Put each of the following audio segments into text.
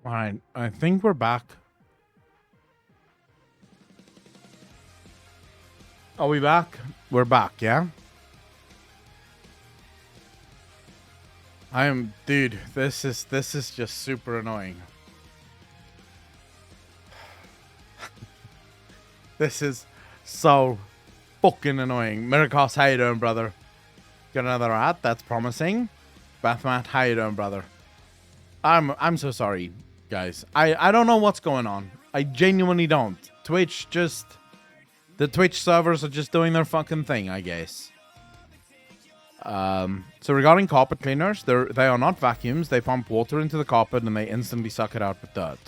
All right, I think we're back. Are we back? We're back, yeah? Dude, this is just super annoying. This is so fucking annoying. Miracos, how you doing, brother? Got another ad? That's promising. Bathmat, how you doing, brother? I'm so sorry, guys. I don't know what's going on. I genuinely don't. The Twitch servers are just doing their fucking thing, I guess. So regarding carpet cleaners, they are not vacuums. They pump water into the carpet and they instantly suck it out with dirt.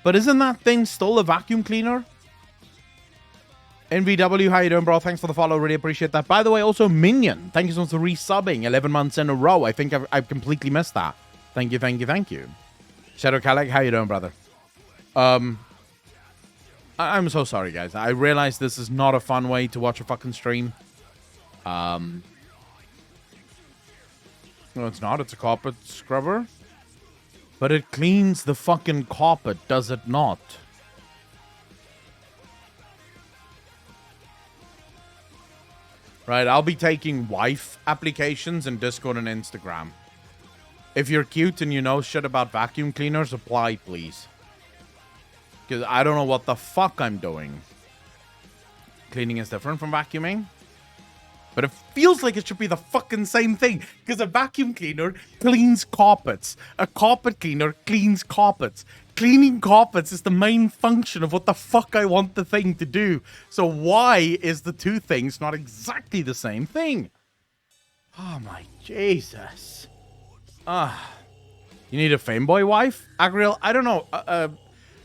But isn't that thing still a vacuum cleaner? NVW, how you doing, bro? Thanks for the follow. Really appreciate that. By the way, also Minion, thank you so much for resubbing 11 months in a row. I think I've completely missed that. Thank you, thank you, thank you. Shadow Kalek, how you doing, brother? I'm so sorry, guys. I realize this is not a fun way to watch a fucking stream. No, it's not. It's a carpet scrubber. But it cleans the fucking carpet, does it not? Right, I'll be taking wife applications in Discord and Instagram. If you're cute and you know shit about vacuum cleaners, apply, please. Because I don't know what the fuck I'm doing. Cleaning is different from vacuuming. But it feels like it should be the fucking same thing. Because a vacuum cleaner cleans carpets. A carpet cleaner cleans carpets. Cleaning carpets is the main function of what the fuck I want the thing to do. So why is the two things not exactly the same thing? Oh my Jesus. You need a femboy wife? Agriel, I don't know.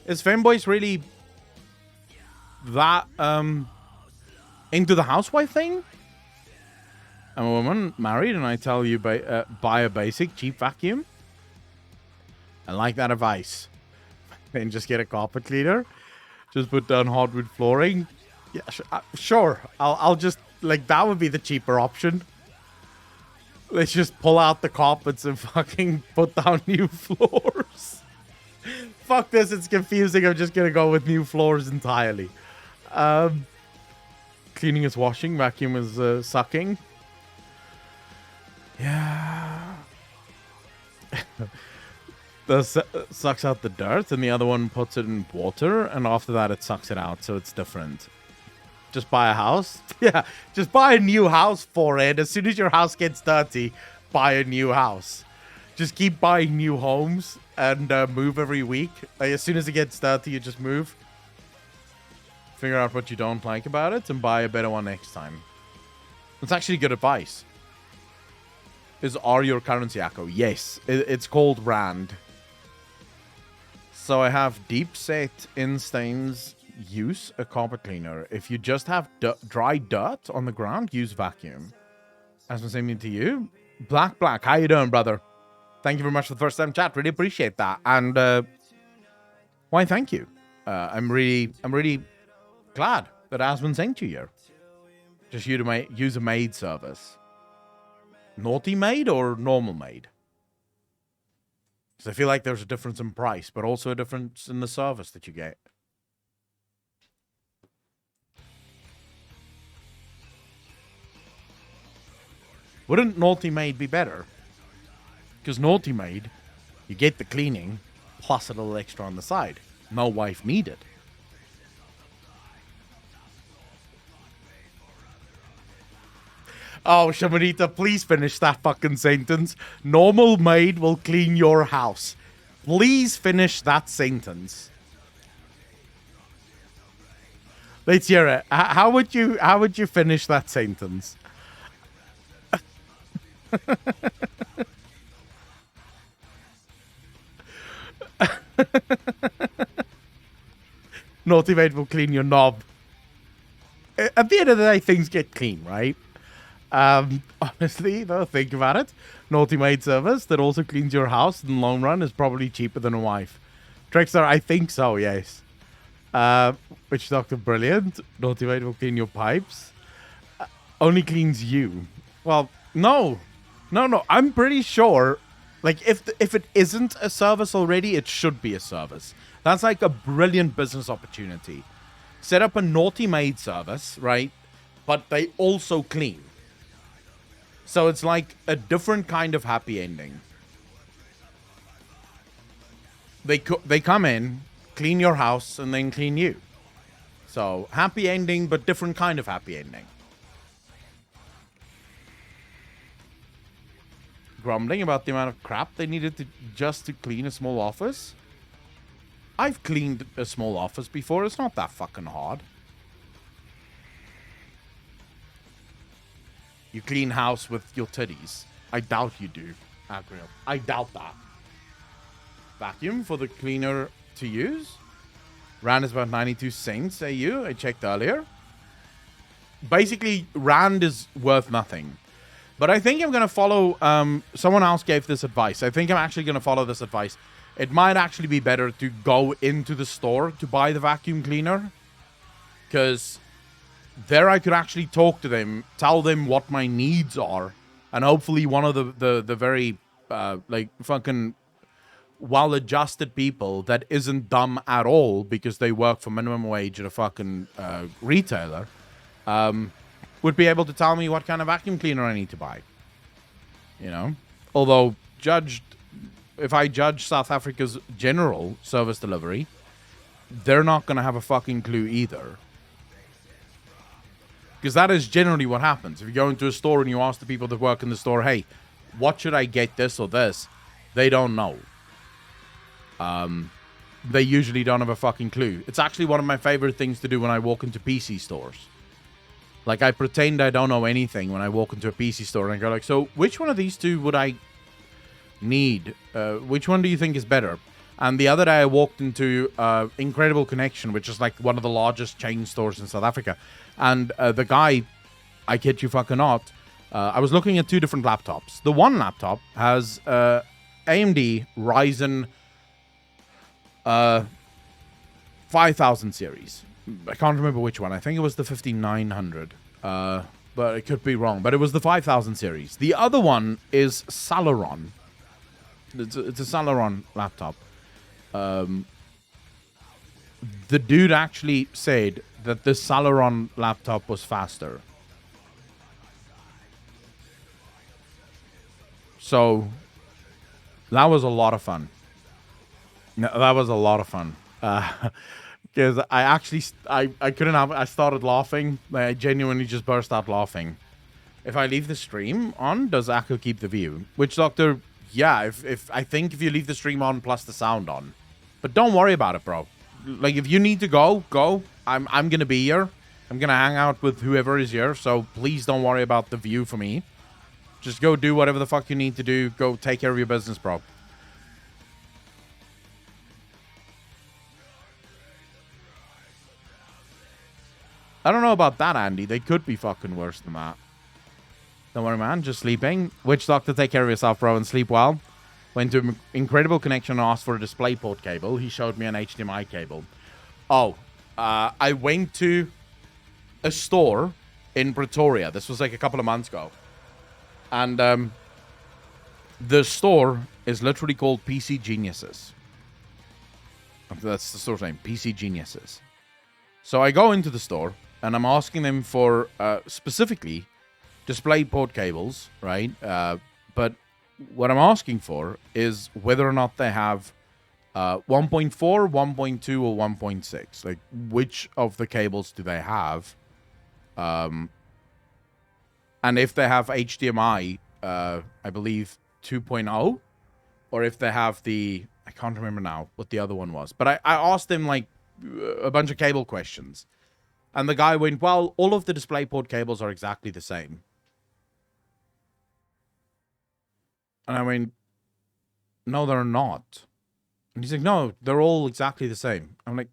Is femboys really that into the housewife thing? I'm a woman, married, and I tell you buy a basic, cheap vacuum. I like that advice. Then just get a carpet cleaner. Just put down hardwood flooring. Yeah, sure. I'll just, like, that would be the cheaper option. Let's just pull out the carpets and fucking put down new floors. Fuck this, it's confusing. I'm just gonna go with new floors entirely. Cleaning is washing, vacuum is sucking. Yeah. Sucks out the dirt, and the other one puts it in water, and after that it sucks it out, so it's different. Just buy a house? Yeah, just buy a new house for it. As soon as your house gets dirty, buy a new house. Just keep buying new homes and move every week. Like, as soon as it gets dirty, you just move. Figure out what you don't like about it and buy a better one next time. It's actually good advice. Are your currency Akko? Yes, it's called Rand. So I have deep set in stains. Use a carpet cleaner. If you just have dry dirt on the ground, use vacuum. As I'm saying to you, Black, how you doing, brother? Thank you very much for the first time chat. Really appreciate that. And why, thank you. I'm really glad that Aswin sent you here. Just you to use a maid service. Naughty maid or normal maid? Because I feel like there's a difference in price, but also a difference in the service that you get. Wouldn't Naughty Maid be better? Because Naughty Maid, you get the cleaning, plus a little extra on the side. No wife needed. Oh, Shamanita, please finish that fucking sentence. Normal maid will clean your house. Please finish that sentence. Let's hear it. How would you finish that sentence? Naughty Maid will clean your knob. At the end of the day, things get clean, right? Honestly, though, think about it. Naughty Maid service that also cleans your house in the long run is probably cheaper than a wife. Trickster, I think so, yes. Witch Doctor, brilliant. Naughty Maid will clean your pipes. Only cleans you. Well, no. I'm pretty sure Like, if it isn't a service already, it should be a service. That's like a brilliant business opportunity. Set up a naughty maid service, right? But they also clean. So it's like a different kind of happy ending. They come in, clean your house, and then clean you. So happy ending, but different kind of happy ending. Grumbling about the amount of crap they needed to clean a small office. I've cleaned a small office before. It's not that fucking hard. You clean house with your titties. I doubt you do, Agriel. I doubt that. Vacuum for the cleaner to use. Rand is about 92 cents AU. I checked earlier. Basically, Rand is worth nothing. But I think I'm going to follow... someone else gave this advice. I think I'm actually going to follow this advice. It might actually be better to go into the store to buy the vacuum cleaner. Because there I could actually talk to them, tell them what my needs are. And hopefully one of the very, like, fucking well-adjusted people that isn't dumb at all because they work for minimum wage at a fucking retailer... would be able to tell me what kind of vacuum cleaner I need to buy. You know? Although, if I judge South Africa's general service delivery, they're not going to have a fucking clue either. Because that is generally what happens. If you go into a store and you ask the people that work in the store, hey, what should I get, this or this? They don't know. They usually don't have a fucking clue. It's actually one of my favorite things to do when I walk into PC stores. Like, I pretend I don't know anything when I walk into a PC store and I go like, so which one of these two would I need? Which one do you think is better? And the other day I walked into Incredible Connection, which is like one of the largest chain stores in South Africa. And the guy, I kid you fucking not, I was looking at two different laptops. The one laptop has AMD Ryzen 5000 series. I can't remember which one. I think it was the 5900. But it could be wrong. But it was the 5000 series. The other one is Celeron. It's a Celeron laptop. The dude actually said that the Celeron laptop was faster. So, that was a lot of fun. That was a lot of fun. Because I actually, I couldn't have, I started laughing. I genuinely just burst out laughing. If I leave the stream on, does Akko keep the view? Witch Doctor, yeah, I think if you leave the stream on plus the sound on. But don't worry about it, bro. Like, if you need to go, go. I'm going to be here. I'm going to hang out with whoever is here. So please don't worry about the view for me. Just go do whatever the fuck you need to do. Go take care of your business, bro. I don't know about that, Andy. They could be fucking worse than that. Don't worry, man. Just sleeping. Witch Doctor, take care of yourself, bro, and sleep well. Went to Incredible Connection and asked for a DisplayPort cable. He showed me an HDMI cable. Oh, I went to a store in Pretoria. This was like a couple of months ago. And the store is literally called PC Geniuses. That's the store's name, PC Geniuses. So I go into the store, and I'm asking them for, specifically, DisplayPort cables, right? But what I'm asking for is whether or not they have 1.4, 1.2, or 1.6. Like, which of the cables do they have? And if they have HDMI, I believe 2.0, or if they have the, I can't remember now what the other one was. But I asked them, like, a bunch of cable questions. And the guy went, well, all of the DisplayPort cables are exactly the same. And I went, no, they're not. And he's like, no, they're all exactly the same. I'm like,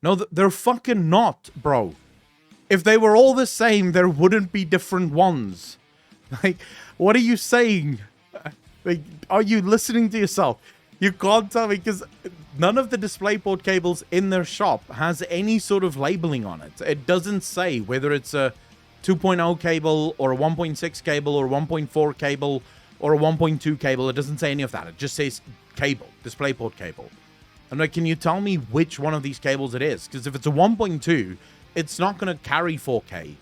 no, they're fucking not, bro. If they were all the same, there wouldn't be different ones. Like, what are you saying? Like, are you listening to yourself? You can't tell me, because none of the DisplayPort cables in their shop has any sort of labeling on it. It doesn't say whether it's a 2.0 cable or a 1.6 cable or 1.4 cable or a 1.2 cable. It doesn't say any of that. It just says cable, DisplayPort cable. I'm like, can you tell me which one of these cables it is? Because if it's a 1.2, it's not going to carry 4K.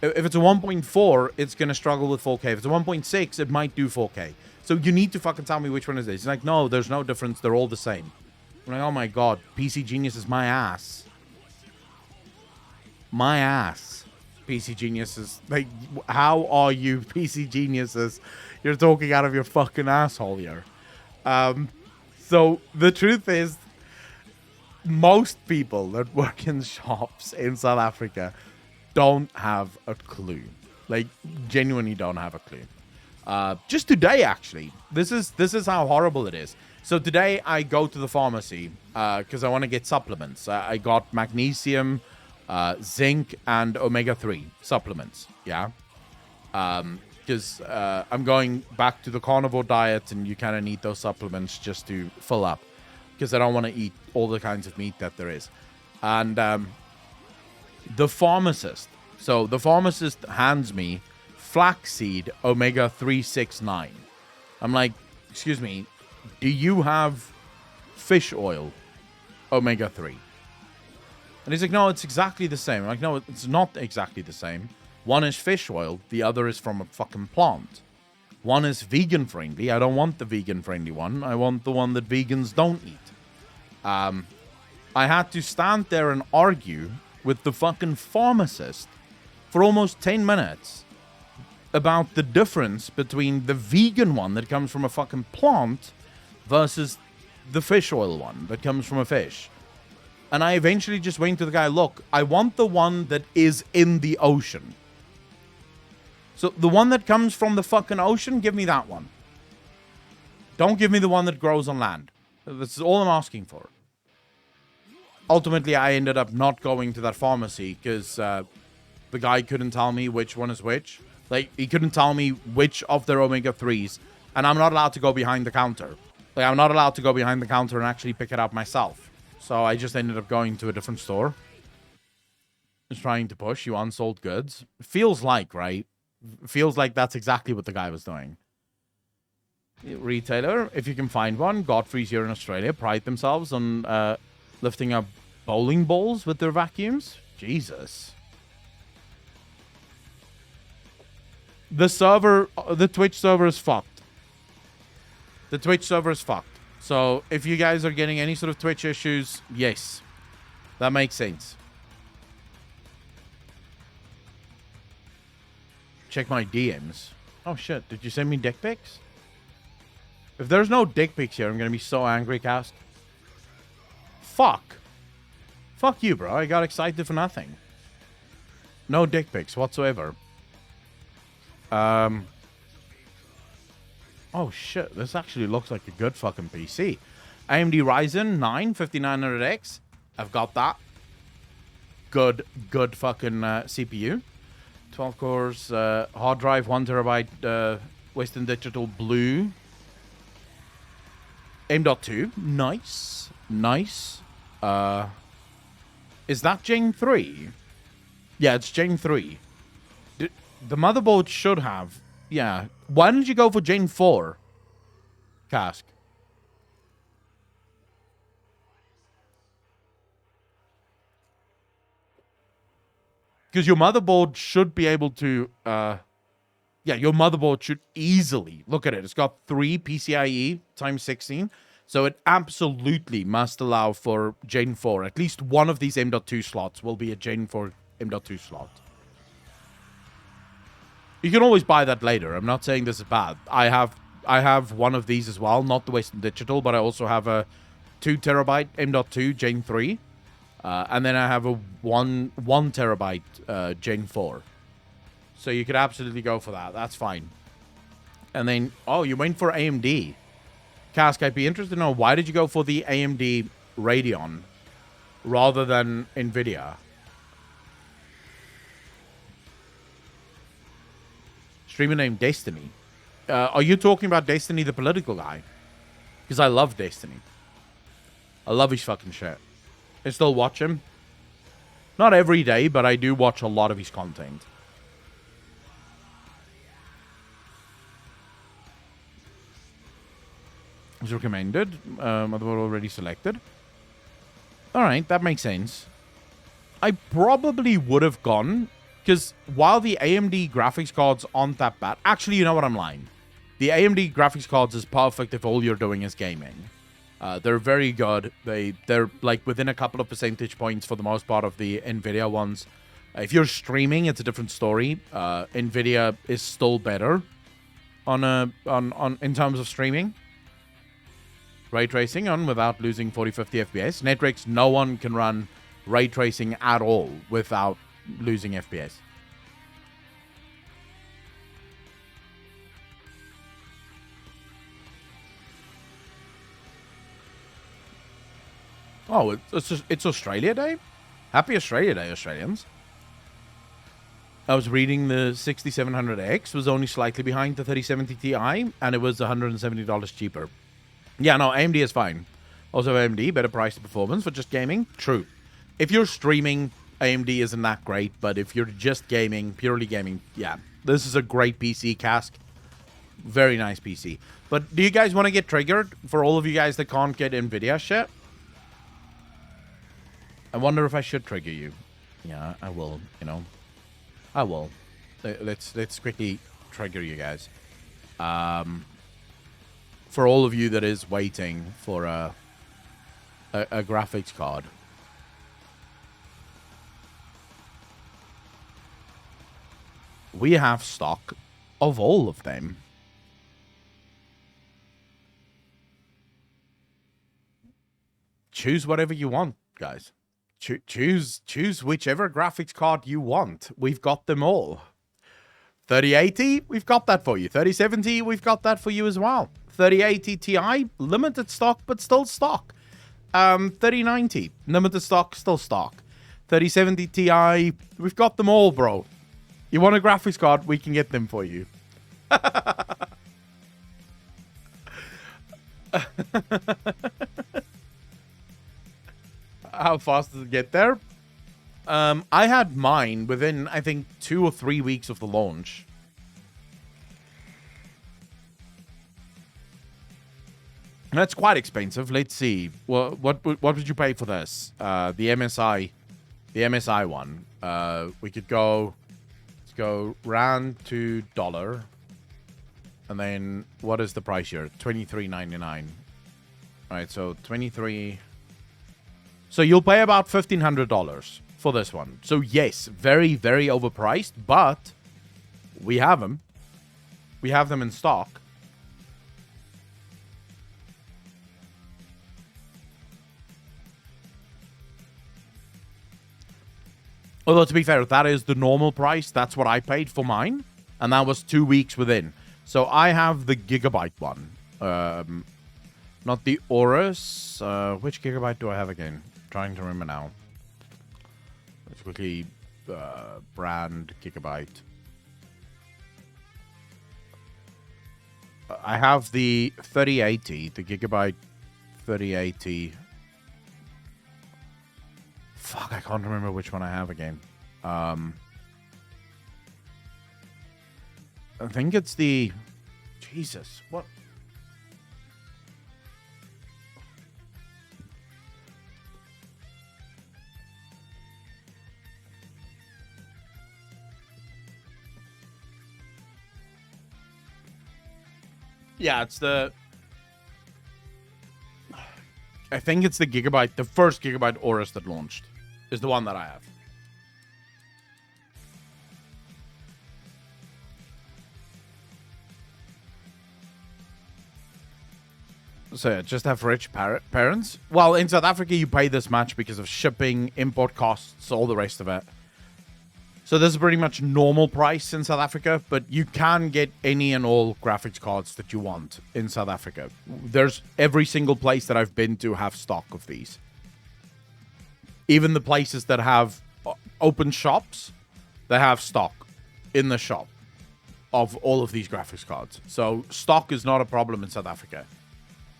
If it's a 1.4, it's going to struggle with 4K. If it's a 1.6, it might do 4K. So you need to fucking tell me which one it is. He's like, no, there's no difference. They're all the same. I'm like, oh my god, PC Genius is my ass. My ass. PC Geniuses. Like, how are you, PC Geniuses? You're talking out of your fucking asshole here. So the truth is, most people that work in shops in South Africa don't have a clue. Like, genuinely don't have a clue. Just today, actually, this is how horrible it is. So today I go to the pharmacy because I want to get supplements. I got magnesium, zinc, and omega-3 supplements. Yeah. Because I'm going back to the carnivore diet, and you kind of need those supplements just to fill up. Because I don't want to eat all the kinds of meat that there is. And the pharmacist hands me flaxseed omega-369. I'm like, excuse me, do you have fish oil omega-3? And he's like, no, it's exactly the same. I'm like, no, it's not exactly the same. One is fish oil, the other is from a fucking plant. One is vegan friendly. I don't want the vegan friendly one. I want the one that vegans don't eat. I had to stand there and argue with the fucking pharmacist for almost 10 minutes about the difference between the vegan one that comes from a fucking plant versus the fish oil one that comes from a fish. And I eventually just went to the guy, look, I want the one that is in the ocean. So the one that comes from the fucking ocean, give me that one. Don't give me the one that grows on land. This is all I'm asking for. Ultimately, I ended up not going to that pharmacy because the guy couldn't tell me which one is which. Like, he couldn't tell me which of their omega-3s. And I'm not allowed to go behind the counter. Like, I'm not allowed to go behind the counter and actually pick it up myself. So I just ended up going to a different store. Just trying to push you unsold goods. Feels like, right? Feels like that's exactly what the guy was doing. Retailer, if you can find one. Godfrey's here in Australia pride themselves on lifting up bowling balls with their vacuums. Jesus. The server, the Twitch server is fucked. The Twitch server is fucked. So if you guys are getting any sort of Twitch issues, yes, that makes sense. Check my DMs. Oh shit, did you send me dick pics? If there's no dick pics here, I'm gonna be so angry, Cast. Fuck. Fuck you, bro. I got excited for nothing. No dick pics whatsoever. Oh shit, this actually looks like a good fucking PC. AMD Ryzen 9 5900X. I've got that. Good fucking CPU. 12 cores, hard drive, 1 terabyte, Western Digital Blue. M.2. Nice. Nice. Is that Gen 3? Yeah, it's Gen 3. The motherboard should have. Yeah. Why didn't you go for Gen 4? Cask. Because your motherboard should be able to... yeah, your motherboard should easily... Look at it. It's got 3 PCIe times 16. So it absolutely must allow for Gen 4. At least one of these M.2 slots will be a Gen 4 M.2 slot. You can always buy that later. I'm not saying this is bad. I have one of these as well, not the Western Digital, but I also have a 2 terabyte M.2 Gen 3. And then I have a 1 terabyte Gen 4. So you could absolutely go for that. That's fine. And then, oh, you went for AMD. Cask, I'd be interested to know, why did you go for the AMD Radeon rather than NVIDIA? Streamer named Destiny. Are you talking about Destiny, the political guy? Because I love Destiny. I love his fucking shit. I still watch him. Not every day, but I do watch a lot of his content. was recommended. They were already selected. All right, that makes sense. I probably would have gone, because while the AMD graphics cards aren't that bad... Actually, you know what? I'm lying. The AMD graphics cards is perfect if all you're doing is gaming. They're very good. They're like within a couple of percentage points for the most part of the NVIDIA ones. If you're streaming, it's a different story. NVIDIA is still better in terms of streaming. Ray tracing on without losing 40-50 FPS. Netrix, no one can run ray tracing at all without losing FPS. Oh, it's Australia Day? Happy Australia Day, Australians. I was reading the 6700X was only slightly behind the 3070 Ti, and it was $170 cheaper. Yeah, no, AMD is fine. Also, AMD, better price to performance for just gaming. True. If you're streaming, AMD isn't that great, but if you're just gaming, purely gaming, yeah. This is a great PC, Cask. Very nice PC. But do you guys want to get triggered? For all of you guys that can't get NVIDIA shit? I wonder if I should trigger you. Yeah, I will, you know. I will. Let's quickly trigger you guys. For all of you that is waiting for a graphics card. We have stock of all of them. Choose whatever you want, guys. Choose whichever graphics card you want. We've got them all. 3080, we've got that for you. 3070, we've got that for you as well. 3080 Ti, limited stock, but still stock. 3090, limited stock, still stock. 3070 Ti, we've got them all, bro. You want a graphics card, we can get them for you. How fast does it get there? I had mine within, I think, 2 or 3 weeks of the launch. That's quite expensive. Let's see. What would you pay for this? The MSI one. We could go. Let's go rand to dollar. And then what is the price here? $23.99. All right, so 23. So you'll pay about $1,500 for this one. So yes, very, very overpriced, but we have them. We have them in stock. Although, to be fair, that is the normal price. That's what I paid for mine. And that was 2 weeks within. So I have the Gigabyte one. Not the Aorus. Which Gigabyte do I have again? Trying to remember now. Let's quickly brand Gigabyte. I have the 3080, the Gigabyte 3080. Fuck, I can't remember which one I have again. I think it's the... Jesus, what? Yeah, it's the... I think it's the Gigabyte, the first Gigabyte Aorus that launched. Is the one that I have. So yeah, just have rich parents. Well, in South Africa, you pay this much because of shipping, import costs, all the rest of it. So this is pretty much normal price in South Africa, but you can get any and all graphics cards that you want in South Africa. There's every single place that I've been to have stock of these. Even the places that have open shops, they have stock in the shop of all of these graphics cards. So stock is not a problem in South Africa.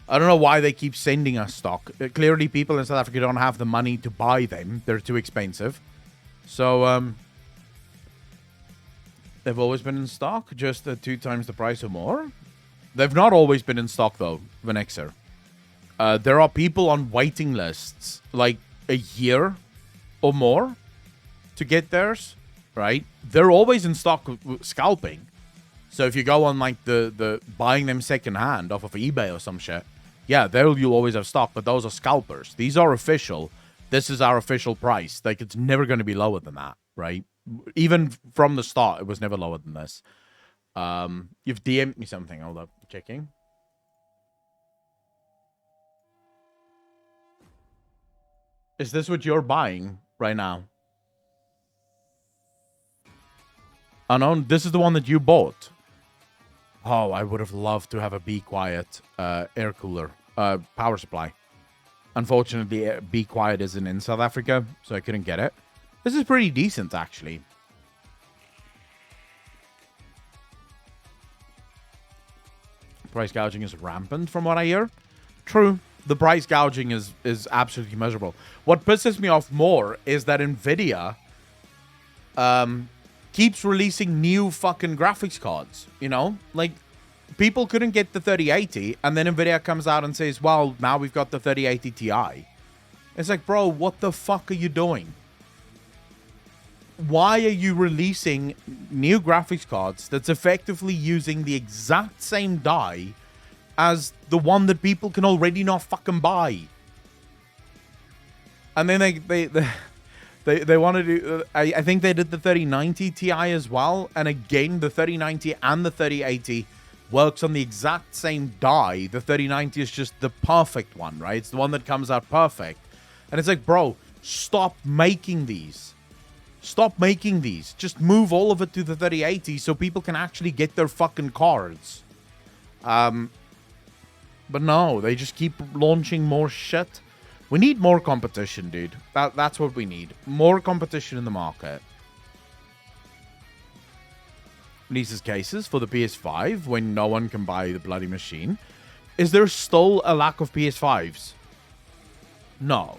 I don't know why they keep sending us stock. Clearly, people in South Africa don't have the money to buy them. They're too expensive. So, they've always been in stock, just at 2 times the price or more. They've not always been in stock, though, Venexer. There are people on waiting lists like a year or more to get theirs, right? They're always in stock scalping. So if you go on like the buying them secondhand off of eBay or some shit, yeah, there you'll always have stock, but those are scalpers. These are official. This is our official price. Like, it's never going to be lower than that, right? Even from the start, it was never lower than this. You've DM'd me something. Hold up, checking. Is this what you're buying right now? Oh no, this is the one that you bought. Oh, I would have loved to have a Be Quiet air cooler, power supply. Unfortunately, Be Quiet isn't in South Africa, so I couldn't get it. This is pretty decent, actually. Price gouging is rampant, from what I hear. True, the price gouging is absolutely miserable. What pisses me off more is that Nvidia keeps releasing new fucking graphics cards, you know? Like, people couldn't get the 3080, and then Nvidia comes out and says, well, now we've got the 3080 Ti. It's like, bro, what the fuck are you doing? Why are you releasing new graphics cards that's effectively using the exact same die as the one that people can already not fucking buy? And then they want to do... I think they did the 3090 Ti as well. And again, the 3090 and the 3080 works on the exact same die. The 3090 is just the perfect one, right? It's the one that comes out perfect. And it's like, bro, stop making these. Stop making these. Just move all of it to the 3080 so people can actually get their fucking cards. But no, they just keep launching more shit. We need more competition, dude. That's what we need. More competition in the market. Releases cases for the PS5 when no one can buy the bloody machine. Is there still a lack of PS5s? No.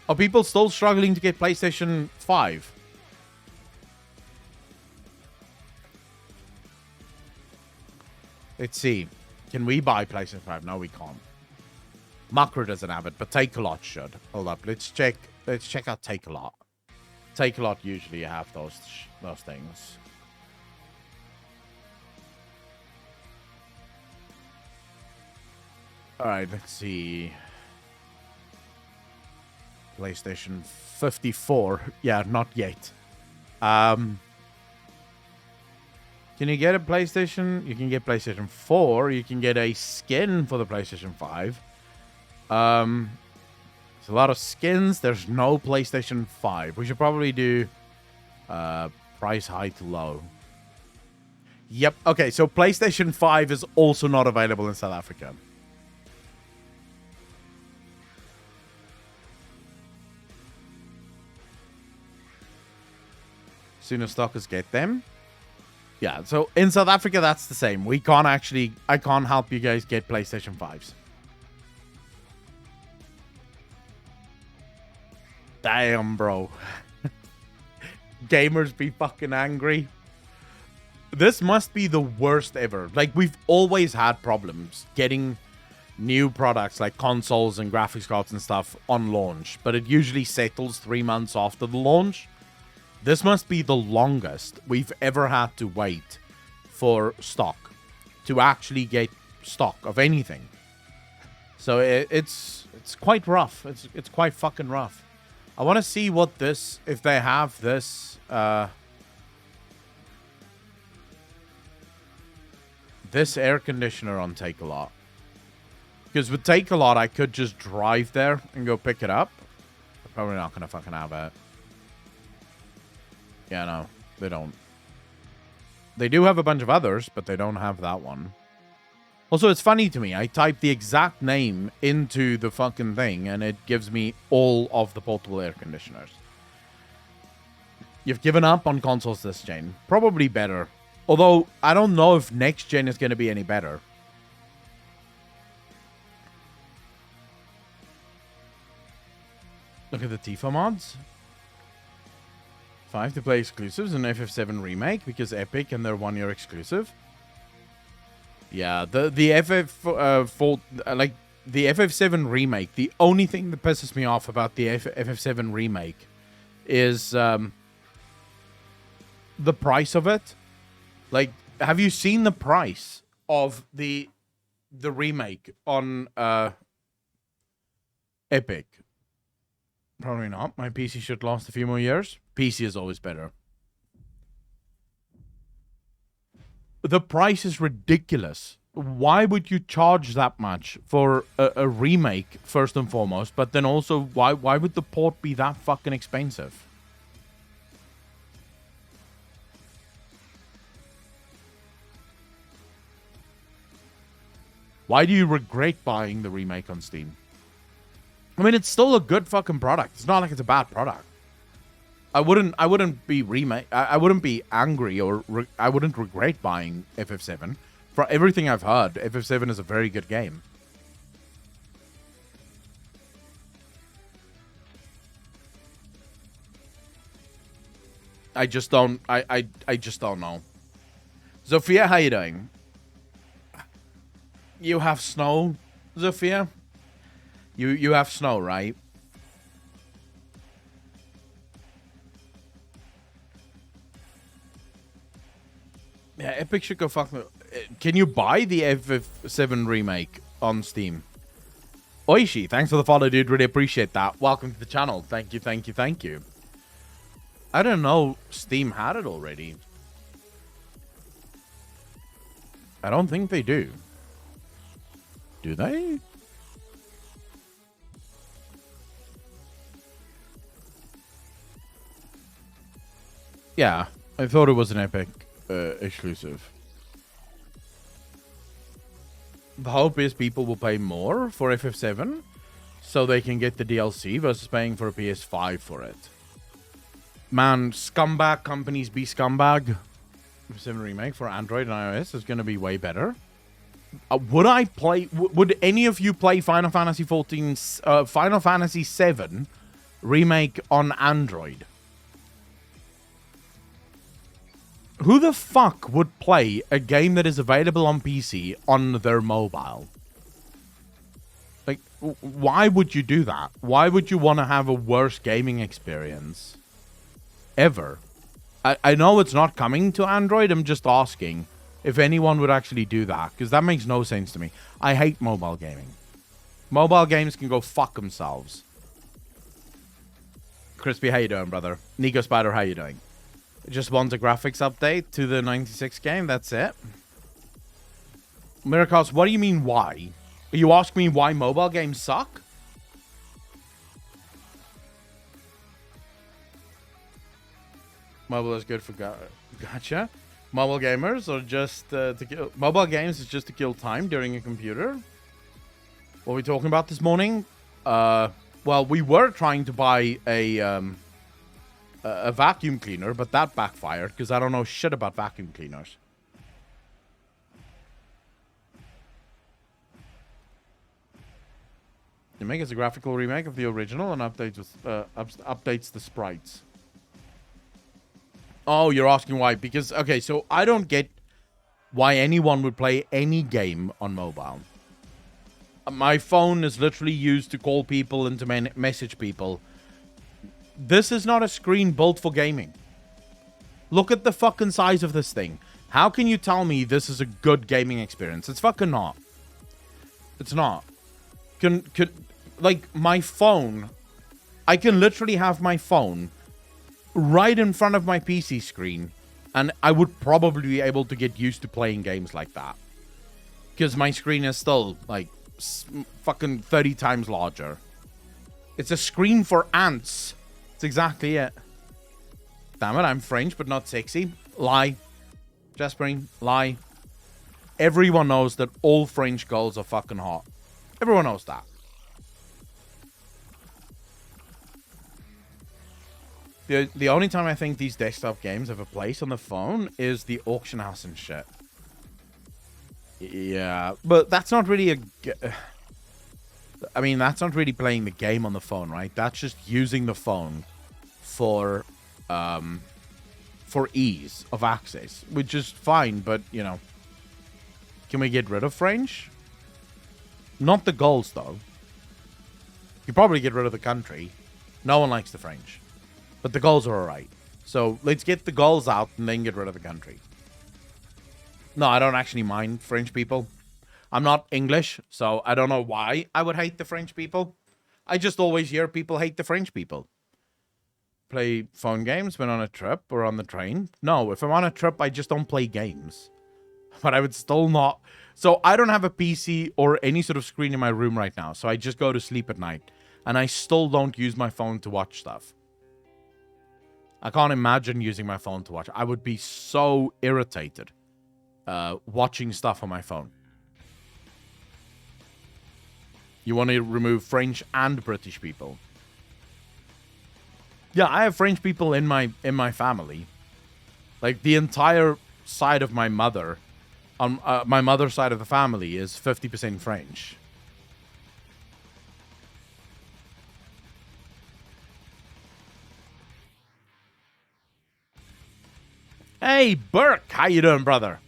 Are people still struggling to get PlayStation 5? Let's see. Can we buy PlayStation 5? No, we can't. Macro doesn't have it, but Take-A-Lot should. Hold up. Let's check out Take-A-Lot. Take-A-Lot usually have those things. Alright, let's see. PlayStation 54. Yeah, not yet. Can you get a PlayStation? You can get PlayStation 4. You can get a skin for the PlayStation 5. There's a lot of skins. There's no PlayStation 5. We should probably do price high to low. Yep. Okay, so PlayStation 5 is also not available in South Africa. Soon as stockers get them. Yeah, so in South Africa, that's the same. I can't help you guys get PlayStation 5s. Damn, bro. Gamers be fucking angry. This must be the worst ever. Like, we've always had problems getting new products like consoles and graphics cards and stuff on launch, but it usually settles 3 months after the launch. This must be the longest we've ever had to wait for stock, to actually get stock of anything. So it's quite rough. It's quite fucking rough. I want to see what this, if they have this, this air conditioner on Take-A-Lot. Because with Take-A-Lot, I could just drive there and go pick it up. I'm probably not going to fucking have it. Yeah, no, they don't. They do have a bunch of others, but they don't have that one. Also, it's funny to me. I type the exact name into the fucking thing, and it gives me all of the portable air conditioners. You've given up on consoles this gen. Probably better. Although, I don't know if next gen is going to be any better. Look at the Tifa mods. 5 to play exclusives and FF7 remake because Epic and their 1-year exclusive. Yeah, the FF4 like the FF7 remake, the only thing that pisses me off about the FF7 remake is the price of it. Like, have you seen the price of the remake on Epic? Probably not. My PC should last a few more years. PC is always better. The price is ridiculous. Why would you charge that much for a remake, first and foremost? But then also, why would the port be that fucking expensive? Why do you regret buying the remake on Steam? I mean, it's still a good fucking product. It's not like it's a bad product. I wouldn't be I wouldn't be angry or I wouldn't regret buying FF7. For everything I've heard, FF7 is a very good game. I just don't know. Zofia, how you doing? You have snow, Zofia? You have snow, right? Yeah, Epic should go fuck me. Can you buy the FF7 remake on Steam? Oishi, thanks for the follow, dude. Really appreciate that. Welcome to the channel. Thank you, thank you, thank you. I don't know. Steam had it already. I don't think they do. Do they? Yeah, I thought it was an Epic exclusive. The hope is people will pay more for FF7 so they can get the DLC versus paying for a PS5 for it. Man, scumbag companies be scumbag. FF7 remake for Android and iOS is going to be way better. Would any of you play Final Fantasy 7 remake on Android? Who the fuck would play a game that is available on PC on their mobile? Like, why would you do that? Why would you want to have a worse gaming experience? Ever. I know it's not coming to Android. I'm just asking if anyone would actually do that, because that makes no sense to me. I hate mobile gaming. Mobile games can go fuck themselves. Crispy, how you doing, brother? Nico Spider, how you doing? Just want a graphics update to the 96 game, that's it. Miracles, what do you mean why? Are you asking me why mobile games suck? Mobile is good for gotcha. Mobile gamers are just to kill. Mobile games is just to kill time during a computer. What are we talking about this morning? Well, we were trying to buy a vacuum cleaner, but that backfired because I don't know shit about vacuum cleaners. You make it a graphical remake of the original and updates the sprites. Oh, you're asking why? Because, okay, so I don't get why anyone would play any game on mobile. My phone is literally used to call people and to message people. This is not a screen built for gaming. Look at the fucking size of this thing. How can you tell me this is a good gaming experience? It's fucking not. It's not. Like, my phone, I can literally have my phone right in front of my PC screen, and I would probably be able to get used to playing games like that. Because my screen is still, like, fucking 30 times larger. It's a screen for ants. That's exactly it. Damn it, I'm French, but not sexy. Lie. Jaspering, lie. Everyone knows that all French girls are fucking hot. Everyone knows that. The only time I think these desktop games have a place on the phone is the auction house and shit. Yeah, but that's not really I mean, that's not really playing the game on the phone, right? That's just using the phone for ease of access, which is fine, but, you know. Can we get rid of French? Not the Gauls, though. You probably get rid of the country. No one likes the French. But the Gauls are alright. So let's get the Gauls out and then get rid of the country. No, I don't actually mind French people. I'm not English, so I don't know why I would hate the French people. I just always hear people hate the French people. Play phone games when on a trip or on the train? No, if I'm on a trip, I just don't play games. But I would still not... So I don't have a PC or any sort of screen in my room right now, so I just go to sleep at night. And I still don't use my phone to watch stuff. I can't imagine using my phone to watch. I would be so irritated watching stuff on my phone. You want to remove French and British people? Yeah, I have French people in my family. Like, the entire side of my mother, on my mother's side of the family, is 50% French. Hey, Burke, how you doing, brother?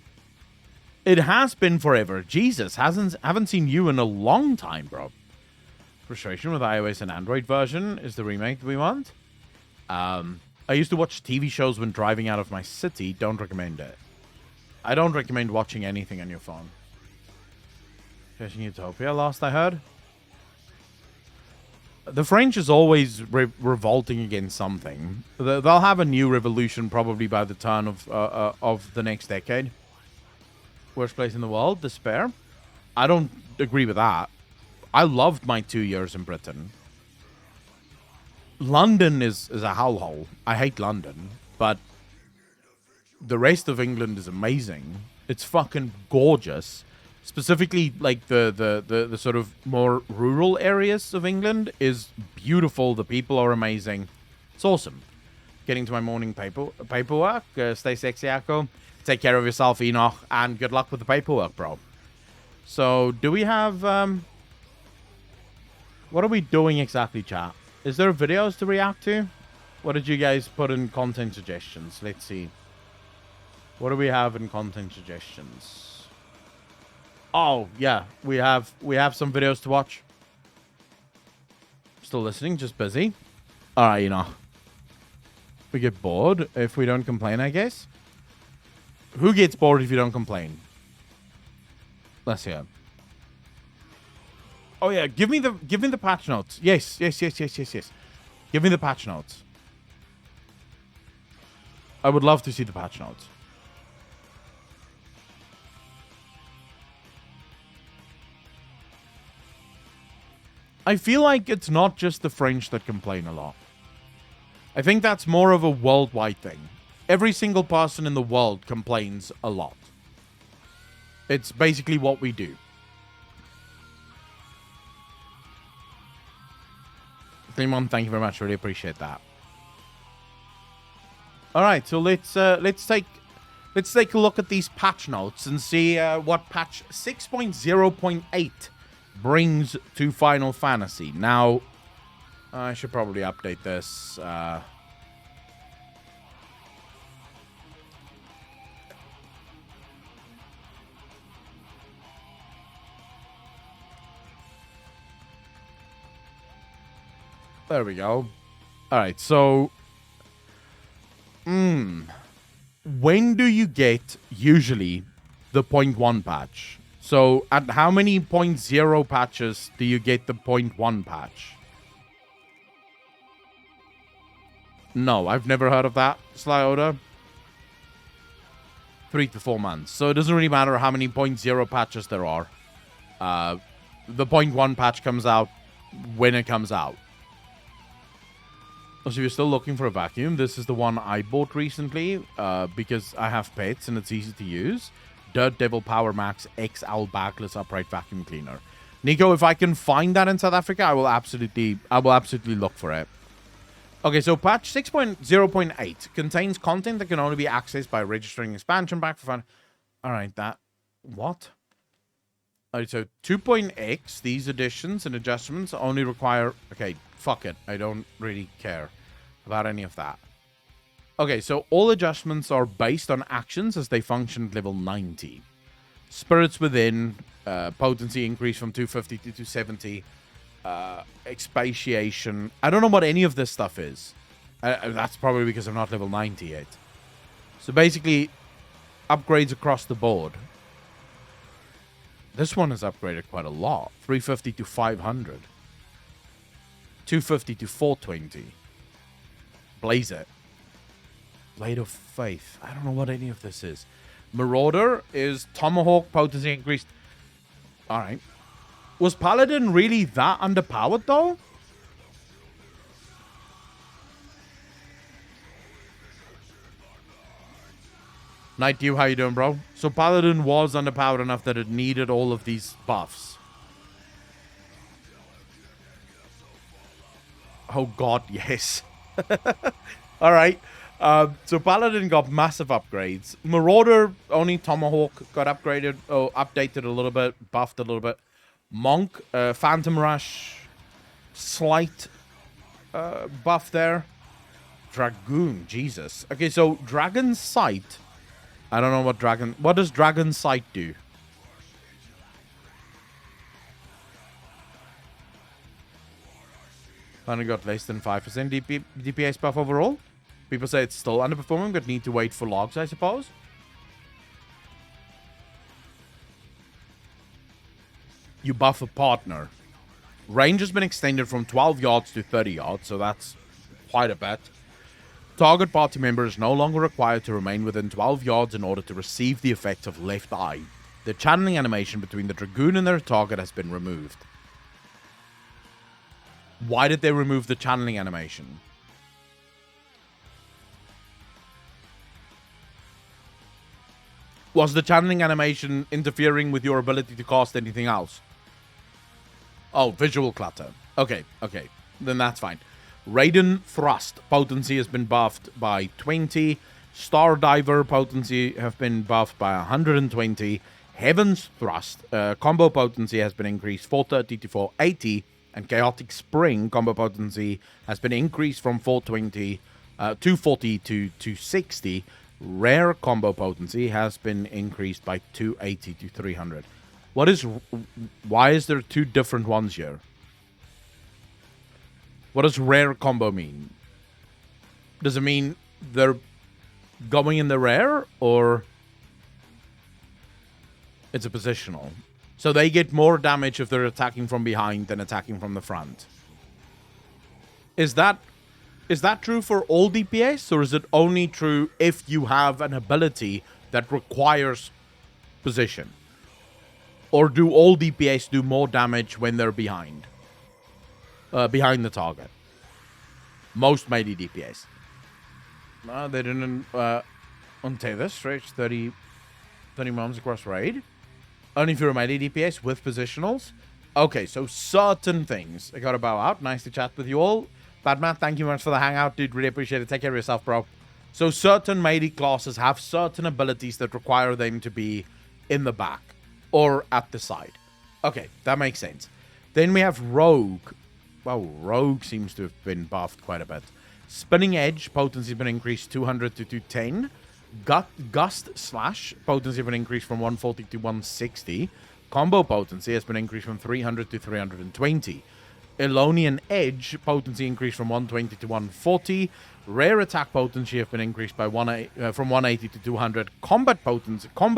It has been forever. Jesus, haven't seen you in a long time, bro. Frustration with iOS and Android version is the remake we want. I used to watch TV shows when driving out of my city. Don't recommend it. I don't recommend watching anything on your phone. Fishing Utopia, last I heard. The French is always revolting against something. They'll have a new revolution probably by the turn of the next decade. Worst place in the world, despair. I don't agree with that. I loved my 2 years in Britain. London is a hellhole. I hate London, but the rest of England is amazing. It's fucking gorgeous. Specifically, like the sort of more rural areas of England is beautiful. The people are amazing. It's awesome. Getting to my morning paperwork. Stay sexy, Akko. Take care of yourself, Enoch, and good luck with the paperwork, bro. So, do we have... what are we doing exactly, chat? Is there videos to react to? What did you guys put in content suggestions? Let's see. What do we have in content suggestions? Oh, yeah. We have some videos to watch. Still listening, just busy. Alright, Enoch. We get bored if we don't complain, I guess. Who gets bored if you don't complain? Let's hear. Oh yeah, give me the patch notes. Yes. Give me the patch notes. I would love to see the patch notes. I feel like it's not just the French that complain a lot. I think that's more of a worldwide thing. Every single person in the world complains a lot. It's basically what we do. Clemon, thank you very much. Really appreciate that. All right, so let's take a look at these patch notes and see what patch 6.0.8 brings to Final Fantasy. Now, I should probably update this. There we go. Alright, so... when do you get, usually, the 0.1 patch? So, at how many 0.0 patches do you get the 0.1 patch? No, I've never heard of that, Sly Oda. 3 to 4 months. So, it doesn't really matter how many 0.0 patches there are. The 0.1 patch comes out when it comes out. So if you're still looking for a vacuum, this is the one I bought recently because I have pets and it's easy to use. Dirt Devil Power Max XL Backless Upright Vacuum Cleaner. Nico, if I can find that in South Africa, I will absolutely look for it. Okay, so patch 6.0.8 contains content that can only be accessed by registering expansion pack for fun. Alright, that... What? Alright, so 2.x, these additions and adjustments only require... Okay, fuck it. I don't really care about any of that. Okay, so all adjustments are based on actions as they function at level 90. Spirits Within, potency increase from 250 to 270. Expatiation. I don't know what any of this stuff is. That's probably because I'm not level 90 yet. So basically, upgrades across the board. This one is upgraded quite a lot. 350 to 500. 250 to 420. Blaze it. Blade of Faith. I don't know what any of this is. Marauder is Tomahawk potency increased. Alright. Was Paladin really that underpowered though? Night Dew, how you doing, bro? So Paladin was underpowered enough that it needed all of these buffs. Oh god, yes. Alright. So Paladin got massive upgrades. Marauder, only Tomahawk got upgraded, updated a little bit, buffed a little bit. Monk, Phantom Rush, slight buff there. Dragoon, Jesus. Okay, so Dragon Sight. I don't know what does Dragon Sight do? Only got less than 5% DPS buff overall. People say it's still underperforming, but need to wait for logs, I suppose. You buff a partner. Range has been extended from 12 yards to 30 yards, so that's quite a bit. Target party member is no longer required to remain within 12 yards in order to receive the effects of Left Eye. The channeling animation between the Dragoon and their target has been removed. Why did they remove the channeling animation? Was the channeling animation interfering with your ability to cast anything else? Oh, visual clutter. Okay. Then that's fine. Raiden Thrust potency has been buffed by 20. Stardiver potency have been buffed by 120. Heaven's Thrust combo potency has been increased 430 to 480. And Chaotic Spring combo potency has been increased from 420 240 to 260. Rare combo potency has been increased by 280 to 300. Why is there two different ones here? What does rare combo mean? Does it mean they're going in the rare, or it's a positional? So they get more damage if they're attacking from behind than attacking from the front. Is that true for all DPS, or is it only true if you have an ability that requires position? Or do all DPS do more damage when they're behind the target? Most melee DPS. No, they didn't untether stretch 30 moms across raid. Only if you're a melee DPS with positionals. Okay, so certain things. I gotta bow out. Nice to chat with you all. Badman, thank you much for the hangout, dude. Really appreciate it. Take care of yourself, bro. So certain melee classes have certain abilities that require them to be in the back or at the side. Okay, that makes sense. Then we have Rogue. Wow, Rogue seems to have been buffed quite a bit. Spinning Edge, potency has been increased 200 to 210. Gust Slash, potency has been increased from 140 to 160. Combo potency has been increased from 300 to 320. Elonian Edge, potency increased from 120 to 140. Rare attack potency have been increased by from 180 to 200. Combo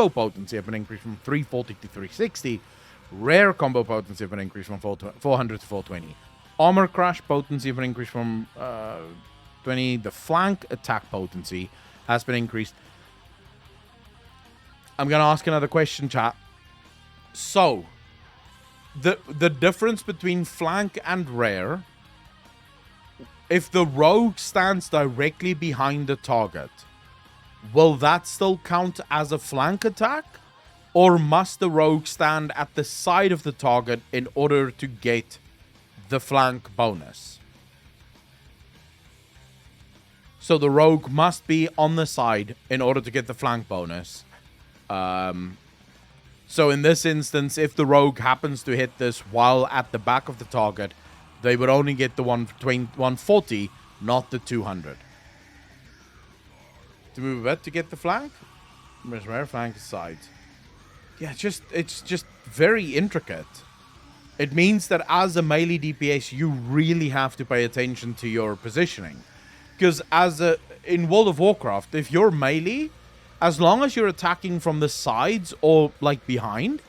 potency have been increased from 340 to 360. Rare combo potency have been increased from 400 to 420. Armor Crash potency have been increased from 20. The flank attack potency has been increased. I'm going to ask another question, chat. So, the difference between flank and rare, if the rogue stands directly behind the target, will that still count as a flank attack? Or must the rogue stand at the side of the target in order to get the flank bonus? So the rogue must be on the side in order to get the flank bonus. So in this instance, if the rogue happens to hit this while at the back of the target, they would only get the 140, not the 200. To move a bit to get the flank? Rare flank side. Yeah, it's just very intricate. It means that as a melee DPS, you really have to pay attention to your positioning. Because in World of Warcraft, if you're melee, as long as you're attacking from the sides or like behind,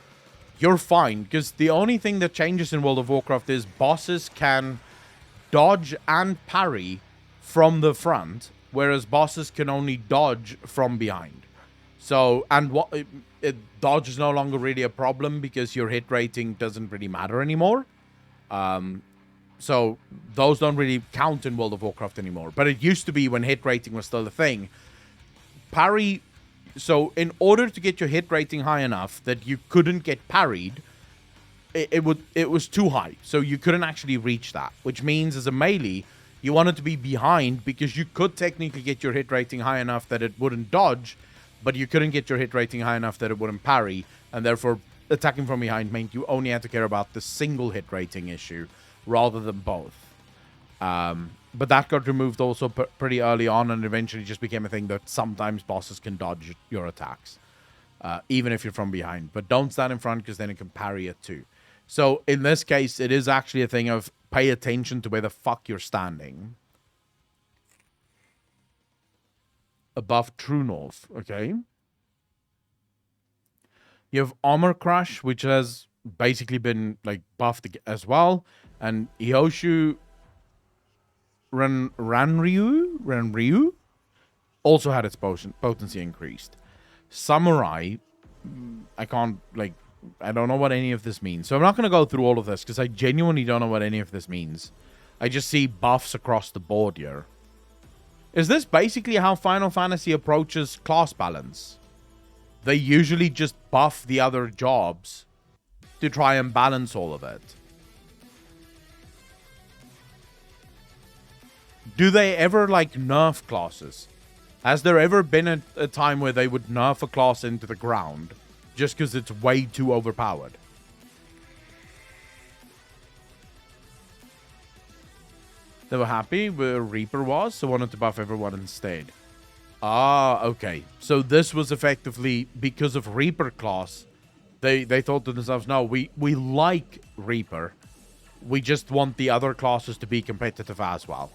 you're fine. Because the only thing that changes in World of Warcraft is bosses can dodge and parry from the front, whereas bosses can only dodge from behind. So, and dodge is no longer really a problem because your hit rating doesn't really matter anymore. So those don't really count in World of Warcraft anymore. But it used to be when hit rating was still a thing. Parry. So in order to get your hit rating high enough that you couldn't get parried, it was too high. So you couldn't actually reach that. Which means as a melee, you wanted to be behind because you could technically get your hit rating high enough that it wouldn't dodge, but you couldn't get your hit rating high enough that it wouldn't parry, and therefore attacking from behind meant you only had to care about the single hit rating issue rather than both. But that got removed also pretty early on, and eventually just became a thing that sometimes bosses can dodge your attacks, even if you're from behind. But don't stand in front because then it can parry it too. So in this case, it is actually a thing of pay attention to where the fuck you're standing. Above True North, okay? You have Armor Crush, which has basically been like buffed as well. And Hyoshu Ranryu also had its potency increased. Samurai, I don't know what any of this means. So I'm not going to go through all of this because I genuinely don't know what any of this means. I just see buffs across the board here. Is this basically how Final Fantasy approaches class balance? They usually just buff the other jobs to try and balance all of it. Do they ever, like, nerf classes? Has there ever been a time where they would nerf a class into the ground just because it's way too overpowered? They were happy where Reaper was, so wanted to buff everyone instead. Ah, okay. So this was effectively because of Reaper class. They thought to themselves, no, we like Reaper. We just want the other classes to be competitive as well.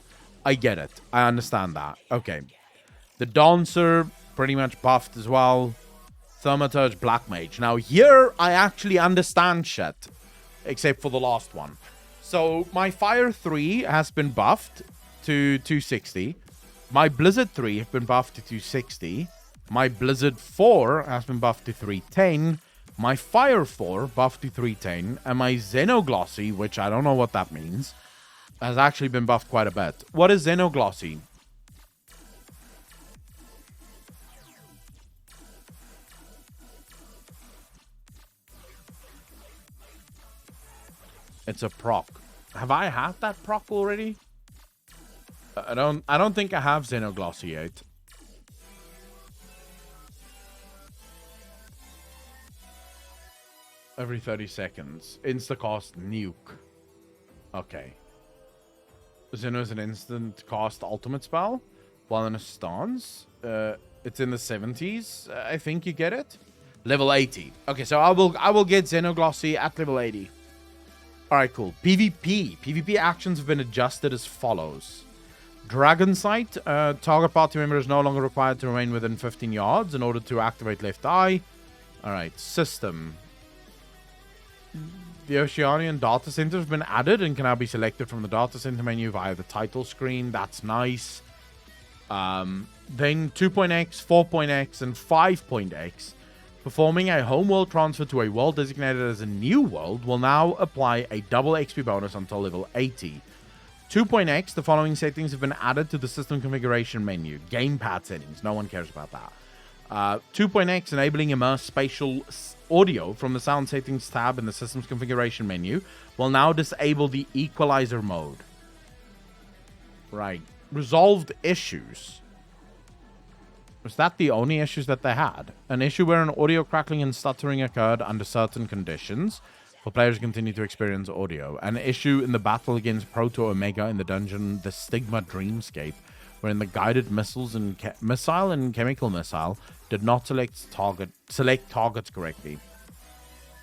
I get it. I understand that. Okay. The Dancer, pretty much buffed as well. Thaumaturge, Black Mage. Now here, I actually understand shit. Except for the last one. So, my Fire 3 has been buffed to 260. My Blizzard 3 has been buffed to 260. My Blizzard 4 has been buffed to 310. My Fire 4 buffed to 310. And my Xenoglossy, which I don't know what that means, has actually been buffed quite a bit. What is Xenoglossy? It's a proc. Have I had that proc already? I don't think I have Xenoglossy yet. Every 30 seconds. Instacast nuke. Okay. Xeno is an instant cast ultimate spell while in a stance. It's in the 70s. I think you get it. Level 80. Okay, so I will get Xenoglossy at level 80. Alright, cool. PvP. PvP actions have been adjusted as follows. Dragon Sight. Target party member is no longer required to remain within 15 yards in order to activate left eye. Alright, system. The Oceanian data center has been added and can now be selected from the data center menu via the title screen. That's nice. Then 2.x, 4.x, and 5.x. Performing a homeworld transfer to a world designated as a new world will now apply a double XP bonus until level 80. 2.x, the following settings have been added to the system configuration menu. Gamepad settings, no one cares about that. 2.x, enabling immersed spatial audio from the sound settings tab in the system's configuration menu, will now disable the equalizer mode. Right. Resolved issues. Was that the only issues that they had? An issue where an audio crackling and stuttering occurred under certain conditions for players who continue to experience audio. An issue in the battle against Proto Omega in the dungeon The Stigma Dreamscape, wherein the guided missiles and missile and chemical missile did not select targets correctly.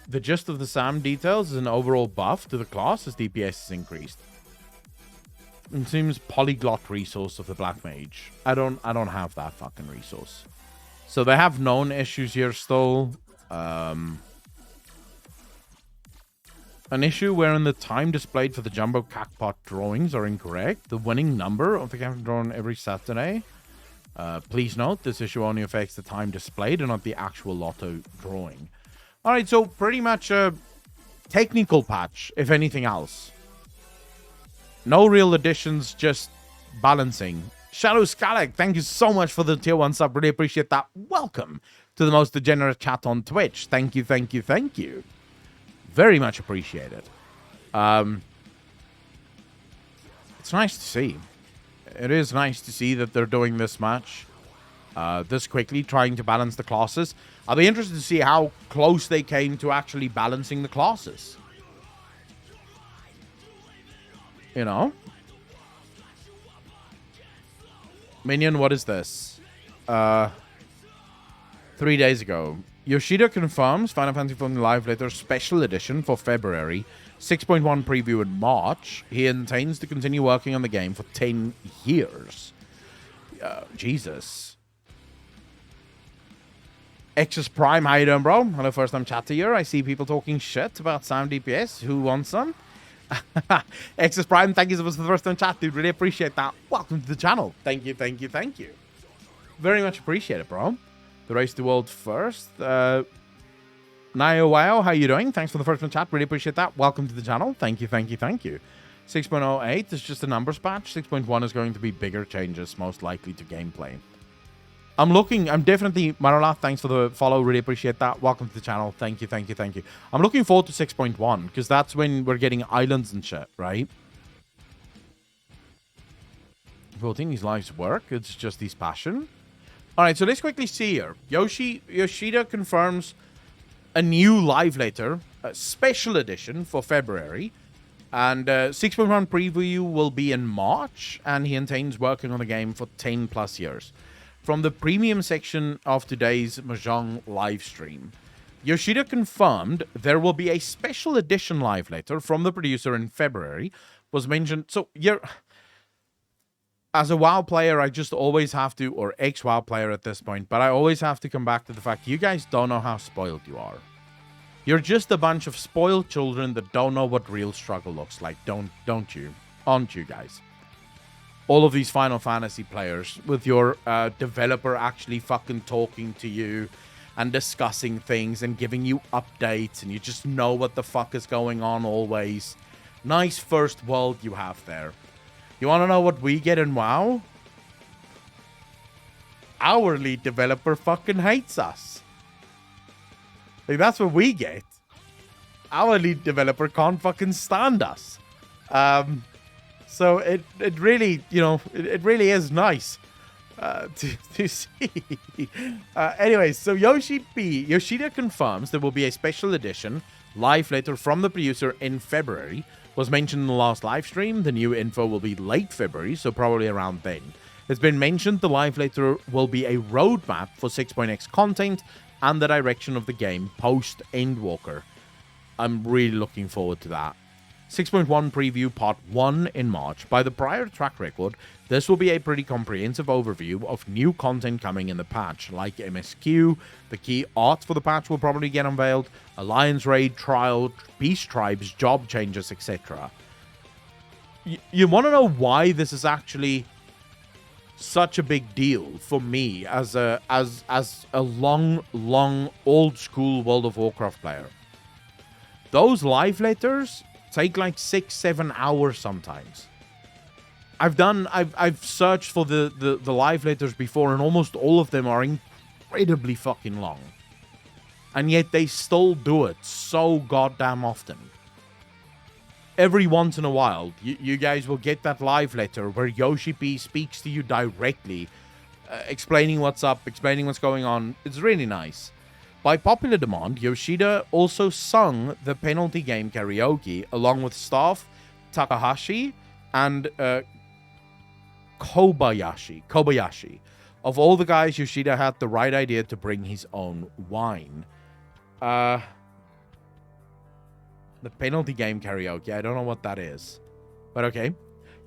The gist of the SAM details is an overall buff to the class as DPS is increased. It seems polyglot resource of the Black Mage. I don't have that fucking resource. So they have known issues here still. An issue wherein the time displayed for the Jumbo Cackpot drawings are incorrect. The winning number of the game drawn every Saturday. Please note, this issue only affects the time displayed and not the actual lotto drawing. Alright, so pretty much a technical patch, if anything else. No real additions, just balancing. Shadow Skalek, thank you so much for the tier 1 sub. Really appreciate that. Welcome to the most degenerate chat on Twitch. Thank you, thank you, thank you. Very much appreciated. It's nice to see. It is nice to see that they're doing this much. This quickly, trying to balance the classes. I'll be interested to see how close they came to actually balancing the classes. You know? Minion, what is this? 3 days ago. Yoshida confirms Final Fantasy XIV Live Letter Special Edition for February. 6.1 preview in March. He intends to continue working on the game for 10 years. Jesus. Exus Prime, how you doing, bro? Hello, first time chatter here. I see people talking shit about Sound DPS. Who wants some? Exus Prime, thank you so much for the first time chat, dude. Really appreciate that. Welcome to the channel. Thank you, thank you, thank you. Very much appreciate it, bro. The race to the world first. Nio Wow, how you doing? Thanks for the first one chat. Really appreciate that. Welcome to the channel. Thank you, thank you, thank you. 6.08 is just a numbers patch. 6.1 is going to be bigger changes, most likely to gameplay. I'm definitely, Marola, thanks for the follow. Really appreciate that. Welcome to the channel. Thank you, thank you, thank you. I'm looking forward to 6.1 because that's when we're getting islands and shit, right? 14, his life's work. It's just his passion. All right, so let's quickly see here. Yoshida confirms a new live letter, a special edition for February. And 6.1 preview will be in March. And he intends working on the game for 10 plus years. From the premium section of today's Mahjong live stream, Yoshida confirmed there will be a special edition live letter from the producer in February. Was mentioned. So as a WoW player, I just always have to, or ex-WoW player at this point, but I always have to come back to the fact you guys don't know how spoiled you are. You're just a bunch of spoiled children that don't know what real struggle looks like, don't you? Aren't you guys? All of these Final Fantasy players with your developer actually fucking talking to you and discussing things and giving you updates, and you just know what the fuck is going on always. Nice first world you have there. You want to know what we get in WoW? Our lead developer fucking hates us. Like, that's what we get. Our lead developer can't fucking stand us. So it really, it really is nice to see. Anyways, so Yoshida confirms there will be a special edition live letter from the producer in February. Was mentioned in the last live stream. The new info will be late February, so probably around then. It's been mentioned the live letter will be a roadmap for 6.x content and the direction of the game post Endwalker. I'm really looking forward to that. 6.1 preview part 1 in March. By the prior track record, this will be a pretty comprehensive overview of new content coming in the patch, like MSQ, the key art for the patch will probably get unveiled, Alliance Raid, Trial, Beast Tribes, job changes, etc. You want to know why this is actually such a big deal for me as a long old school World of Warcraft player? Those live letters take like 6-7 hours sometimes. I've searched for the live letters before, and almost all of them are incredibly fucking long. And yet they still do it so goddamn often. Every once in a while, you guys will get that live letter where Yoshi P speaks to you directly, explaining what's up, explaining what's going on. It's really nice. By popular demand, Yoshida also sung the penalty game karaoke along with staff Takahashi and Kobayashi. Of all the guys, Yoshida had the right idea to bring his own wine. The penalty game karaoke. I don't know what that is. But okay.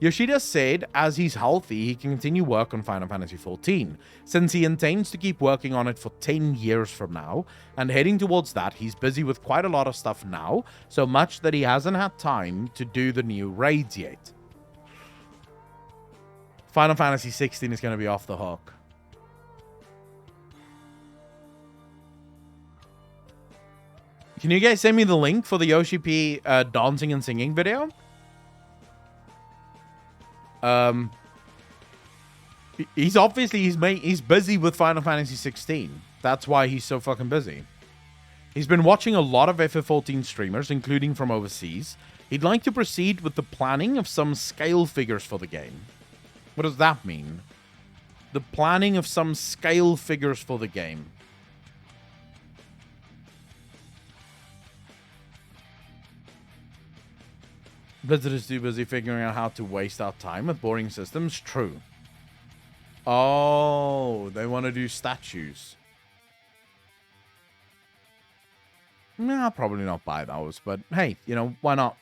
Yoshida said as he's healthy, he can continue work on Final Fantasy XIV, since he intends to keep working on it for 10 years from now, and heading towards that, he's busy with quite a lot of stuff now, so much that he hasn't had time to do the new raids yet. Final Fantasy XVI is going to be off the hook. Can you guys send me the link for the Yoshi P dancing and singing video? He's obviously he's busy with Final Fantasy 16. That's why he's so fucking busy. He's been watching a lot of FF14 streamers, including from overseas. He'd like to proceed with the planning of some scale figures for the game. What does that mean? The planning of some scale figures for the game. Blizzard is too busy figuring out how to waste our time with boring systems. True. Oh, they want to do statues. Nah, I'll probably not buy those, but hey, you know, why not?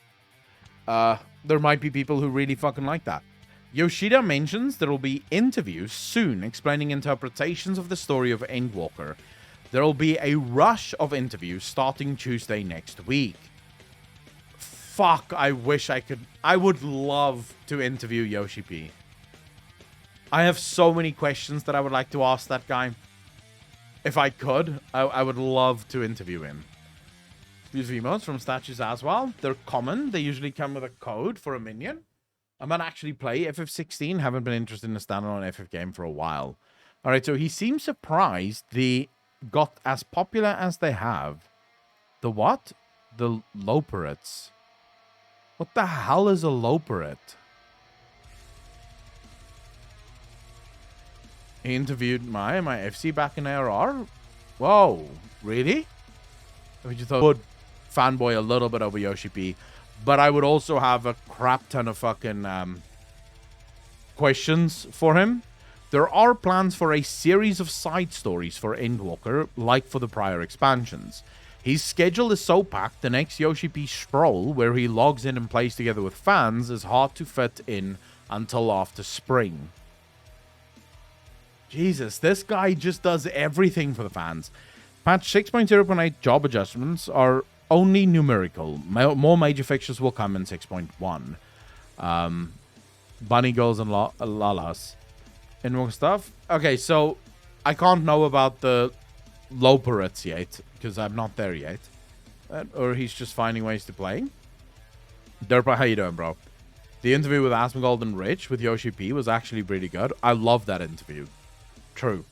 There might be people who really fucking like that. Yoshida mentions there will be interviews soon explaining interpretations of the story of Endwalker. There will be a rush of interviews starting Tuesday next week. Fuck, I wish I could. I would love to interview Yoshi P. I have so many questions that I would like to ask that guy. If I could, I would love to interview him. Use emotes from statues as well. They're common. They usually come with a code for a minion. I might actually play FF16. Haven't been interested in a standalone FF game for a while. Alright, so he seems surprised they got as popular as they have. The what? The Loperets. What the hell is a Loperet? He interviewed my FC back in ARR? Whoa, really? I just thought I would fanboy a little bit over Yoshi P, but I would also have a crap ton of fucking questions for him. There are plans for a series of side stories for Endwalker, like for the prior expansions. His schedule is so packed, the next Yoshi P stroll, where he logs in and plays together with fans, is hard to fit in until after spring. Jesus, this guy just does everything for the fans. Patch 6.0.8 job adjustments are only numerical. More major fixtures will come in 6.1. Bunny Girls and Lalas. And more stuff. Okay, so I can't know about the Loperets yet, because I'm not there yet. Or he's just finding ways to play. Derpa, how you doing, bro? The interview with Asmongold and Rich with Yoshi P was actually really good. I love that interview. True.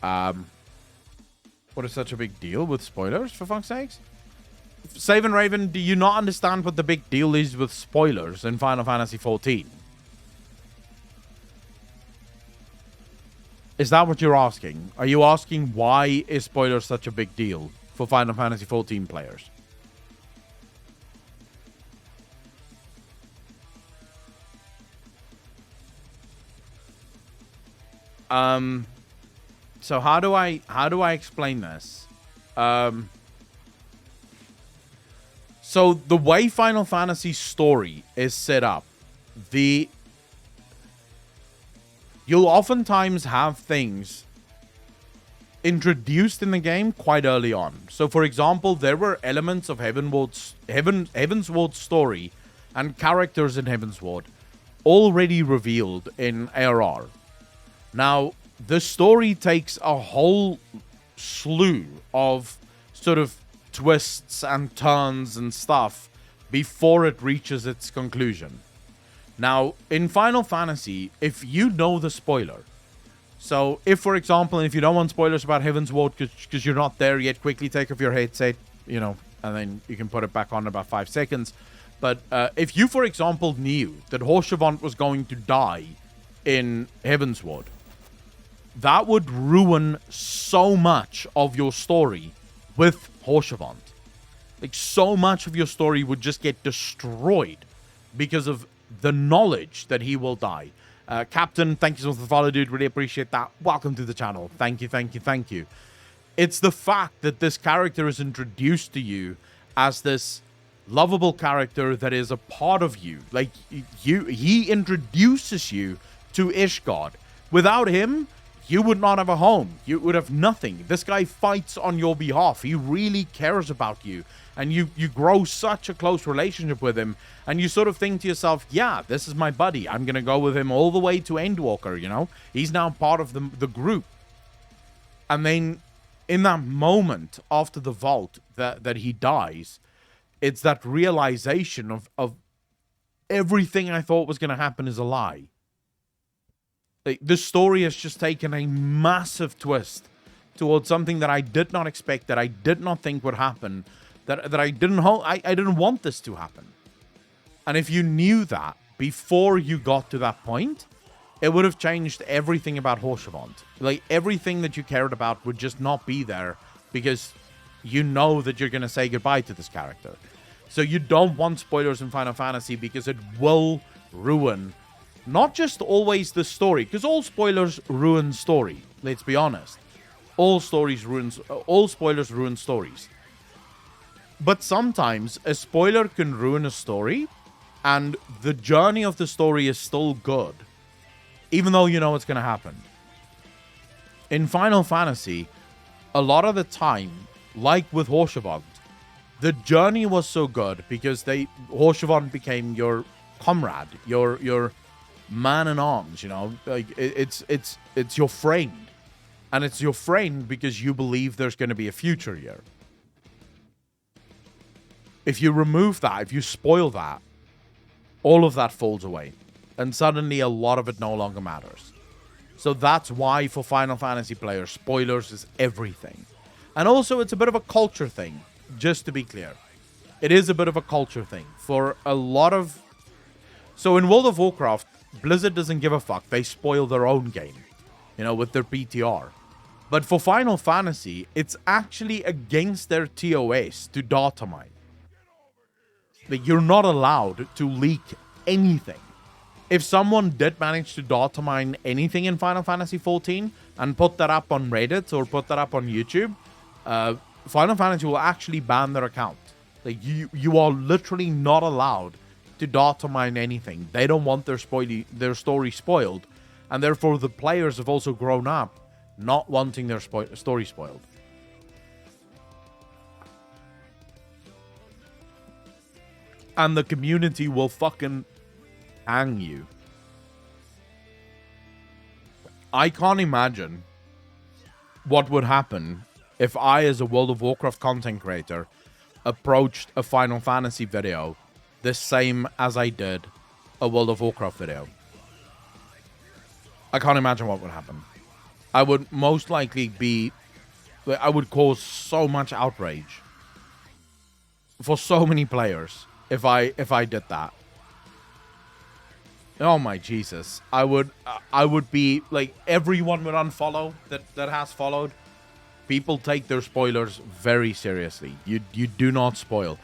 What is such a big deal with spoilers, for fuck's sakes? Save and Raven, do you not understand what the big deal is with spoilers in Final Fantasy XIV? Is that what you're asking? Are you asking why is spoilers such a big deal for Final Fantasy XIV players? So how do I explain this? So the way Final Fantasy's story is set up, you'll oftentimes have things introduced in the game quite early on. So, for example, there were elements of Heavensward's story and characters in Heavensward already revealed in ARR. Now, the story takes a whole slew of sort of twists and turns and stuff before it reaches its conclusion. Now, in Final Fantasy, if you know the spoiler, so if, for example, if you don't want spoilers about Heavensward because you're not there yet, quickly take off your headset, you know, and then you can put it back on in about 5 seconds. But if you, for example, knew that Hoshevant was going to die in Heavensward, that would ruin so much of your story with Hoshevant. Like, so much of your story would just get destroyed because of the knowledge that he will die. Captain, thank you so much for the follow, dude. Really appreciate that. Welcome to the channel. Thank you, thank you, thank you. It's the fact that this character is introduced to you as this lovable character that is a part of you. Like, he introduces you to Ishgard. Without him, you would not have a home. You would have nothing. This guy fights on your behalf. He really cares about you. And you grow such a close relationship with him. And you sort of think to yourself, yeah, this is my buddy. I'm going to go with him all the way to Endwalker, you know? He's now part of the group. And then in that moment after the vault that he dies, it's that realization of everything I thought was going to happen is a lie. Like, the story has just taken a massive twist towards something that I did not expect, that I did not think would happen, that I didn't want this to happen. And if you knew that before you got to that point, it would have changed everything about Horshavant. Like, everything that you cared about would just not be there because you know that you're going to say goodbye to this character. So you don't want spoilers in Final Fantasy because it will ruin not just always the story, because all spoilers ruin story. Let's be honest. All spoilers ruin stories. But sometimes a spoiler can ruin a story and the journey of the story is still good, even though you know what's going to happen. In Final Fantasy, a lot of the time, like with Horshavant, the journey was so good because Horshavant became your comrade, your man-in-arms, you know? Like, it's your friend. And it's your friend because you believe there's going to be a future here. If you remove that, if you spoil that, all of that falls away. And suddenly a lot of it no longer matters. So that's why for Final Fantasy players, spoilers is everything. And also it's a bit of a culture thing, just to be clear. It is a bit of a culture thing. For a lot of... So in World of Warcraft, Blizzard doesn't give a fuck. They spoil their own game, you know, with their PTR. But for Final Fantasy, it's actually against their TOS to data mine. Like, you're not allowed to leak anything. If someone did manage to data mine anything in Final Fantasy XIV and put that up on Reddit or put that up on YouTube, Final Fantasy will actually ban their account. Like, you are literally not allowed to data mine anything. They don't want their story spoiled, and therefore the players have also grown up not wanting their story spoiled. And the community will fucking hang you. I can't imagine what would happen if I, as a World of Warcraft content creator, approached a Final Fantasy video the same as I did a World of Warcraft video. I can't imagine what would happen. I would most likely I would cause so much outrage for so many players if I did that. Oh my Jesus. I would be like, everyone would unfollow that has followed. People take their spoilers very seriously. You do not spoil.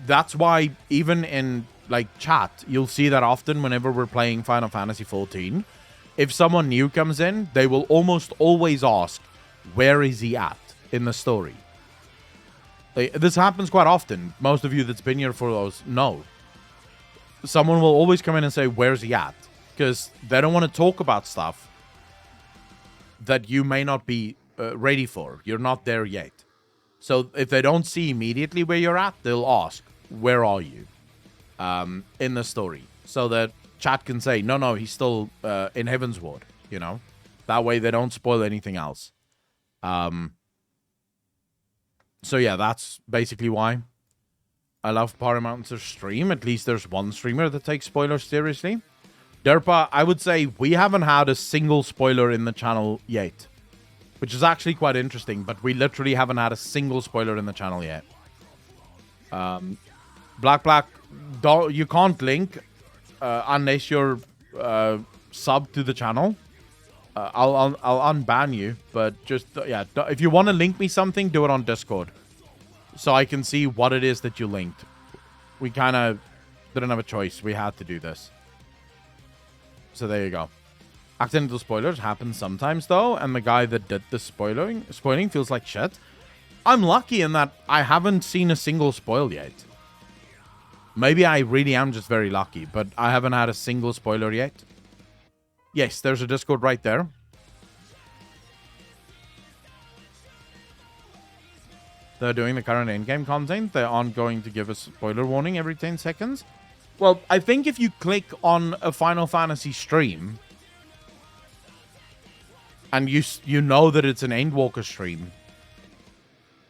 That's why even in like chat, you'll see that often whenever we're playing Final Fantasy XIV. If someone new comes in, they will almost always ask, where is he at in the story? Like, this happens quite often. Most of you that's been here for those know. Someone will always come in and say, where's he at? Because they don't want to talk about stuff that you may not be ready for. You're not there yet. So if they don't see immediately where you're at, they'll ask, where are you in the story? So that chat can say, no, he's still in Heavensward, you know? That way they don't spoil anything else. So yeah, that's basically why I love Paramounts' stream. At least there's one streamer that takes spoilers seriously. Derpa, I would say we haven't had a single spoiler in the channel yet. Which is actually quite interesting, but we literally haven't had a single spoiler in the channel yet. Black, you can't link unless you're sub to the channel. I'll unban you, but just yeah, if you want to link me something, do it on Discord, so I can see what it is that you linked. We kind of didn't have a choice; we had to do this. So there you go. Accidental spoilers happen sometimes though, and the guy that did the spoiling feels like shit. I'm lucky in that I haven't seen a single spoil yet. Maybe I really am just very lucky, but I haven't had a single spoiler yet. Yes, there's a Discord right there. They're doing the current endgame content. They aren't going to give a spoiler warning every 10 seconds. Well, I think if you click on a Final Fantasy stream and you know that it's an Endwalker stream,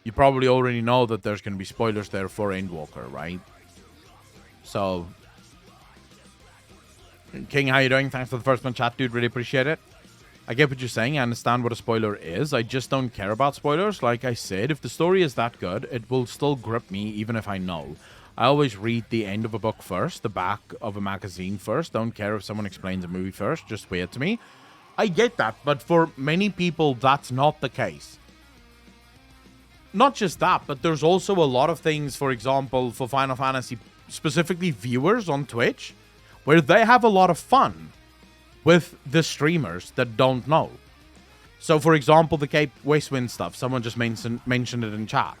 you probably already know that there's going to be spoilers there for Endwalker, right? So, King, how you doing? Thanks for the first one, chat, dude. Really appreciate it. I get what you're saying. I understand what a spoiler is. I just don't care about spoilers. Like I said, if the story is that good, it will still grip me even if I know. I always read the end of a book first, the back of a magazine first. Don't care if someone explains a movie first. Just wait to me. I get that, but for many people, that's not the case. Not just that, but there's also a lot of things, for example, for Final Fantasy, specifically viewers on Twitch, where they have a lot of fun with the streamers that don't know. So, for example, the Cape Westwind stuff, someone just mentioned it in chat.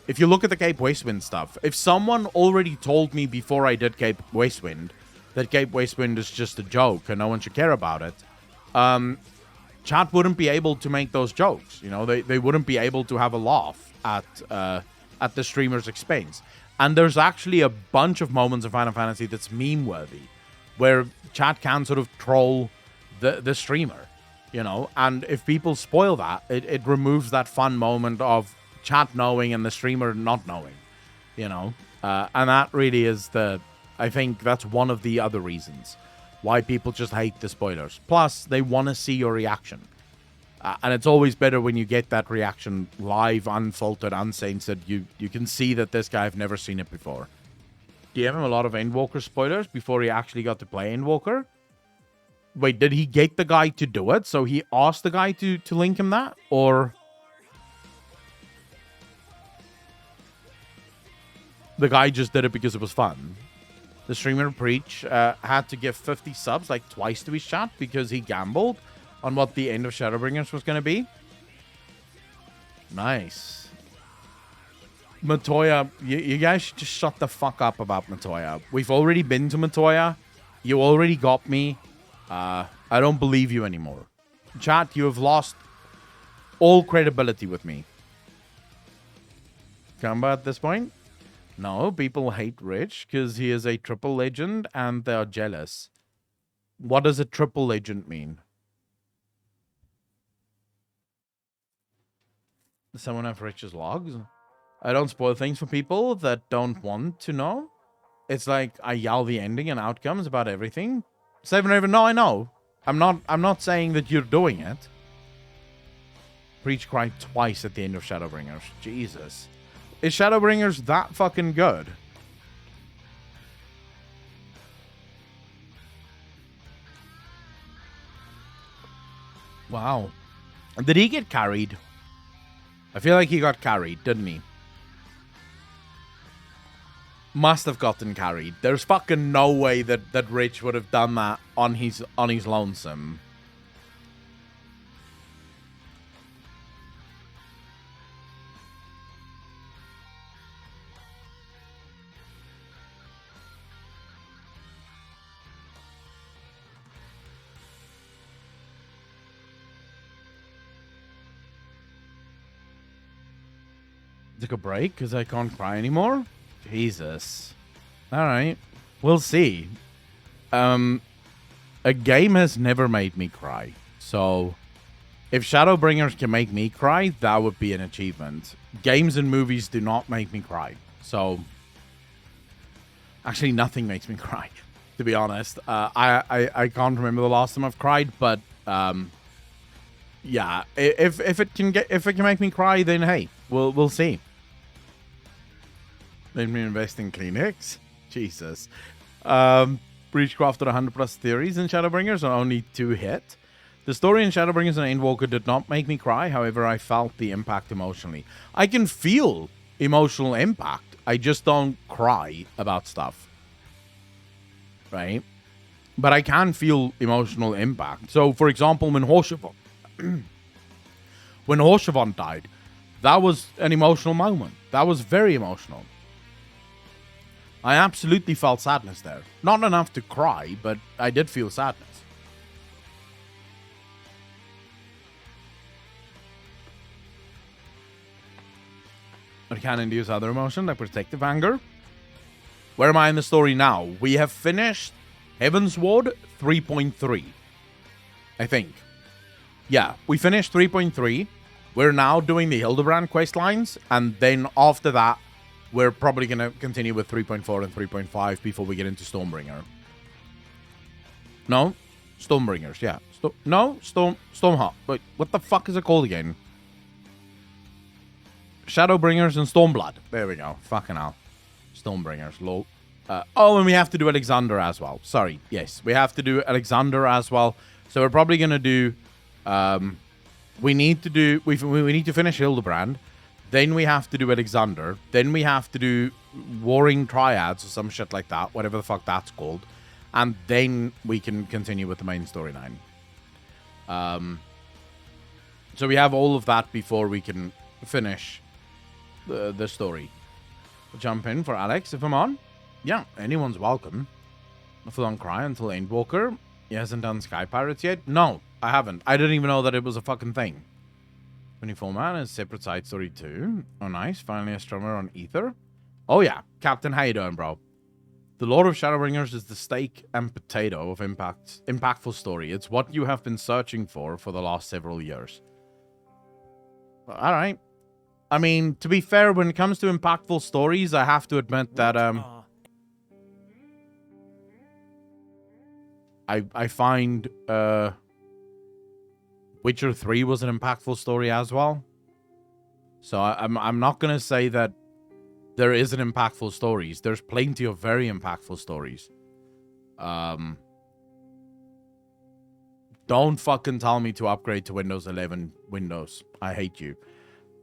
If you look at the Cape Westwind stuff, if someone already told me before I did Cape Westwind that Cape Westwind is just a joke and no one should care about it, chat wouldn't be able to make those jokes. You know, they wouldn't be able to have a laugh at the streamer's expense. And there's actually a bunch of moments in Final Fantasy that's meme-worthy, where chat can sort of troll the streamer, you know? And if people spoil that, it removes that fun moment of chat knowing and the streamer not knowing, you know? And that really is I think that's one of the other reasons why people just hate the spoilers. Plus, they want to see your reaction. And it's always better when you get that reaction live, unfiltered, uncensored. You can see that this guy, I've never seen it before. Do you have him a lot of Endwalker spoilers before he actually got to play Endwalker? Wait, did he get the guy to do it? So he asked the guy to link him that? Or the guy just did it because it was fun? The streamer Preach had to give 50 subs like twice to his chat because he gambled on what the end of Shadowbringers was going to be. Nice. Matoya, you guys should just shut the fuck up about Matoya. We've already been to Matoya. You already got me. I don't believe you anymore. Chat, you have lost all credibility with me. Kamba at this point? No, people hate Rich because he is a triple legend and they are jealous. What does a triple legend mean? Does someone have Rich's logs? I don't spoil things for people that don't want to know. It's like I yell the ending and outcomes about everything. Seven Raven, no, I know. I'm not saying that you're doing it. Preach cried twice at the end of Shadowbringers. Jesus. Is Shadowbringers that fucking good? Wow. Did he get carried? I feel like he got carried, didn't he? Must have gotten carried. There's fucking no way that Rich would have done that on his lonesome. Took a break because I can't cry anymore? Jesus. Alright. We'll see. A game has never made me cry. So, if Shadowbringers can make me cry, that would be an achievement. Games and movies do not make me cry. So, actually nothing makes me cry, to be honest. I can't remember the last time I've cried, but yeah, if it can make me cry, then hey, we'll see. Made me invest in Kleenex. Jesus. Breach crafted 100 plus theories in Shadowbringers and only 2 hit. The story in Shadowbringers and Endwalker did not make me cry. However, I felt the impact emotionally. I can feel emotional impact. I just don't cry about stuff. Right? But I can feel emotional impact. So, for example, when Horshavon died, that was an emotional moment. That was very emotional. I absolutely felt sadness there. Not enough to cry, but I did feel sadness. But it can induce other emotion like protective anger. Where am I in the story now? We have finished Heaven's Ward 3.3. I think. Yeah, we finished 3.3. We're now doing the Hildebrand quest lines, and then after that, we're probably going to continue with 3.4 and 3.5 before we get into Stormbringer. No? Stormbringers, yeah. Stormheart. Wait, what the fuck is it called again? Shadowbringers and Stormblood. There we go. Fucking hell. Stormbringers. Low. And we have to do Alexander as well. Sorry. Yes, we have to do Alexander as well. So we're probably going to do... we need to finish Hildebrand. Then we have to do Alexander. Then we have to do Warring Triads or some shit like that. Whatever the fuck that's called. And then we can continue with the main storyline. So we have all of that before we can finish the story. I'll jump in for Alex if I'm on. Yeah, anyone's welcome. If I don't cry until Endwalker. He hasn't done Sky Pirates yet? No, I haven't. I didn't even know that it was a fucking thing. 24 man is separate side story too. Oh, nice. Finally a strummer on Ether. Oh, yeah. Captain, how you doing, bro? The Lord of Shadowbringers is the steak and potato of impactful story. It's what you have been searching for the last several years. All right. I mean, to be fair, when it comes to impactful stories, I have to admit that I find Witcher 3 was an impactful story as well. So I'm not gonna say that there isn't impactful stories. There's plenty of very impactful stories. Don't fucking tell me to upgrade to Windows 11 Windows. I hate you.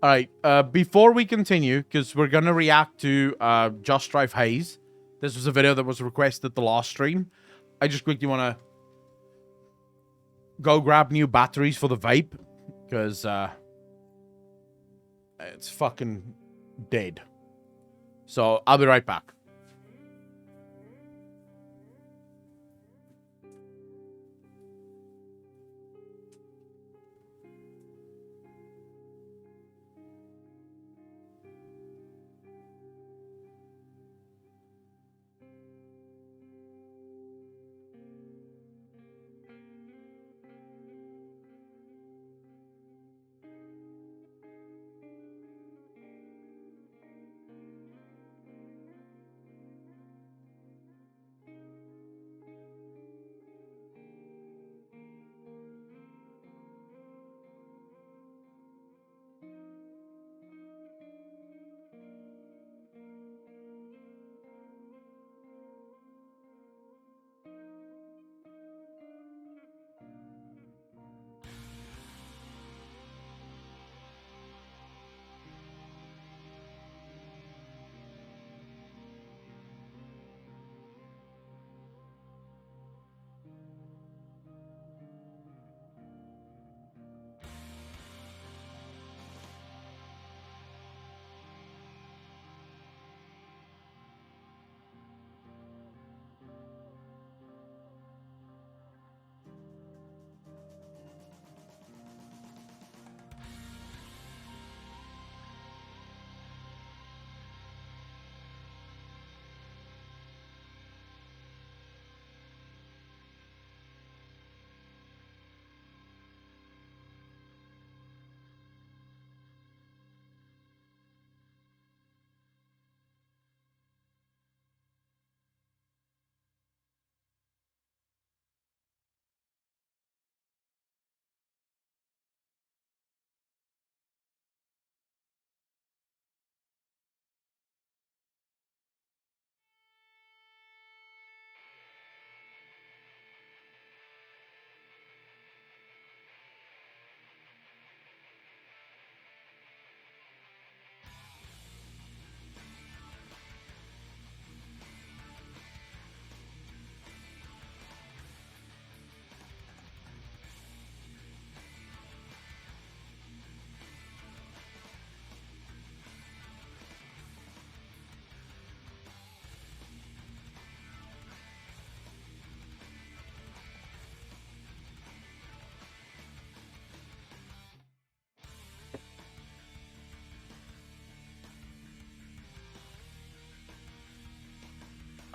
All right, before we continue, because we're going to react to Just Drive Haze. This was a video that was requested the last stream. I just quickly want to go grab new batteries for the vape, because it's fucking dead. So I'll be right back.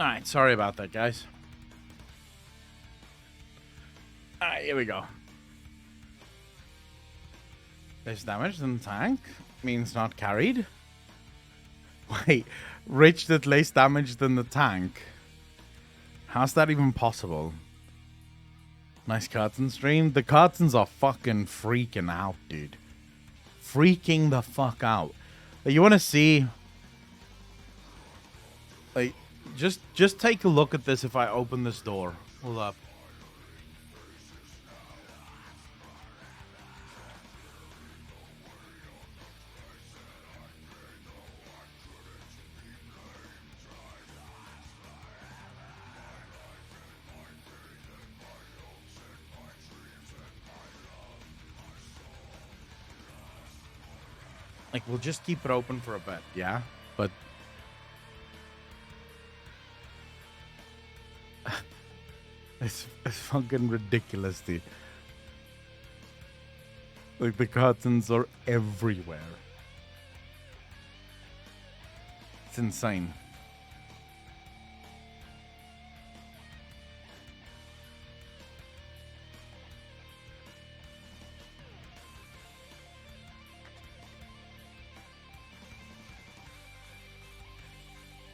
Alright, sorry about that, guys. Alright, here we go. Less damage than the tank means not carried. Wait, Rich did less damage than the tank. How's that even possible? Nice curtain stream. The curtains are fucking freaking out, dude. Freaking the fuck out. Like, you want to see... Like, just take a look at this if I open this door. Hold up. Like, we'll just keep it open for a bit, yeah? But... it's fucking ridiculous, dude. Like, the curtains are everywhere. It's insane.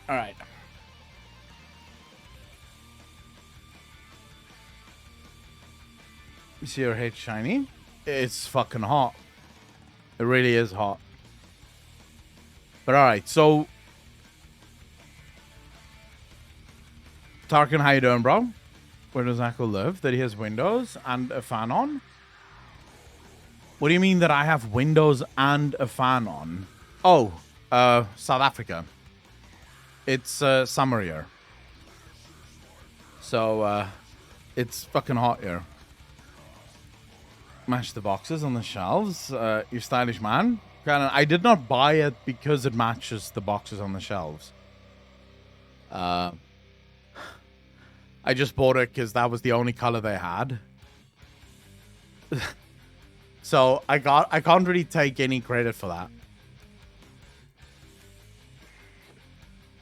All right. You see your head shiny? It's fucking hot. It really is hot. But all right, so Tarkin, how you doing, bro? Where does Akko live? That he has windows and a fan on? What do you mean that I have windows and a fan on? Oh, South Africa. It's summer here. So, it's fucking hot here. Match the boxes on the shelves. You stylish man. I did not buy it because it matches the boxes on the shelves. I just bought it because that was the only color they had. So I can't really take any credit for that.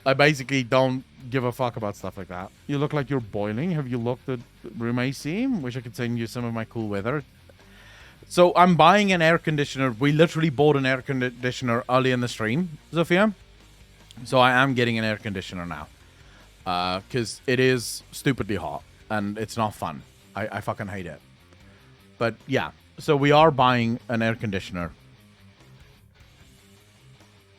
I basically don't give a fuck about stuff like that. You look like you're boiling. Have you looked at room AC? Wish I could send you some of my cool weather. So I'm buying an air conditioner. We literally bought an air conditioner early in the stream, Zofia. So I am getting an air conditioner now. Because it is stupidly hot. And it's not fun. I fucking hate it. But yeah. So we are buying an air conditioner.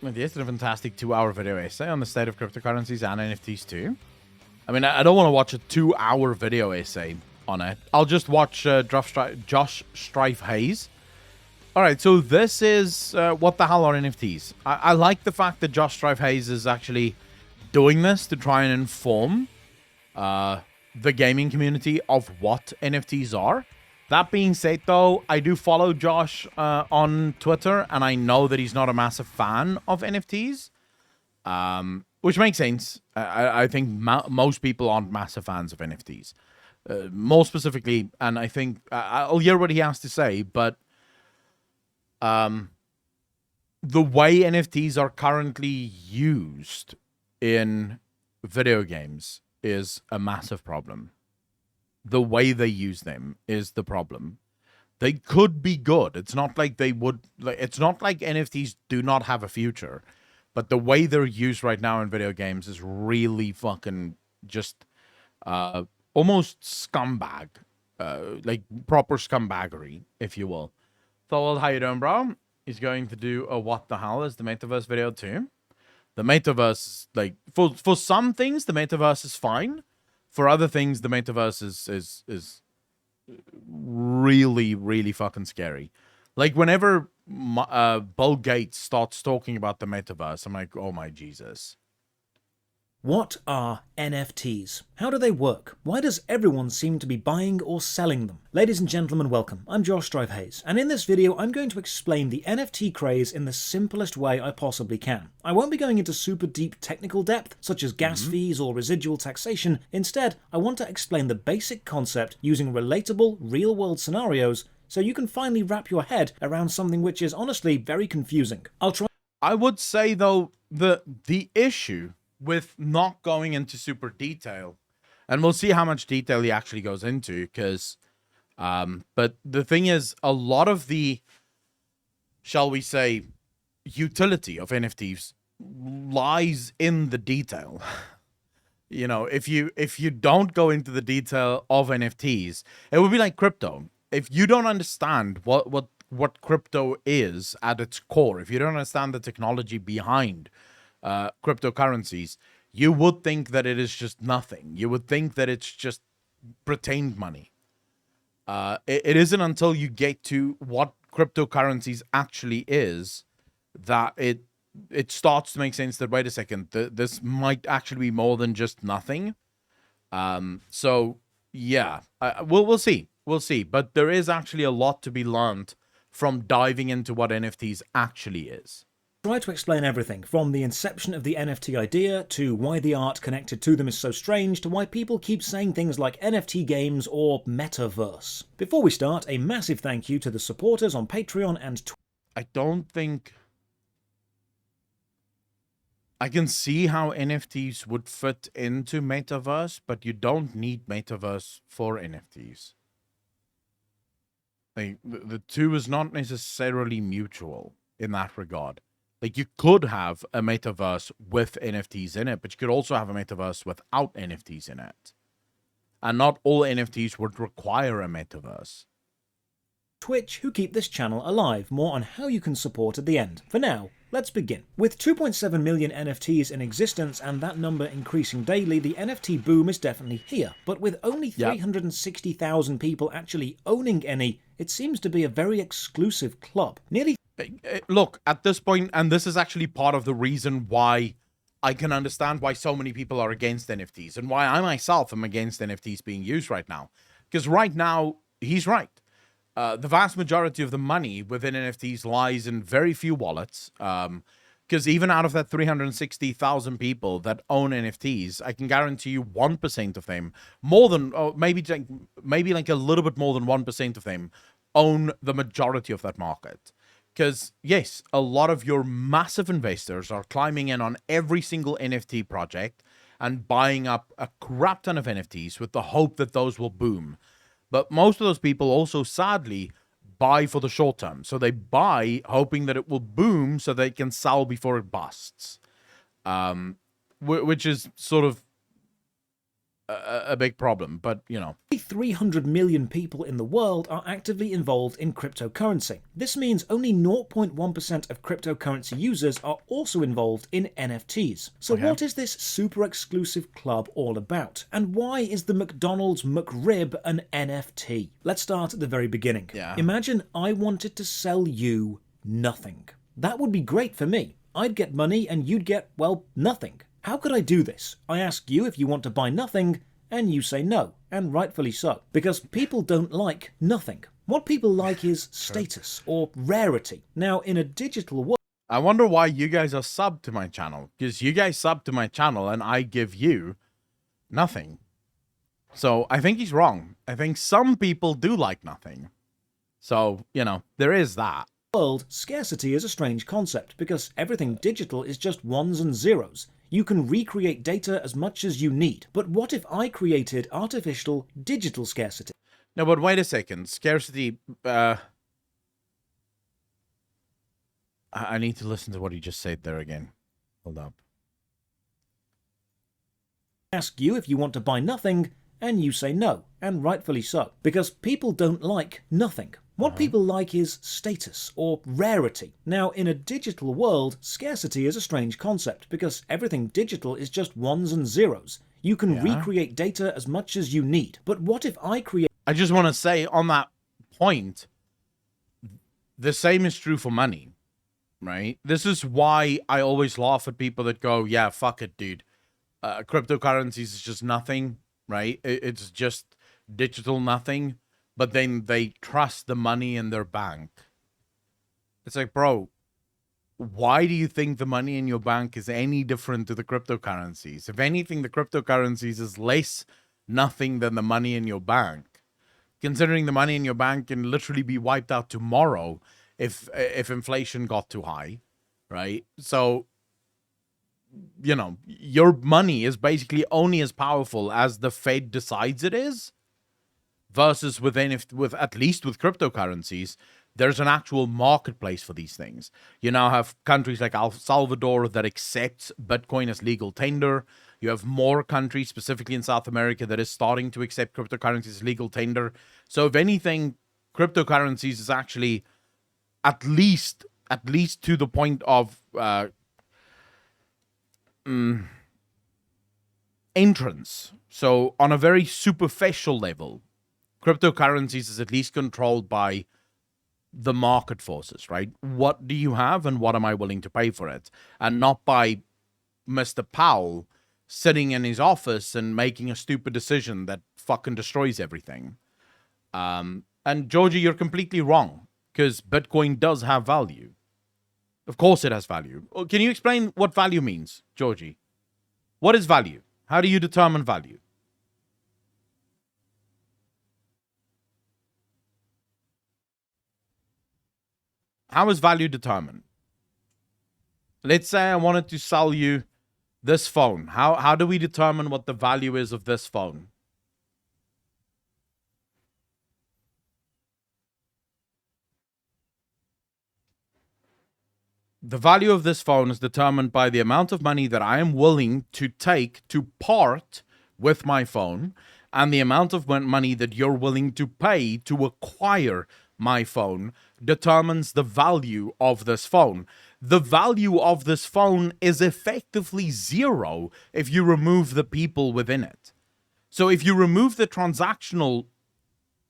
Yes, did a fantastic 2-hour video essay on the state of cryptocurrencies and NFTs too. I mean, I don't want to watch a 2-hour video essay on it. I'll just watch Josh Strife Hayes. Alright, so this is what the hell are NFTs? I like the fact that Josh Strife Hayes is actually doing this to try and inform the gaming community of what NFTs are. That being said, though, I do follow Josh on Twitter, and I know that he's not a massive fan of NFTs, which makes sense. I think most people aren't massive fans of NFTs. More specifically, and I think I'll hear what he has to say, but the way NFTs are currently used in video games is a massive problem. The way they use them is the problem. They could be good. It's not like they would. It's not like NFTs do not have a future, but the way they're used right now in video games is really fucking just almost scumbag, like proper scumbaggery, if you will. Thorwald, how you doing, bro? He's going to do a what the hell is the metaverse video too. The metaverse, like for some things, the metaverse is fine. For other things, the metaverse is really, really fucking scary. Like, whenever Bill Gates starts talking about the metaverse, I'm like, oh my Jesus. What are NFTs? How do they work? Why does everyone seem to be buying or selling them? Ladies and gentlemen, welcome. I'm Josh Strive Hayes, and in this video I'm going to explain the NFT craze in the simplest way I possibly can. I won't be going into super deep technical depth, such as gas fees or residual taxation. Instead, I want to explain the basic concept using relatable, real-world scenarios so you can finally wrap your head around something which is honestly very confusing. I would say, though, the issue with not going into super detail, and we'll see how much detail he actually goes into, because, but the thing is, a lot of the, shall we say, utility of NFTs lies in the detail. You know, if you don't go into the detail of NFTs, it would be like crypto. If you don't understand what crypto is at its core, if you don't understand the technology behind cryptocurrencies, you would think that it is just nothing. You would think that it's just pretend money. It isn't until you get to what cryptocurrencies actually is that it starts to make sense that, wait a second, this might actually be more than just nothing. So yeah, we'll see. We'll see. But there is actually a lot to be learned from diving into what NFTs actually is. Try to explain everything, from the inception of the NFT idea, to why the art connected to them is so strange, to why people keep saying things like NFT games or metaverse. Before we start, a massive thank you to the supporters on Patreon and Twitch. I don't think I can see how NFTs would fit into metaverse, but you don't need metaverse for NFTs. Like, the two is not necessarily mutual in that regard. Like, you could have a metaverse with NFTs in it, but you could also have a metaverse without NFTs in it. And not all NFTs would require a metaverse. Twitch, who keep this channel alive. More on how you can support at the end. For now, let's begin. With 2.7 million NFTs in existence and that number increasing daily, the NFT boom is definitely here. But with only 360,000 people actually owning any, it seems to be a very exclusive club. Nearly... Look, at this point, and this is actually part of the reason why I can understand why so many people are against NFTs, and why I myself am against NFTs being used right now. Because right now, he's right. The vast majority of the money within NFTs lies in very few wallets. Because even out of that 360,000 people that own NFTs, I can guarantee you 1% of them, more than, maybe like a little bit more than 1% of them, own the majority of that market. Because, yes, a lot of your massive investors are climbing in on every single NFT project and buying up a crap ton of NFTs with the hope that those will boom. But most of those people also, sadly, buy for the short term. So they buy hoping that it will boom so they can sell before it busts. Which is sort of a big problem, but, you know. 300 million people in the world are actively involved in cryptocurrency. This means only 0.1% of cryptocurrency users are also involved in NFTs. So what is this super exclusive club all about? And why is the McDonald's McRib an NFT? Let's start at the very beginning. Imagine I wanted to sell you nothing. That would be great for me. I'd get money and you'd get, well, nothing. How could I do this? I ask you if you want to buy nothing, and you say no, and rightfully so. Because people don't like nothing. What people like is status or rarity. Now, in a digital world... I wonder why you guys are subbed to my channel. Because you guys sub to my channel, and I give you nothing. So, I think he's wrong. I think some people do like nothing. So, you know, there is that. World, scarcity is a strange concept, because everything digital is just ones and zeros. You can recreate data as much as you need. But what if I created artificial digital scarcity? No, but wait a second. Scarcity, I need to listen to what he just said there again. Hold up. Ask you if you want to buy nothing, and you say no, and rightfully so. Because people don't like nothing. What people like is status or rarity. Now, in a digital world, scarcity is a strange concept because everything digital is just ones and zeros. You can recreate data as much as you need. But what if I create... I just want to say on that point, the same is true for money, right? This is why I always laugh at people that go, yeah, fuck it, dude. Cryptocurrencies is just nothing, right? It's just digital nothing. But then they trust the money in their bank. It's like, bro, why do you think the money in your bank is any different to the cryptocurrencies? If anything, the cryptocurrencies is less nothing than the money in your bank. Considering the money in your bank can literally be wiped out tomorrow if inflation got too high, right? So your money is basically only as powerful as the Fed decides it is, versus with at least with cryptocurrencies, there's an actual marketplace for these things. You now have countries like El Salvador that accepts Bitcoin as legal tender. You have more countries, specifically in South America, that is starting to accept cryptocurrencies as legal tender. So if anything, cryptocurrencies is actually at least to the point of entrance. So on a very superficial level, cryptocurrencies is at least controlled by the market forces, right? What do you have and what am I willing to pay for it? And not by Mr. Powell sitting in his office and making a stupid decision that fucking destroys everything. And Georgie, you're completely wrong, because Bitcoin does have value. Of course it has value. Can you explain what value means, Georgie? What is value? How do you determine value? How is value determined? Let's say I wanted to sell you this phone. How do we determine what the value is of this phone? The value of this phone is determined by the amount of money that I am willing to take to part with my phone, and the amount of money that you're willing to pay to acquire my phone determines the value of this phone. The value of this phone is effectively zero if you remove the people within it. So if you remove the transactional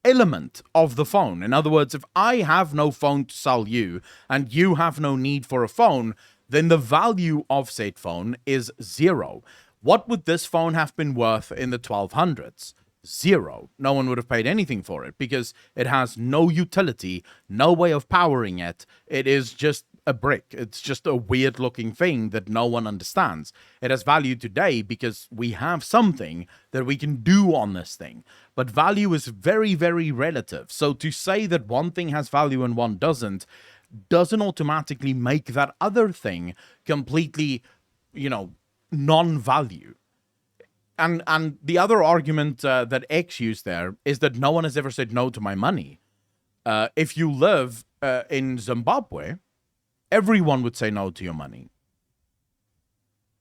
element of the phone, in other words, if I have no phone to sell you and you have no need for a phone, then the value of said phone is zero. What would this phone have been worth in the 1200s? Zero. No one would have paid anything for it because it has no utility, no way of powering it. It is just a brick. It's just a weird looking thing that no one understands. It has value today because we have something that we can do on this thing. But value is very, very relative. So to say that one thing has value and one doesn't automatically make that other thing completely, non-value. And the other argument that X used there is that no one has ever said no to my money. If you live in Zimbabwe, everyone would say no to your money.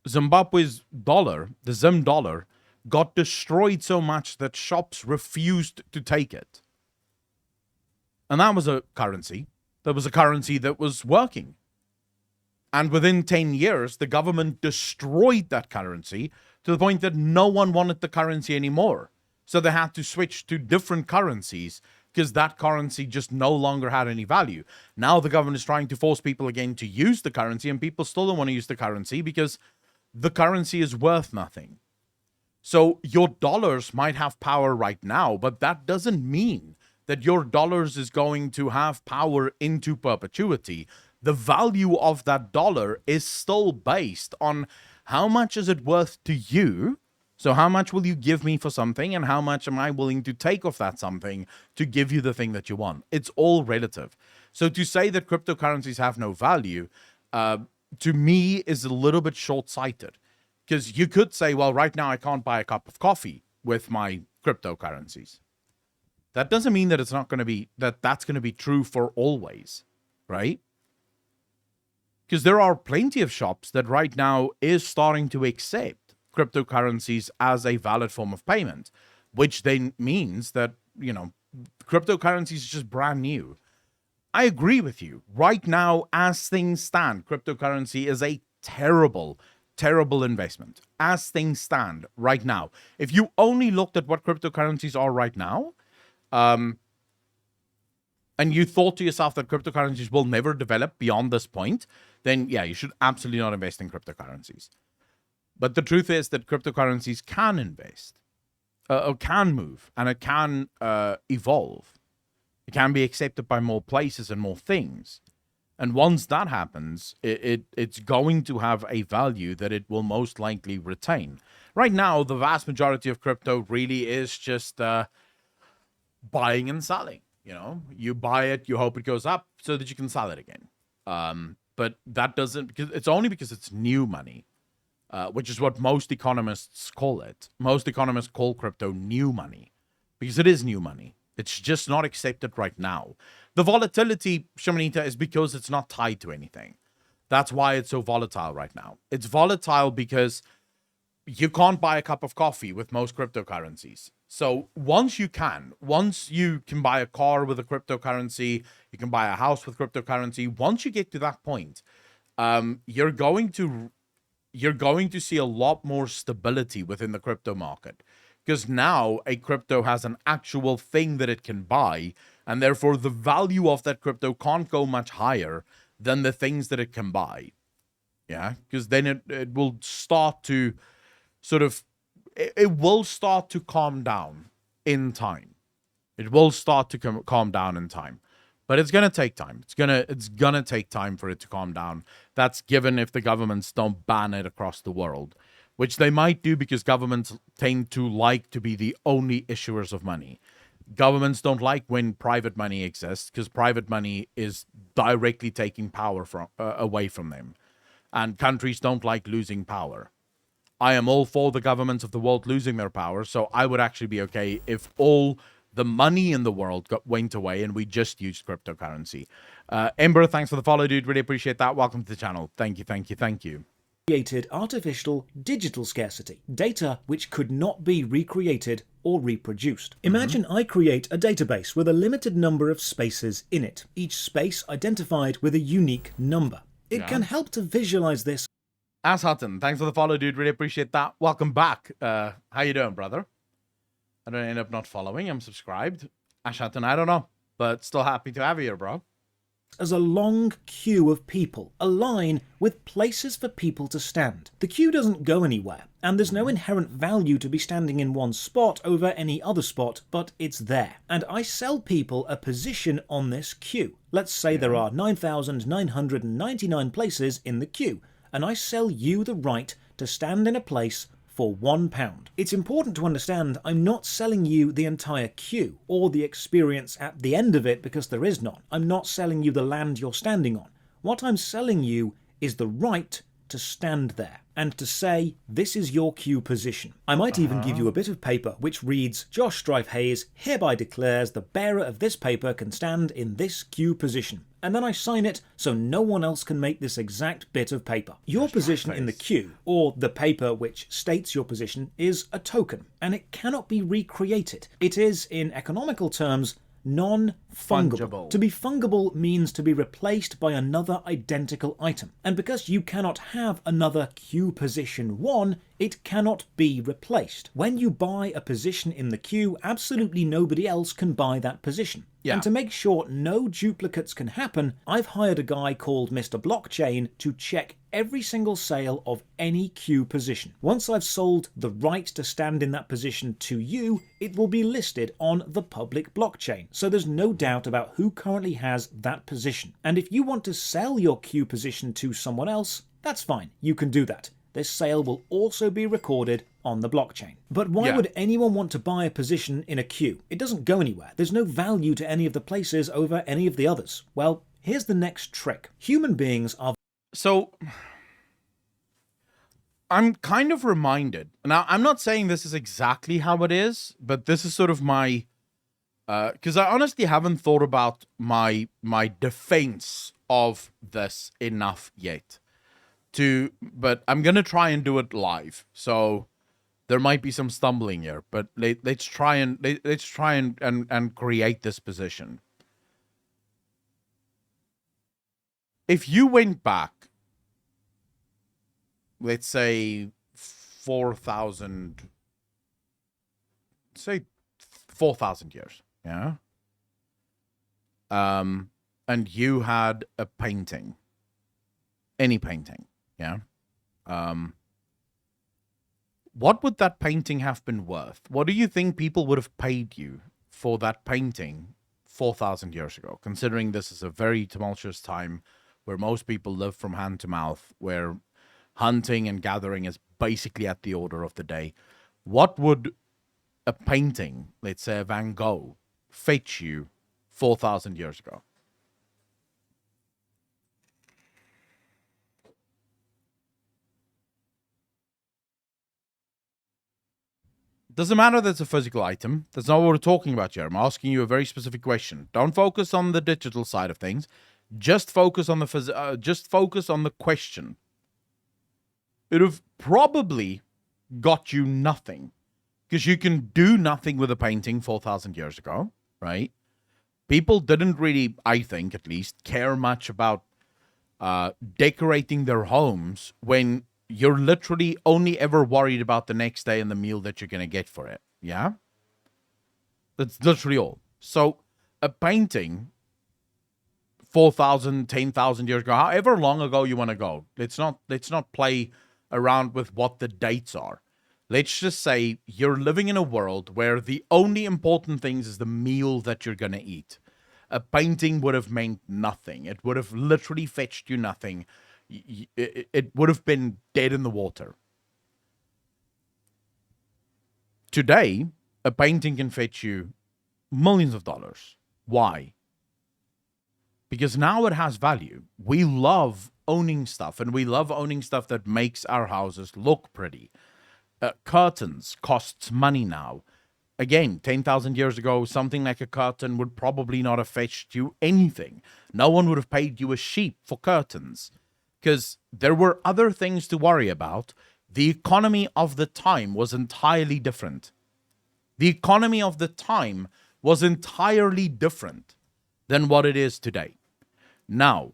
Zimbabwe's dollar, the Zim dollar, got destroyed so much that shops refused to take it. And that was a currency. That was a currency that was working. And within 10 years, the government destroyed that currency to the point that no one wanted the currency anymore. So they had to switch to different currencies because that currency just no longer had any value. Now the government is trying to force people again to use the currency, and people still don't want to use the currency because the currency is worth nothing. So your dollars might have power right now, but that doesn't mean that your dollars is going to have power into perpetuity. The value of that dollar is still based on how much is it worth to you. So how much will you give me for something, and how much am I willing to take off that something to give you the thing that you want? It's all relative. So to say that cryptocurrencies have no value, to me, is a little bit short-sighted. Because you could say, well, right now I can't buy a cup of coffee with my cryptocurrencies. That doesn't mean that it's not going to be, that's going to be true for always, right? Because there are plenty of shops that right now is starting to accept cryptocurrencies as a valid form of payment, which then means that, cryptocurrencies is just brand new. I agree with you. Right now, as things stand, cryptocurrency is a terrible, terrible investment. As things stand right now. If you only looked at what cryptocurrencies are right now, and you thought to yourself that cryptocurrencies will never develop beyond this point, then yeah, you should absolutely not invest in cryptocurrencies. But the truth is that cryptocurrencies can invest, or can move, and it can evolve. It can be accepted by more places and more things. And once that happens, it's going to have a value that it will most likely retain. Right now, the vast majority of crypto really is just buying and selling. You buy it, you hope it goes up so that you can sell it again. But that doesn't, because it's only because it's new money. which is what most economists call it. Most economists call crypto new money because it is new money. It's just not accepted right now. The volatility, Shamanita, is because it's not tied to anything. That's why it's so volatile right now. It's volatile because you can't buy a cup of coffee with most cryptocurrencies. So once you can buy a car with a cryptocurrency, you can buy a house with cryptocurrency. Once you get to that point, you're going to see a lot more stability within the crypto market, because now a crypto has an actual thing that it can buy, and therefore the value of that crypto can't go much higher than the things that it can buy. Yeah, because then it will start to it will start to calm down in time. It will start to calm down in time. But it's going to take time. It's gonna take time for it to calm down. That's given if the governments don't ban it across the world, which they might do because governments tend to like to be the only issuers of money. Governments don't like when private money exists because private money is directly taking power from away from them. And countries don't like losing power. I am all for the governments of the world losing their power, so I would actually be okay if all the money in the world went away and we just used cryptocurrency. Ember, thanks for the follow, dude. Really appreciate that. Welcome to the channel. Thank you, thank you, thank you. Created artificial digital scarcity, data which could not be recreated or reproduced. Imagine I create a database with a limited number of spaces in it, each space identified with a unique number. It can help to visualize this. As Hutton, thanks for the follow, dude. Really appreciate that. Welcome back. How you doing, brother? I don't end up not following. I'm subscribed. Ash Hutton, I don't know, but still happy to have you here, bro. As a long queue of people, a line with places for people to stand. The queue doesn't go anywhere, and there's no inherent value to be standing in one spot over any other spot, but it's there. And I sell people a position on this queue. Let's say there are 9,999 places in the queue, and I sell you the right to stand in a place for £1. It's important to understand I'm not selling you the entire queue or the experience at the end of it, because there is none. I'm not selling you the land you're standing on. What I'm selling you is the right to stand there and to say, this is your queue position. I might even give you a bit of paper which reads, Josh Strive Hayes hereby declares the bearer of this paper can stand in this queue position. And then I sign it so no one else can make this exact bit of paper. Your position in the queue, or the paper which states your position, is a token, and it cannot be recreated. It is, in economical terms, non-fungible. To be fungible means to be replaced by another identical item. And because you cannot have another queue position 1, it cannot be replaced. When you buy a position in the queue, absolutely nobody else can buy that position. And to make sure no duplicates can happen, I've hired a guy called Mr. Blockchain to check every single sale of any queue position. Once I've sold the right to stand in that position to you, it will be listed on the public blockchain. So there's no doubt about who currently has that position. And if you want to sell your queue position to someone else, that's fine. You can do that. This sale will also be recorded on the blockchain. But why would anyone want to buy a position in a queue? It doesn't go anywhere. There's no value to any of the places over any of the others. Well, here's the next trick. Human beings are... So, I'm kind of reminded. Now, I'm not saying this is exactly how it is, but this is sort of my... because I honestly haven't thought about my defense of this enough yet. But I'm gonna try and do it live, so there might be some stumbling here. But let's try and create this position. If you went back, let's say 4,000 years, yeah, and you had a painting, any painting. Yeah. What would that painting have been worth? What do you think people would have paid you for that painting 4,000 years ago? Considering this is a very tumultuous time where most people live from hand to mouth, where hunting and gathering is basically at the order of the day. What would a painting, let's say a Van Gogh, fetch you 4,000 years ago? Doesn't matter that it's a physical item. That's not what we're talking about here. I'm asking you a very specific question. Don't focus on the digital side of things. Just focus on the question. It would have probably got you nothing, because you can do nothing with a painting 4,000 years ago, right? People didn't really, I think at least, care much about decorating their homes when you're literally only ever worried about the next day and the meal that you're going to get for it. Yeah? That's literally all. So a painting 4,000, 10,000 years ago, however long ago you want to go, let's not play around with what the dates are. Let's just say you're living in a world where the only important things is the meal that you're going to eat. A painting would have meant nothing. It would have literally fetched you nothing. It would have been dead in the water. Today, a painting can fetch you millions of dollars. Why? Because now it has value. We love owning stuff, and we love owning stuff that makes our houses look pretty. Curtains costs money now. Again, 10,000 years ago, something like a curtain would probably not have fetched you anything. No one would have paid you a sheep for curtains, because there were other things to worry about. The economy of the time was entirely different. The economy of the time was entirely different than what it is today. Now,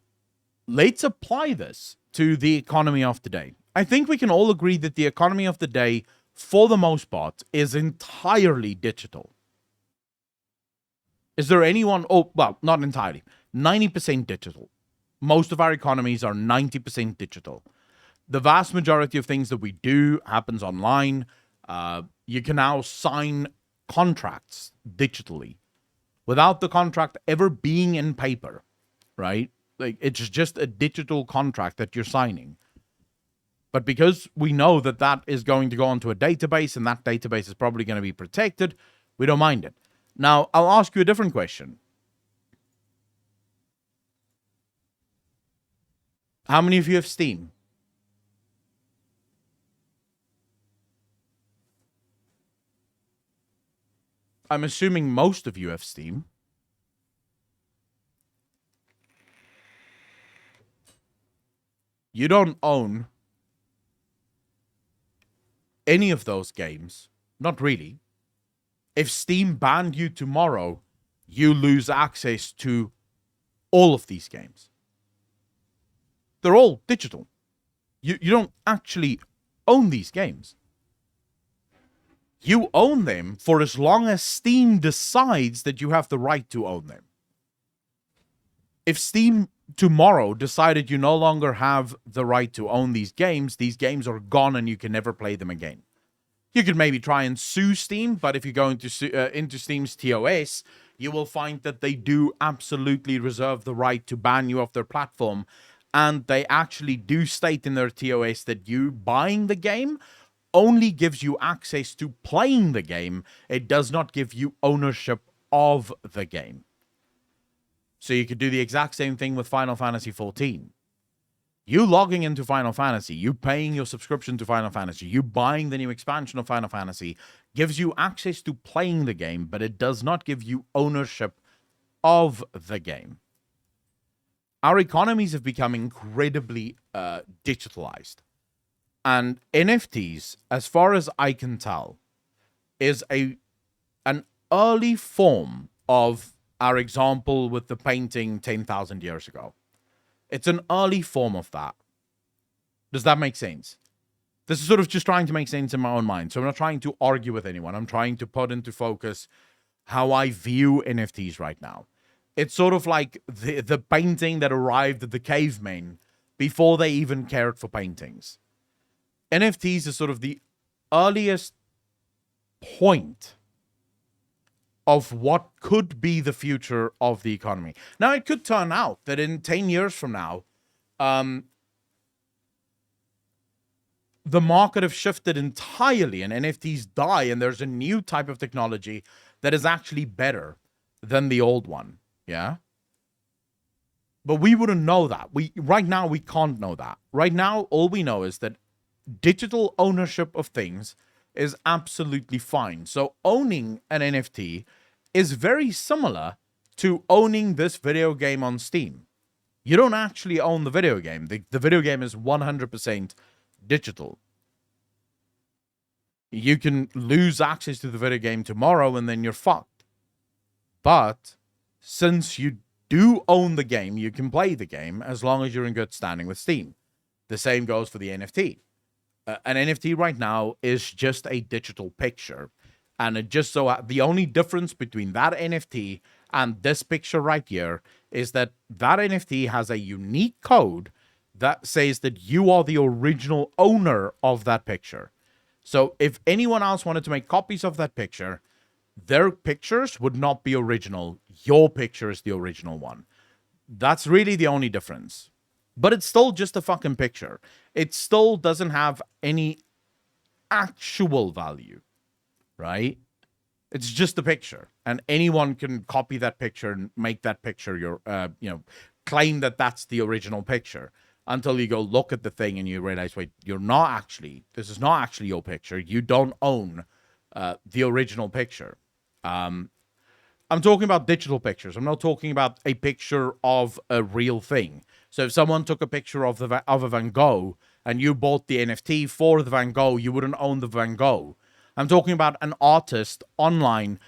let's apply this to the economy of today. I think we can all agree that the economy of the day, for the most part, is entirely digital. Is there anyone? Oh, well, not entirely. 90% digital. Most of our economies are 90% digital. The vast majority of things that we do happens online. You can now sign contracts digitally without the contract ever being in paper, right? Like, it's just a digital contract that you're signing. But because we know that that is going to go onto a database, and that database is probably going to be protected, we don't mind it. Now, I'll ask you a different question. How many of you have Steam? I'm assuming most of you have Steam. You don't own any of those games. Not really. If Steam banned you tomorrow, you lose access to all of these games. They're all digital. You don't actually own these games. You own them for as long as Steam decides that you have the right to own them. If Steam tomorrow decided you no longer have the right to own these games are gone and you can never play them again. You could maybe try and sue Steam, but if you go into Steam's TOS, you will find that they do absolutely reserve the right to ban you off their platform, and they actually do state in their TOS that you buying the game only gives you access to playing the game. It does not give you ownership of the game. So you could do the exact same thing with Final Fantasy XIV. You logging into Final Fantasy, you paying your subscription to Final Fantasy, you buying the new expansion of Final Fantasy, gives you access to playing the game, but it does not give you ownership of the game. Our economies have become incredibly digitalized. And NFTs, as far as I can tell, is an early form of our example with the painting 10,000 years ago. It's an early form of that. Does that make sense? This is sort of just trying to make sense in my own mind. So I'm not trying to argue with anyone. I'm trying to put into focus how I view NFTs right now. It's sort of like the painting that arrived at the cavemen before they even cared for paintings. NFTs is sort of the earliest point of what could be the future of the economy. Now, it could turn out that in 10 years from now, the market have shifted entirely and NFTs die, and there's a new type of technology that is actually better than the old one. Yeah? But we wouldn't know that. Right now, we can't know that. Right now, all we know is that digital ownership of things is absolutely fine. So owning an NFT is very similar to owning this video game on Steam. You don't actually own the video game. The video game is 100% digital. You can lose access to the video game tomorrow and then you're fucked. But since you do own the game, you can play the game as long as you're in good standing with Steam. The same goes for the NFT. An NFT right now is just a digital picture. And it just so the only difference between that NFT and this picture right here is that that NFT has a unique code that says that you are the original owner of that picture. So if anyone else wanted to make copies of that picture, their pictures would not be original. Your picture is the original one. That's really the only difference. But it's still just a fucking picture. It still doesn't have any actual value, right? It's just a picture. And anyone can copy that picture and make that picture your, claim that that's the original picture. Until you go look at the thing and you realize, wait, this is not actually your picture. You don't own the original picture. I'm talking about digital pictures. I'm not talking about a picture of a real thing. So if someone took a picture of a Van Gogh and you bought the NFT for the Van Gogh, you wouldn't own the Van Gogh. I'm talking about an artist online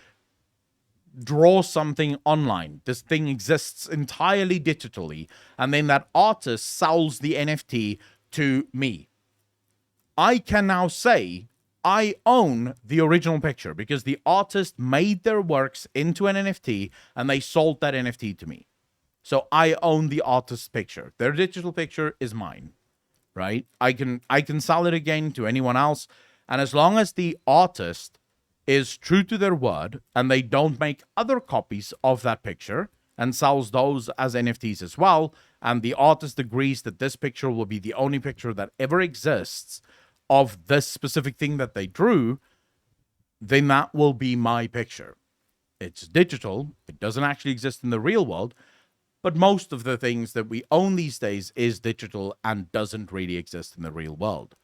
draw something online. This thing exists entirely digitally, and then that artist sells the NFT to me. I can now say I own the original picture because the artist made their works into an NFT and they sold that NFT to me. So I own the artist's picture. Their digital picture is mine, right? I can sell it again to anyone else, and as long as the artist is true to their word and they don't make other copies of that picture and sells those as NFTs as well, and the artist agrees that this picture will be the only picture that ever exists of this specific thing that they drew, then that will be my picture. It's digital. It doesn't actually exist in the real world, but most of the things that we own these days is digital and doesn't really exist in the real world.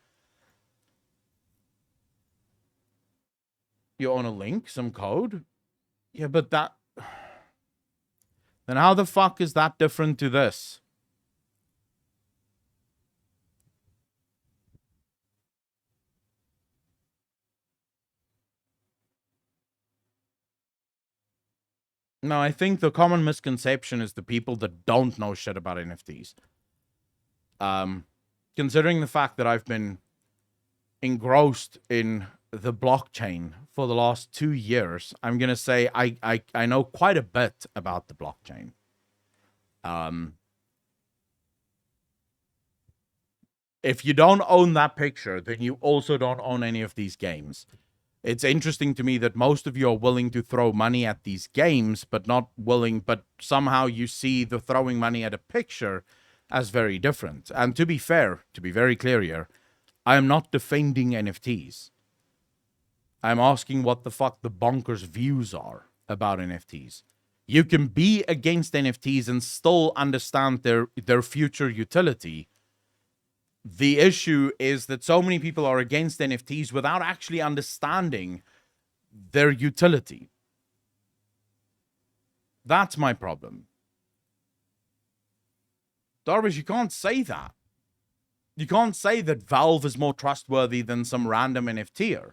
You own a link, some code? Yeah, but that... Then how the fuck is that different to this? No, I think the common misconception is the people that don't know shit about NFTs. Considering the fact that I've been engrossed in the blockchain for the last 2 years, I'm going to say I know quite a bit about the blockchain. If you don't own that picture, then you also don't own any of these games. It's interesting to me that most of you are willing to throw money at these games, but somehow you see the throwing money at a picture as very different. And to be fair, to be very clear here, I am not defending NFTs. I'm asking what the fuck the bonkers views are about NFTs. You can be against NFTs and still understand their future utility. The issue is that so many people are against NFTs without actually understanding their utility. That's my problem. Darvish, you can't say that. You can't say that Valve is more trustworthy than some random NFTer.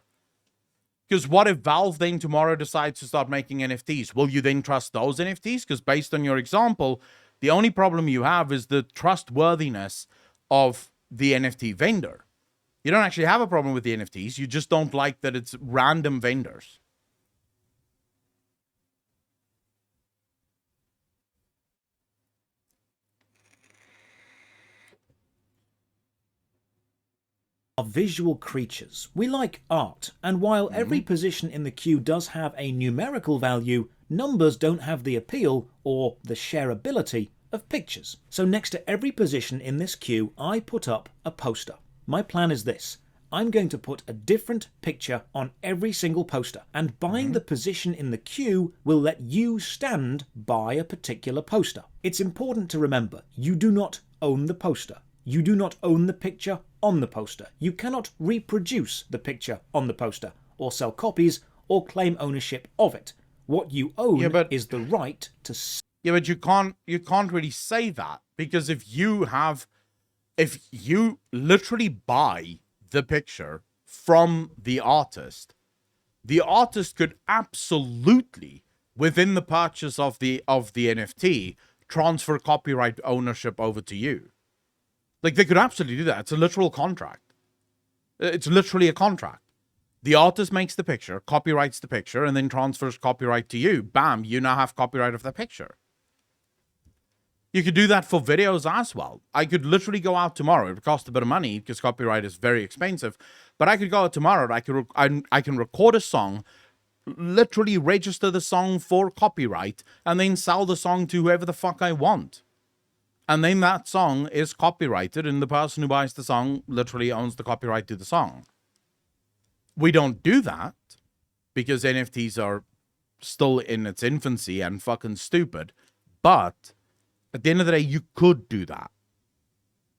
Because what if Valve then tomorrow decides to start making NFTs? Will you then trust those NFTs? Because based on your example, the only problem you have is the trustworthiness of the NFT vendor. You don't actually have a problem with the NFTs. You just don't like that it's random vendors. Are visual creatures. We like art, and while every position in the queue does have a numerical value, numbers don't have the appeal or the shareability of pictures. So next to every position in this queue, I put up a poster. My plan is this. I'm going to put a different picture on every single poster, and buying the position in the queue will let you stand by a particular poster. It's important to remember, you do not own the poster. You do not own the picture on the poster. You cannot reproduce the picture on the poster, or sell copies, or claim ownership of it. What you own is the right to... Yeah, but you can't really say that, because if you literally buy the picture from the artist could absolutely, within the purchase of the NFT, transfer copyright ownership over to you. Like, they could absolutely do that. It's a literal contract. It's literally a contract. The artist makes the picture, copyrights the picture, and then transfers copyright to you. Bam, you now have copyright of the picture. You could do that for videos as well. I could literally go out tomorrow. It would cost a bit of money because copyright is very expensive. But I could go out tomorrow. I can record a song, literally register the song for copyright, and then sell the song to whoever the fuck I want. And then that song is copyrighted, and the person who buys the song literally owns the copyright to the song. We don't do that because NFTs are still in its infancy and fucking stupid. But at the end of the day, you could do that.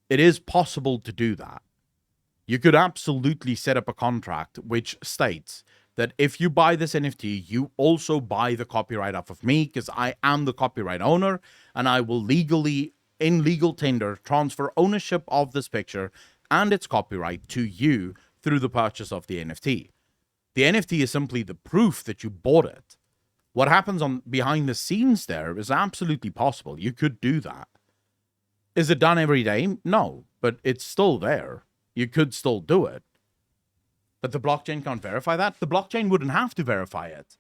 It is possible to do that. You could absolutely set up a contract which states that if you buy this NFT, you also buy the copyright off of me, because I am the copyright owner, and I will legally, in legal tender, transfer ownership of this picture and its copyright to you through the purchase of the NFT. The NFT is simply the proof that you bought it. What happens on behind the scenes there is absolutely possible. You could do that. Is it done every day? No, but it's still there. You could still do it. But the blockchain can't verify that. The blockchain wouldn't have to verify it.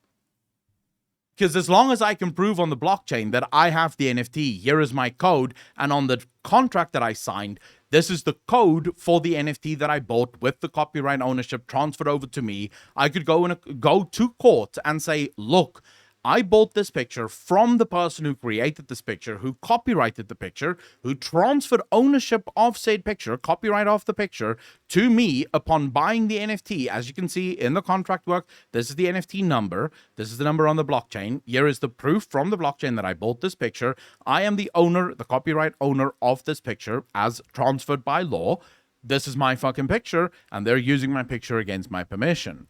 Because as long as I can prove on the blockchain that I have the NFT, here is my code, and on the contract that I signed, this is the code for the NFT that I bought with the copyright ownership transferred over to me, I could go to court and say, look, I bought this picture from the person who created this picture, who copyrighted the picture, who transferred ownership of said picture, copyright of the picture, to me upon buying the NFT. As you can see in the contract work, this is the NFT number. This is the number on the blockchain. Here is the proof from the blockchain that I bought this picture. I am the owner, the copyright owner of this picture as transferred by law. This is my fucking picture, and they're using my picture against my permission.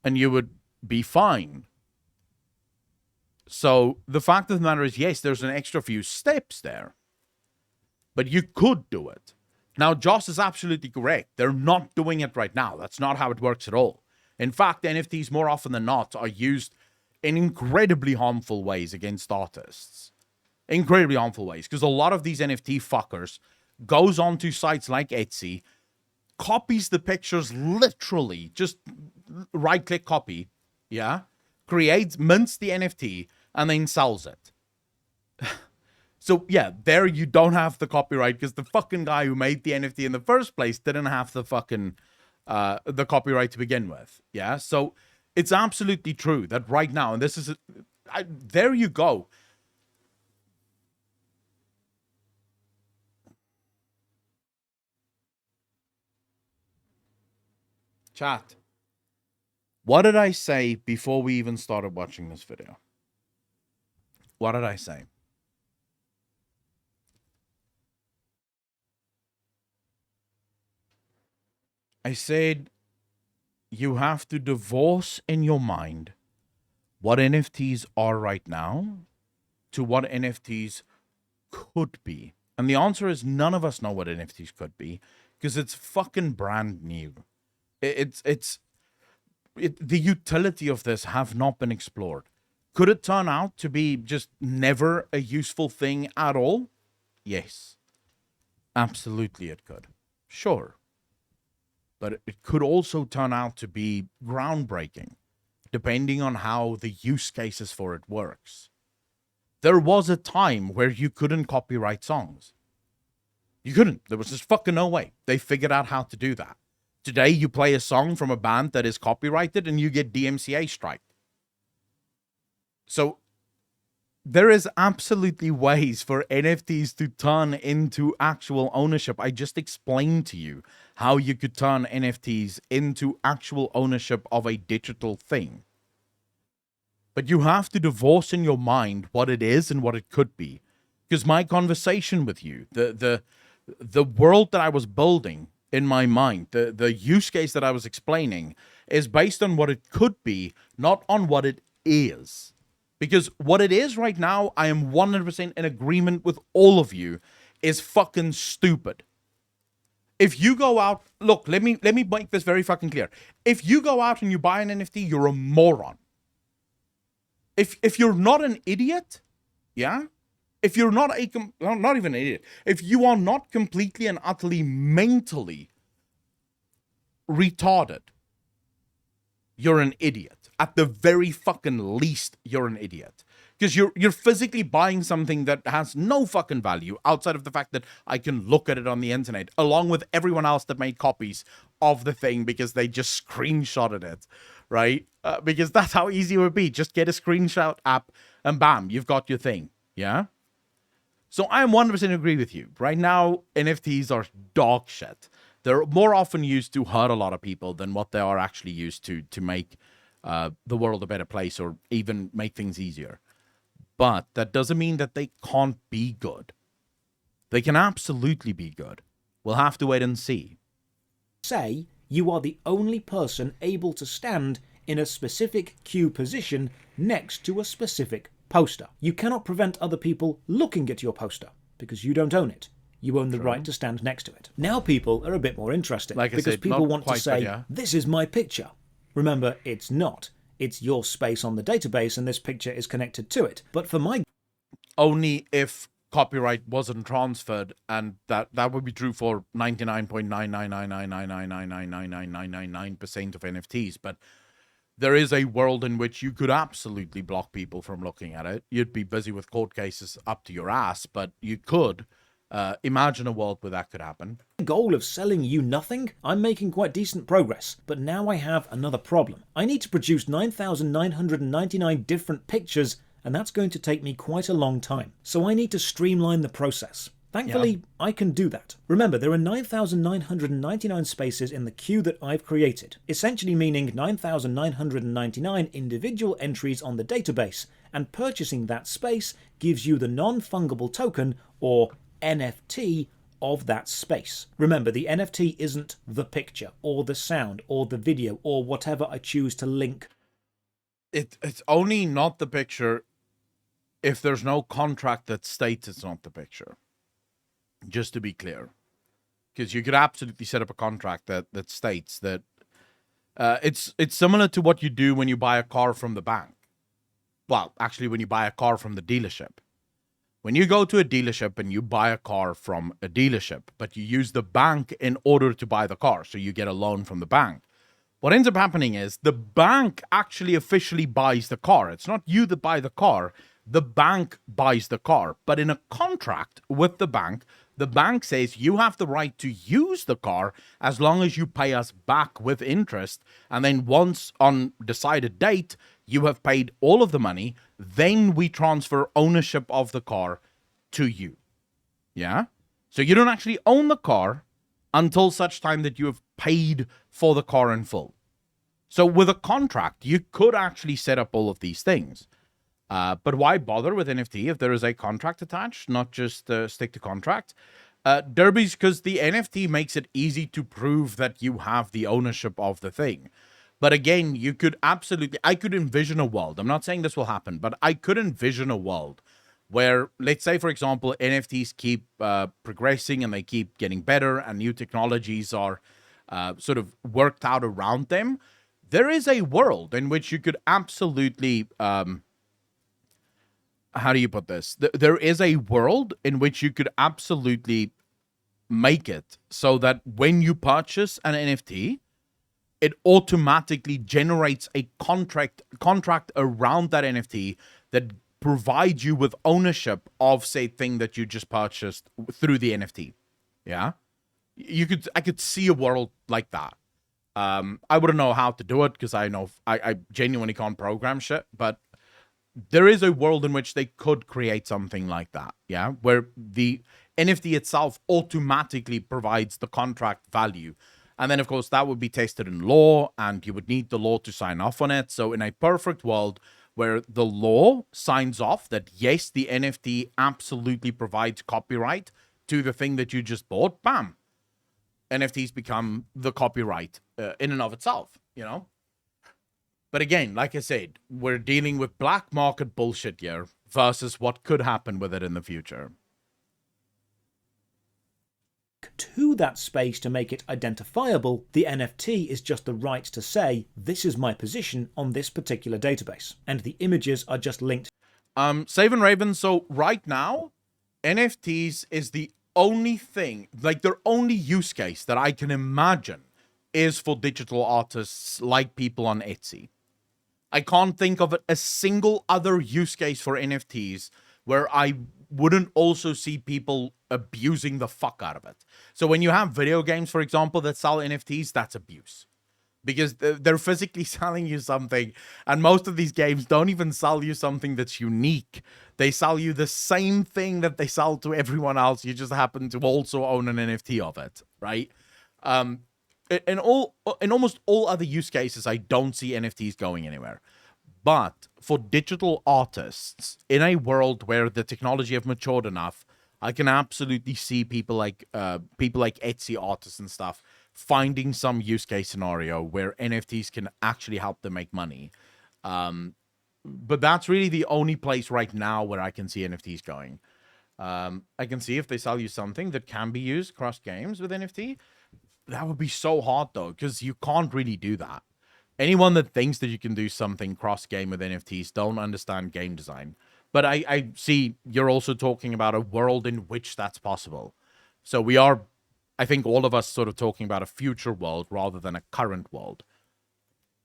And you would be fine. So the fact of the matter is, yes, there's an extra few steps there, but you could do it. Now, Joss is absolutely correct. They're not doing it right now. That's not how it works at all. In fact, NFTs more often than not are used in incredibly harmful ways against artists. Incredibly harmful ways, because a lot of these NFT fuckers goes onto sites like Etsy, copies the pictures literally, just right-click copy, yeah? Creates, mints the NFT, and then sells it. So, yeah, there you don't have the copyright because the fucking guy who made the NFT in the first place didn't have the fucking, the copyright to begin with. Yeah, so it's absolutely true that right now, and this is, there you go. Chat. What did I say before we even started watching this video? What did I say? I said you have to divorce in your mind what NFTs are right now to what NFTs could be. And the answer is none of us know what NFTs could be because it's fucking brand new. The utility of this have not been explored. Could it turn out to be just never a useful thing at all? Yes. Absolutely it could. Sure. But it could also turn out to be groundbreaking, depending on how the use cases for it works. There was a time where you couldn't copyright songs. You couldn't. There was just fucking no way. They figured out how to do that. Today, you play a song from a band that is copyrighted and you get DMCA strike. So there is absolutely ways for NFTs to turn into actual ownership. I just explained to you how you could turn NFTs into actual ownership of a digital thing. But you have to divorce in your mind what it is and what it could be. Because my conversation with you, the world that I was building in my mind. The use case that I was explaining is based on what it could be, not on what it is. Because what it is right now, I am 100% in agreement with all of you, is fucking stupid. If you go out, look, let me make this very fucking clear. If you go out and you buy an NFT, you're a moron. If you're not an idiot, yeah? If you're not not even an idiot, if you are not completely and utterly mentally retarded, you're an idiot. At the very fucking least, you're an idiot. Because you're physically buying something that has no fucking value outside of the fact that I can look at it on the internet, along with everyone else that made copies of the thing because they just screenshotted it, right? Because that's how easy it would be. Just get a screenshot app and bam, you've got your thing, yeah? So I am 100% agree with you. Right now, NFTs are dog shit. They're more often used to hurt a lot of people than what they are actually used to make the world a better place or even make things easier. But that doesn't mean that they can't be good. They can absolutely be good. We'll have to wait and see. Say you are the only person able to stand in a specific queue position next to a specific poster. You cannot prevent other people looking at your poster because you don't own it. You own the right to stand next to it. Now people are a bit more interesting because people want to say, this is my picture. Remember, it's not. It's your space on the database and this picture is connected to it. But for my... Only if copyright wasn't transferred, and that would be true for 99.99999999999% of NFTs, but there is a world in which you could absolutely block people from looking at it. You'd be busy with court cases up to your ass, but you could imagine a world where that could happen. Goal of selling you nothing? I'm making quite decent progress, but now I have another problem. I need to produce 9,999 different pictures, and that's going to take me quite a long time. So I need to streamline the process. Thankfully, I can do that. Remember, there are 9,999 spaces in the queue that I've created, essentially meaning 9,999 individual entries on the database, and purchasing that space gives you the non-fungible token, or NFT, of that space. Remember, the NFT isn't the picture, or the sound, or the video, or whatever I choose to link. It's only not the picture if there's no contract that states it's not the picture. Just to be clear. Because you could absolutely set up a contract that states that it's similar to what you do when you buy a car from the bank. Well, actually, when you buy a car from the dealership. When you go to a dealership and you buy a car from a dealership, but you use the bank in order to buy the car, so you get a loan from the bank. What ends up happening is the bank actually officially buys the car. It's not you that buy the car. The bank buys the car. But in a contract with the bank says you have the right to use the car as long as you pay us back with interest. And then once on decided date, you have paid all of the money, then we transfer ownership of the car to you. Yeah? So you don't actually own the car until such time that you have paid for the car in full. So with a contract, you could actually set up all of these things. But why bother with NFT if there is a contract attached, not just stick to contract? Derby's because the NFT makes it easy to prove that you have the ownership of the thing. But again, you could absolutely, I could envision a world. I'm not saying this will happen, but I could envision a world where, let's say, for example, NFTs keep progressing and they keep getting better and new technologies are sort of worked out around them. There is a world in which you could absolutely... how do you put this? There is a world in which you could absolutely make it so that when you purchase an NFT, it automatically generates a contract around that NFT that provides you with ownership of, say, thing that you just purchased through the NFT. Yeah, I could see a world like that. I wouldn't know how to do it because I genuinely can't program shit, but there is a world in which they could create something like that, yeah, where the NFT itself automatically provides the contract value. And then, of course, that would be tested in law, and you would need the law to sign off on it. So in a perfect world where the law signs off that, yes, the NFT absolutely provides copyright to the thing that you just bought, bam. NFTs become the copyright in and of itself, you know? But again, like I said, we're dealing with black market bullshit here versus what could happen with it in the future. To that space to make it identifiable, the NFT is just the right to say, this is my position on this particular database. And the images are just linked. Save and Raven, so right now, NFTs is the only thing, like their only use case that I can imagine is for digital artists like people on Etsy. I can't think of a single other use case for NFTs where I wouldn't also see people abusing the fuck out of it. So when you have video games, for example, that sell NFTs, that's abuse. Because they're physically selling you something, and most of these games don't even sell you something that's unique. They sell you the same thing that they sell to everyone else. You just happen to also own an NFT of it, right? In almost all other use cases, I don't see NFTs going anywhere. But for digital artists, in a world where the technology have matured enough, I can absolutely see people like Etsy artists and stuff finding some use case scenario where NFTs can actually help them make money. But that's really the only place right now where I can see NFTs going. I can see if they sell you something that can be used cross games with NFT. That would be so hard though, because you can't really do that. Anyone that thinks that you can do something cross-game with NFTs don't understand game design. But I see you're also talking about a world in which that's possible. So we are, I think all of us sort of talking about a future world rather than a current world.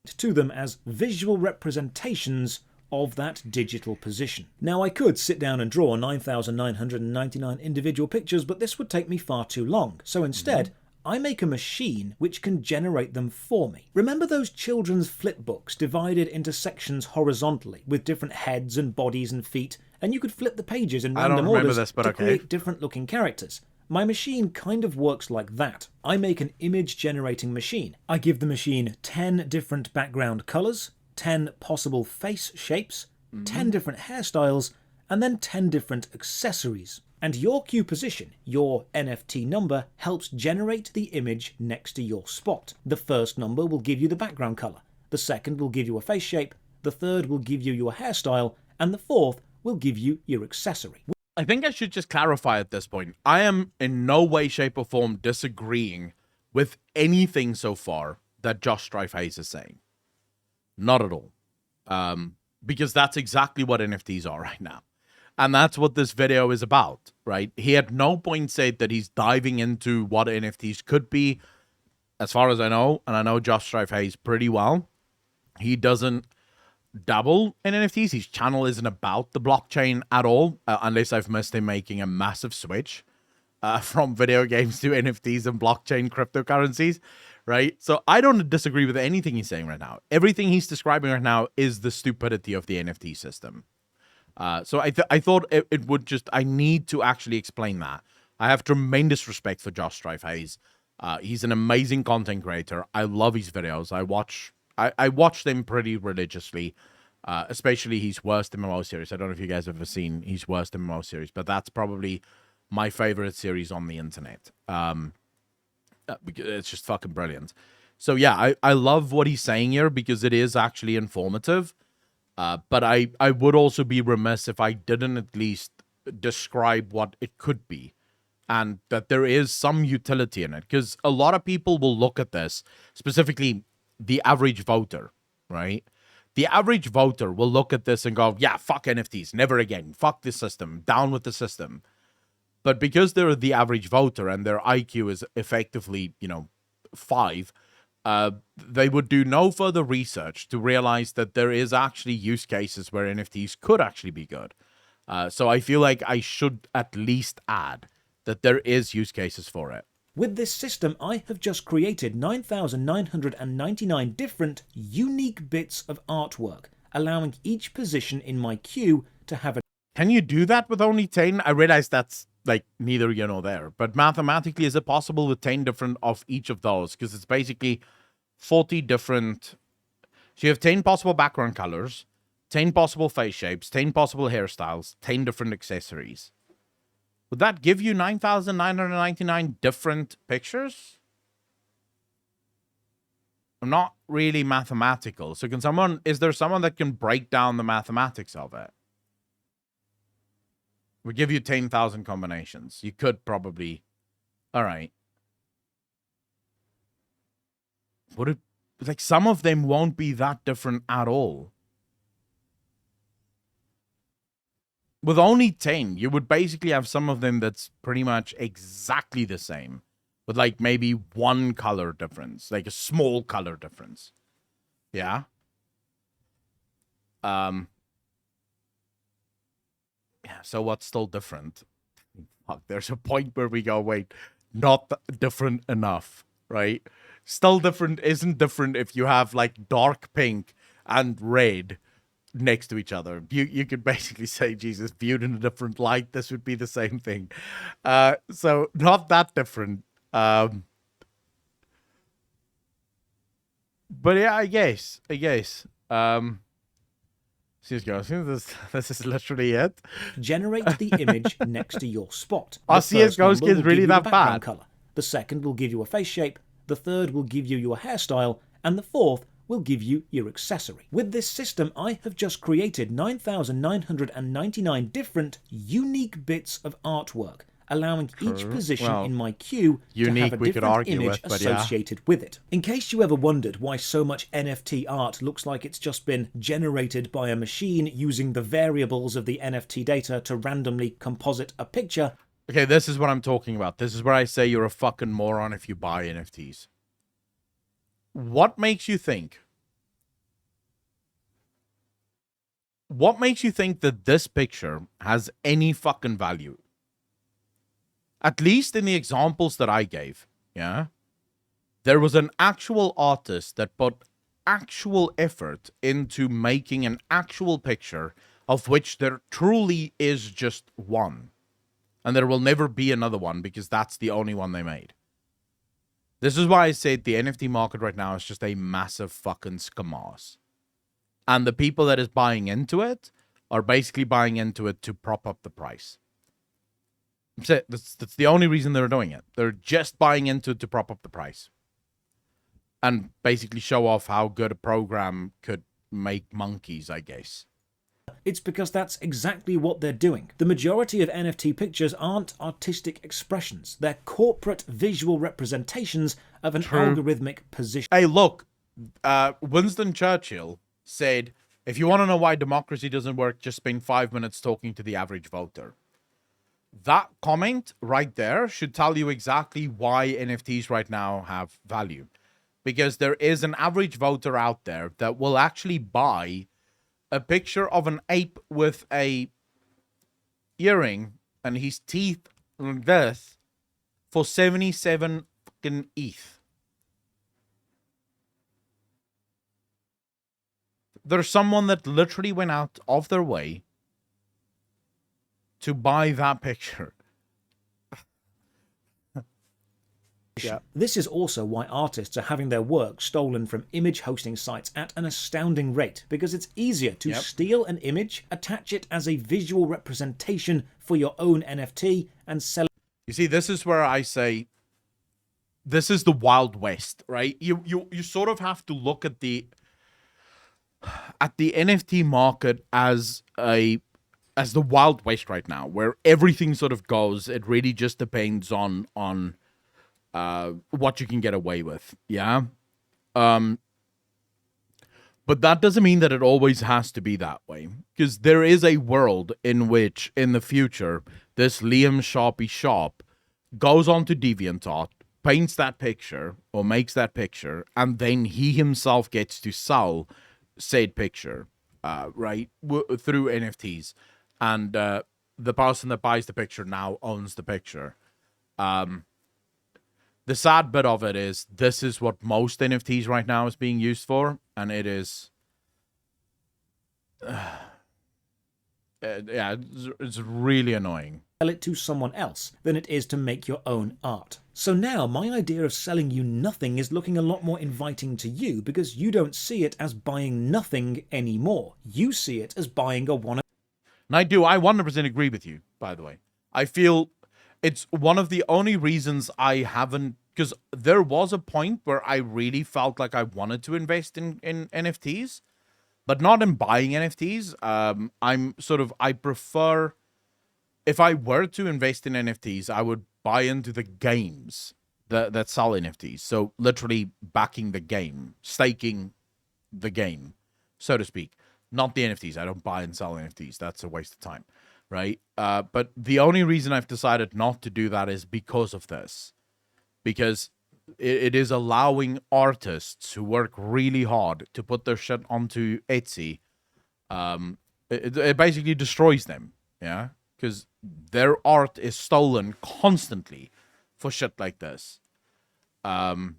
To them as visual representations of that digital position. Now I could sit down and draw 9,999 individual pictures, but this would take me far too long. So instead, I make a machine which can generate them for me. Remember those children's flip books divided into sections horizontally with different heads and bodies and feet, and you could flip the pages in random orders to create different looking characters? My machine kind of works like that. I make an image generating machine. I give the machine 10 different background colors, 10 possible face shapes, 10 different hairstyles, and then 10 different accessories. And your queue position, your NFT number, helps generate the image next to your spot. The first number will give you the background color, the second will give you a face shape, the third will give you your hairstyle, and the fourth will give you your accessory. I think I should just clarify at this point. I am in no way, shape, or form disagreeing with anything so far that Josh Strife Hayes is saying. Not at all. Because that's exactly what NFTs are right now. And that's what this video is about, right? He at no point said that he's diving into what NFTs could be. As far as I know, and I know Josh Strife Hayes pretty well, he doesn't dabble in NFTs. His channel isn't about the blockchain at all, unless I've missed him making a massive switch from video games to NFTs and blockchain cryptocurrencies, right? So I don't disagree with anything he's saying right now. Everything he's describing right now is the stupidity of the NFT system. So I thought it would just, I need to actually explain that. I have tremendous respect for Josh Strife Hayes. He's an amazing content creator. I love his videos. I watch them pretty religiously, especially his Worst MMO series. I don't know if you guys have ever seen his Worst MMO series, but that's probably my favorite series on the internet. It's just fucking brilliant. So yeah, I love what he's saying here because it is actually informative. But I would also be remiss if I didn't at least describe what it could be and that there is some utility in it, because a lot of people will look at this, specifically the average voter, right? The average voter will look at this and go, yeah, fuck NFTs, never again. Fuck this system, down with the system. But because they're the average voter and their IQ is effectively, 5, they would do no further research to realize that there is actually use cases where NFTs could actually be good. So I feel like I should at least add that there is use cases for it. With this system, I have just created 9,999 different unique bits of artwork, allowing each position in my queue to have a... Can you do that with only 10? I realize that's like neither here nor there, but mathematically, is it possible with 10 different of each of those? Because it's basically 40 different... So you have 10 possible background colors, 10 possible face shapes, 10 possible hairstyles, 10 different accessories. Would that give you 9,999 different pictures? not really mathematical. So is there someone that can break down the mathematics of it? We give you 10,000 combinations. You could probably, all right. Would it, like, some of them won't be that different at all. With only 10, you would basically have some of them that's pretty much exactly the same. With, like, maybe one color difference. Like, a small color difference. Yeah? Yeah, so what's still different? Fuck, there's a point where we go, wait, not different enough, right? Still different isn't different if you have, like, dark pink and red next to each other. You could basically say, Jesus, viewed in a different light, this would be the same thing. So not that different. But yeah, I guess. This is literally it. Generate the image next to your spot. Our CSGO skin's really that bad. Color. The second will give you a face shape, the third will give you your hairstyle, and the fourth will give you your accessory. With this system, I have just created 9,999 different unique bits of artwork, allowing each position in my queue to have a different image associated with it. In case you ever wondered why so much NFT art looks like it's just been generated by a machine using the variables of the NFT data to randomly composite a picture. Okay, this is what I'm talking about. This is where I say you're a fucking moron if you buy NFTs. What makes you think? What makes you think that this picture has any fucking value? At least in the examples that I gave, yeah? There was an actual artist that put actual effort into making an actual picture of which there truly is just one. And there will never be another one because that's the only one they made. This is why I said the NFT market right now is just a massive fucking scam. And the people that is buying into it are basically buying into it to prop up the price. That's it. That's the only reason they're doing it. They're just buying into it to prop up the price. And basically show off how good a program could make monkeys, I guess. It's because that's exactly what they're doing. The majority of NFT pictures aren't artistic expressions. They're corporate visual representations of an algorithmic position. Hey, look, Winston Churchill said, if you want to know why democracy doesn't work, just spend 5 minutes talking to the average voter. That comment right there should tell you exactly why NFTs right now have value. Because there is an average voter out there that will actually buy a picture of an ape with a earring and his teeth like this for 77 fucking ETH. There's someone that literally went out of their way to buy that picture. Yeah. This is also why artists are having their work stolen from image hosting sites at an astounding rate, because it's easier to steal an image, attach it as a visual representation for your own NFT, and sell it. You see, this is where I say this is the Wild West, right? You sort of have to look at the NFT market as the Wild West right now, where everything sort of goes. It really just depends on what you can get away with, yeah? But that doesn't mean that it always has to be that way. Because there is a world in which, in the future, this Liam Sharpie Sharp goes onto DeviantArt, paints that picture, or makes that picture, and then he himself gets to sell said picture, right, through NFTs. And the person that buys the picture now owns the picture. The sad bit of it is this is what most NFTs right now is being used for, and it is, yeah, it's really annoying. Sell it to someone else than it is to make your own art. So now my idea of selling you nothing is looking a lot more inviting to you, because you don't see it as buying nothing anymore. You see it as buying a one. And I 100% agree with you, by the way. I feel it's one of the only reasons I haven't because there was a point where I really felt like I wanted to invest in NFTs, but not in buying NFTs. I prefer, if I were to invest in NFTs, I would buy into the games that sell NFTs. So literally backing the game, staking the game, so to speak. Not the NFTs. I don't buy and sell NFTs. That's a waste of time, right? But the only reason I've decided not to do that is because of this. Because it is allowing artists who work really hard to put their shit onto Etsy. It basically destroys them, yeah? Because their art is stolen constantly for shit like this. And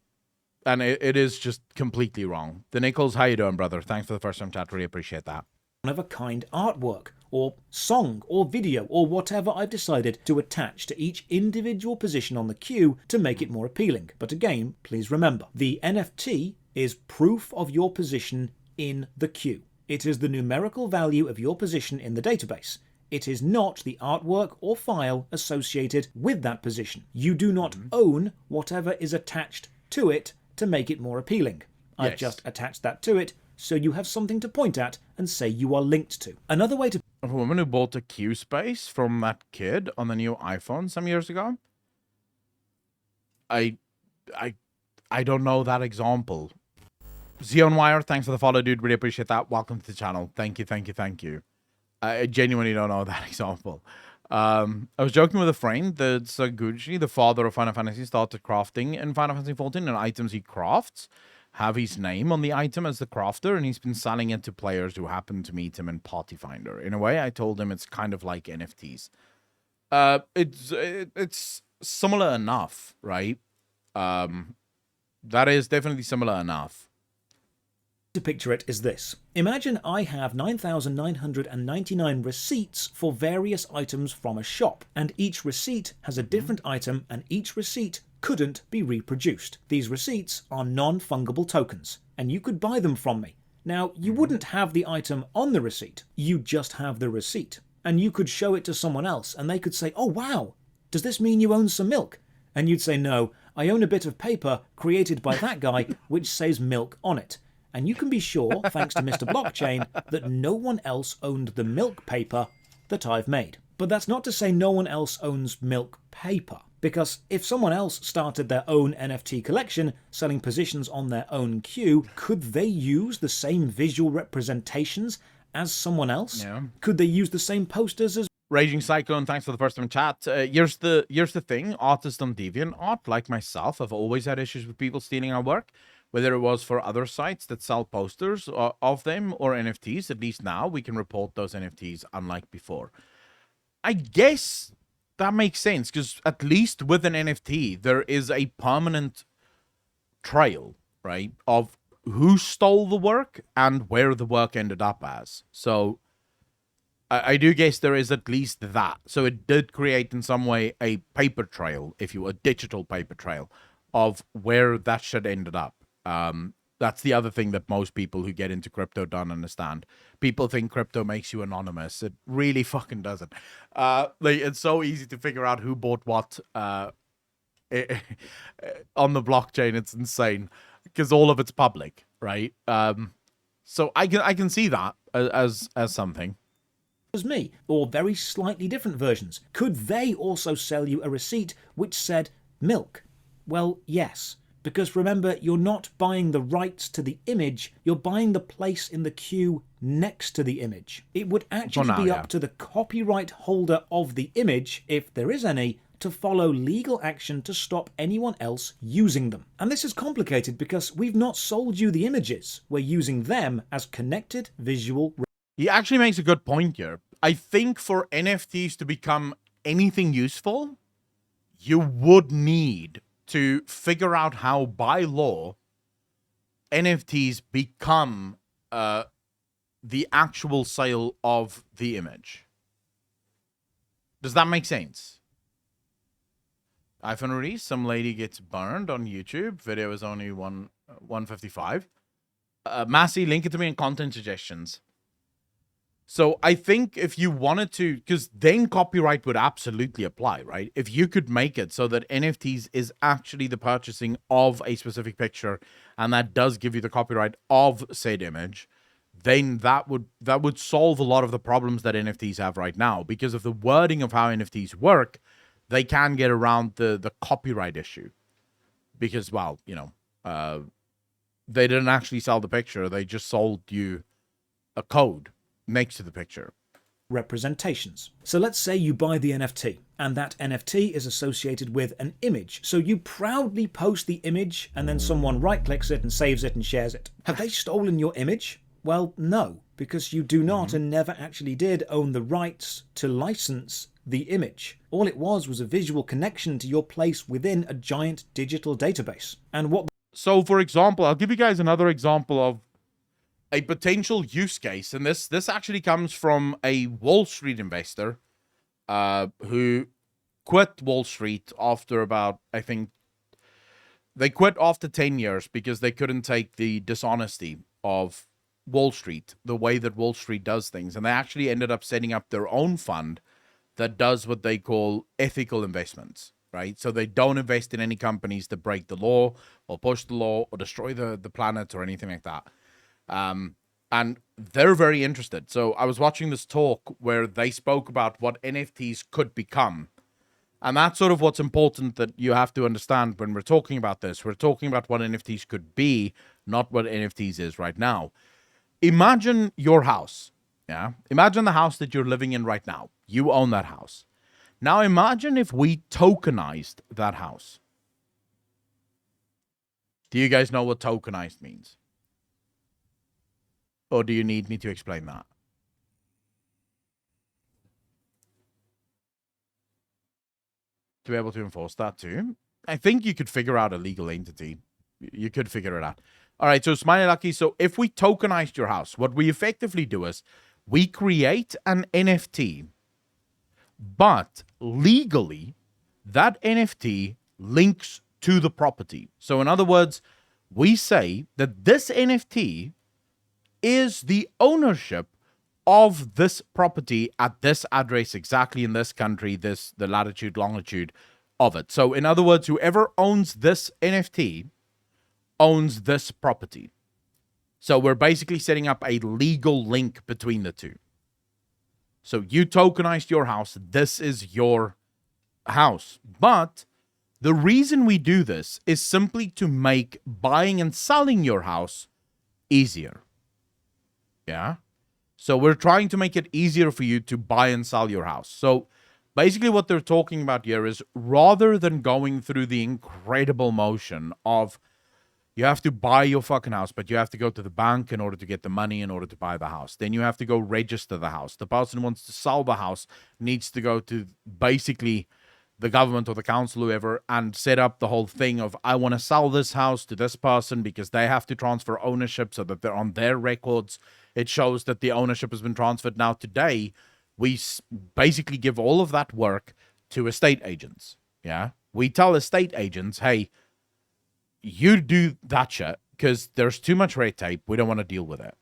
it is just completely wrong. The Nichols, how you doing, brother? Thanks for the first time chat. Really appreciate that. Of a kind artwork, or song, or video, or whatever I've decided to attach to each individual position on the queue to make it more appealing. But again, please remember, the NFT is proof of your position in the queue. It is the numerical value of your position in the database. It is not the artwork or file associated with that position. You do not own whatever is attached to it to make it more appealing. I've just attached that to it, so you have something to point at and say you are linked to. Another way to... A woman who bought a queue space from that kid on the new iPhone some years ago. I don't know that example. Zion Wire, thanks for the follow, dude. Really appreciate that. Welcome to the channel. Thank you. I genuinely don't know that example. I was joking with a friend that Saguchi, the father of Final Fantasy, started crafting in Final Fantasy 14, and items he crafts have his name on the item as the crafter, and he's been selling it to players who happen to meet him in Party Finder. In a way, I told him it's kind of like NFTs. It's similar enough, right? That is definitely similar enough. To picture it is this. Imagine I have 9,999 receipts for various items from a shop, and each receipt has a different item, and each receipt couldn't be reproduced. These receipts are non-fungible tokens, and you could buy them from me. Now, you wouldn't have the item on the receipt, you just have the receipt. And you could show it to someone else, and they could say, "Oh wow, does this mean you own some milk?" And you'd say, "No, I own a bit of paper created by that guy which says milk on it." And you can be sure, thanks to Mr. Blockchain, that no one else owned the milk paper that I've made. But that's not to say no one else owns milk paper. Because if someone else started their own NFT collection, selling positions on their own queue, could they use the same visual representations as someone else? Yeah. Could they use the same posters as... Raging Cyclone, thanks for the first time chat. Here's the thing. Artists on DeviantArt, like myself, have always had issues with people stealing our work. Whether it was for other sites that sell posters of them or NFTs, at least now we can report those NFTs, unlike before. I guess that makes sense, because at least with an NFT, there is a permanent trail, right, of who stole the work and where the work ended up as. So I do guess there is at least that. So it did create in some way a paper trail, if you will, a digital paper trail of where that shit ended up. That's the other thing that most people who get into crypto don't understand. People think crypto makes you anonymous. It really fucking doesn't. It's so easy to figure out who bought what on the blockchain. It's insane because all of it's public, right? So I can see that as something. As me, or very slightly different versions. Could they also sell you a receipt which said milk? Well, yes. Because remember, you're not buying the rights to the image, you're buying the place in the queue next to the image. It would actually be up to the copyright holder of the image, if there is any, to follow legal action to stop anyone else using them. And this is complicated because we've not sold you the images, we're using them as connected visual... He actually makes a good point here. I think for NFTs to become anything useful, you would need to figure out how, by law, NFTs become the actual sale of the image. Does that make sense? iPhone release, some lady gets burned on YouTube. Video is only 155. Massey, link it to me in content suggestions. So I think if you wanted to, because then copyright would absolutely apply, right? If you could make it so that NFTs is actually the purchasing of a specific picture, and that does give you the copyright of said image, then that would solve a lot of the problems that NFTs have right now. Because of the wording of how NFTs work, they can get around the copyright issue. Because, well, they didn't actually sell the picture; they just sold you a code next to the picture. Representations. So let's say you buy the NFT, and that NFT is associated with an image. So you proudly post the image, and then someone right-clicks it and saves it and shares it. Have they stolen your image? Well, no, because you do not and never actually did own the rights to license the image. All it was a visual connection to your place within a giant digital database. And what... So, for example, I'll give you guys another example of a potential use case, and this actually comes from a Wall Street investor who quit Wall Street after about, I think, they quit after 10 years because they couldn't take the dishonesty of Wall Street, the way that Wall Street does things, and they actually ended up setting up their own fund that does what they call ethical investments, right? So they don't invest in any companies that break the law or push the law or destroy the planet or anything like that. And they're very interested. So I was watching this talk where they spoke about what NFTs could become. And that's sort of what's important that you have to understand when we're talking about this. We're talking about what NFTs could be, not what NFTs is right now. Imagine your house. Yeah. Imagine the house that you're living in right now. You own that house. Now imagine if we tokenized that house. Do you guys know what tokenized means? Or do you need me to explain that? To be able to enforce that too? I think you could figure out a legal entity. You could figure it out. All right, so Smiley Lucky, so if we tokenized your house, what we effectively do is we create an NFT, but legally, that NFT links to the property. So in other words, we say that this NFT is the ownership of this property at this address, exactly in this country, the latitude, longitude of it. So in other words, whoever owns this NFT owns this property. So we're basically setting up a legal link between the two. So you tokenized your house. This is your house. But the reason we do this is simply to make buying and selling your house easier. Yeah. So we're trying to make it easier for you to buy and sell your house. So basically what they're talking about here is rather than going through the incredible motion of you have to buy your fucking house, but you have to go to the bank in order to get the money in order to buy the house. Then you have to go register the house. The person who wants to sell the house needs to go to basically the government or the council, whoever, and set up the whole thing of, I want to sell this house to this person because they have to transfer ownership so that they're on their records. It shows that the ownership has been transferred. Now today, we basically give all of that work to estate agents. Yeah. We tell estate agents, hey, you do that shit because there's too much red tape. We don't want to deal with it.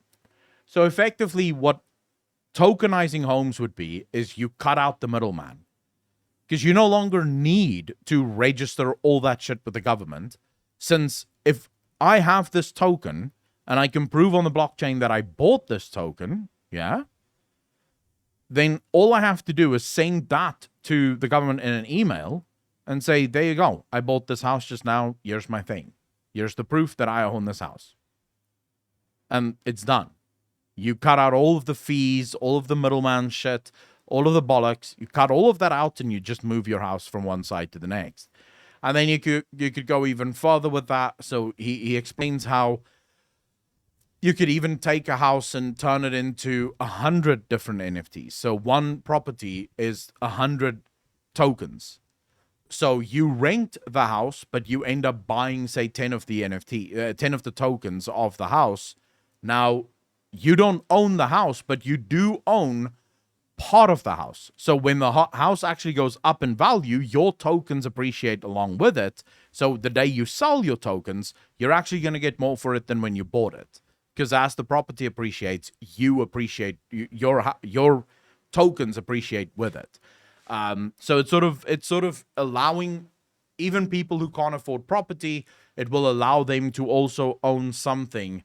So effectively what tokenizing homes would be is you cut out the middleman. Because you no longer need to register all that shit with the government. Since if I have this token and I can prove on the blockchain that I bought this token, yeah, then all I have to do is send that to the government in an email and say, there you go. I bought this house just now. Here's my thing. Here's the proof that I own this house. And it's done. You cut out all of the fees, all of the middleman shit, all of the bollocks. You cut all of that out and you just move your house from one side to the next. And then you could go even further with that. So he explains how you could even take a house and turn it into 100 different NFTs. So one property is 100 tokens. So you rent the house, but you end up buying, say, 10 of the 10 of the tokens of the house. Now, you don't own the house, but you do own part of the house. So when the house actually goes up in value, your tokens appreciate along with it. So the day you sell your tokens, you're actually going to get more for it than when you bought it. because as the property appreciates, you appreciate your tokens appreciate with it. So it's sort of allowing even people who can't afford property, it will allow them to also own something,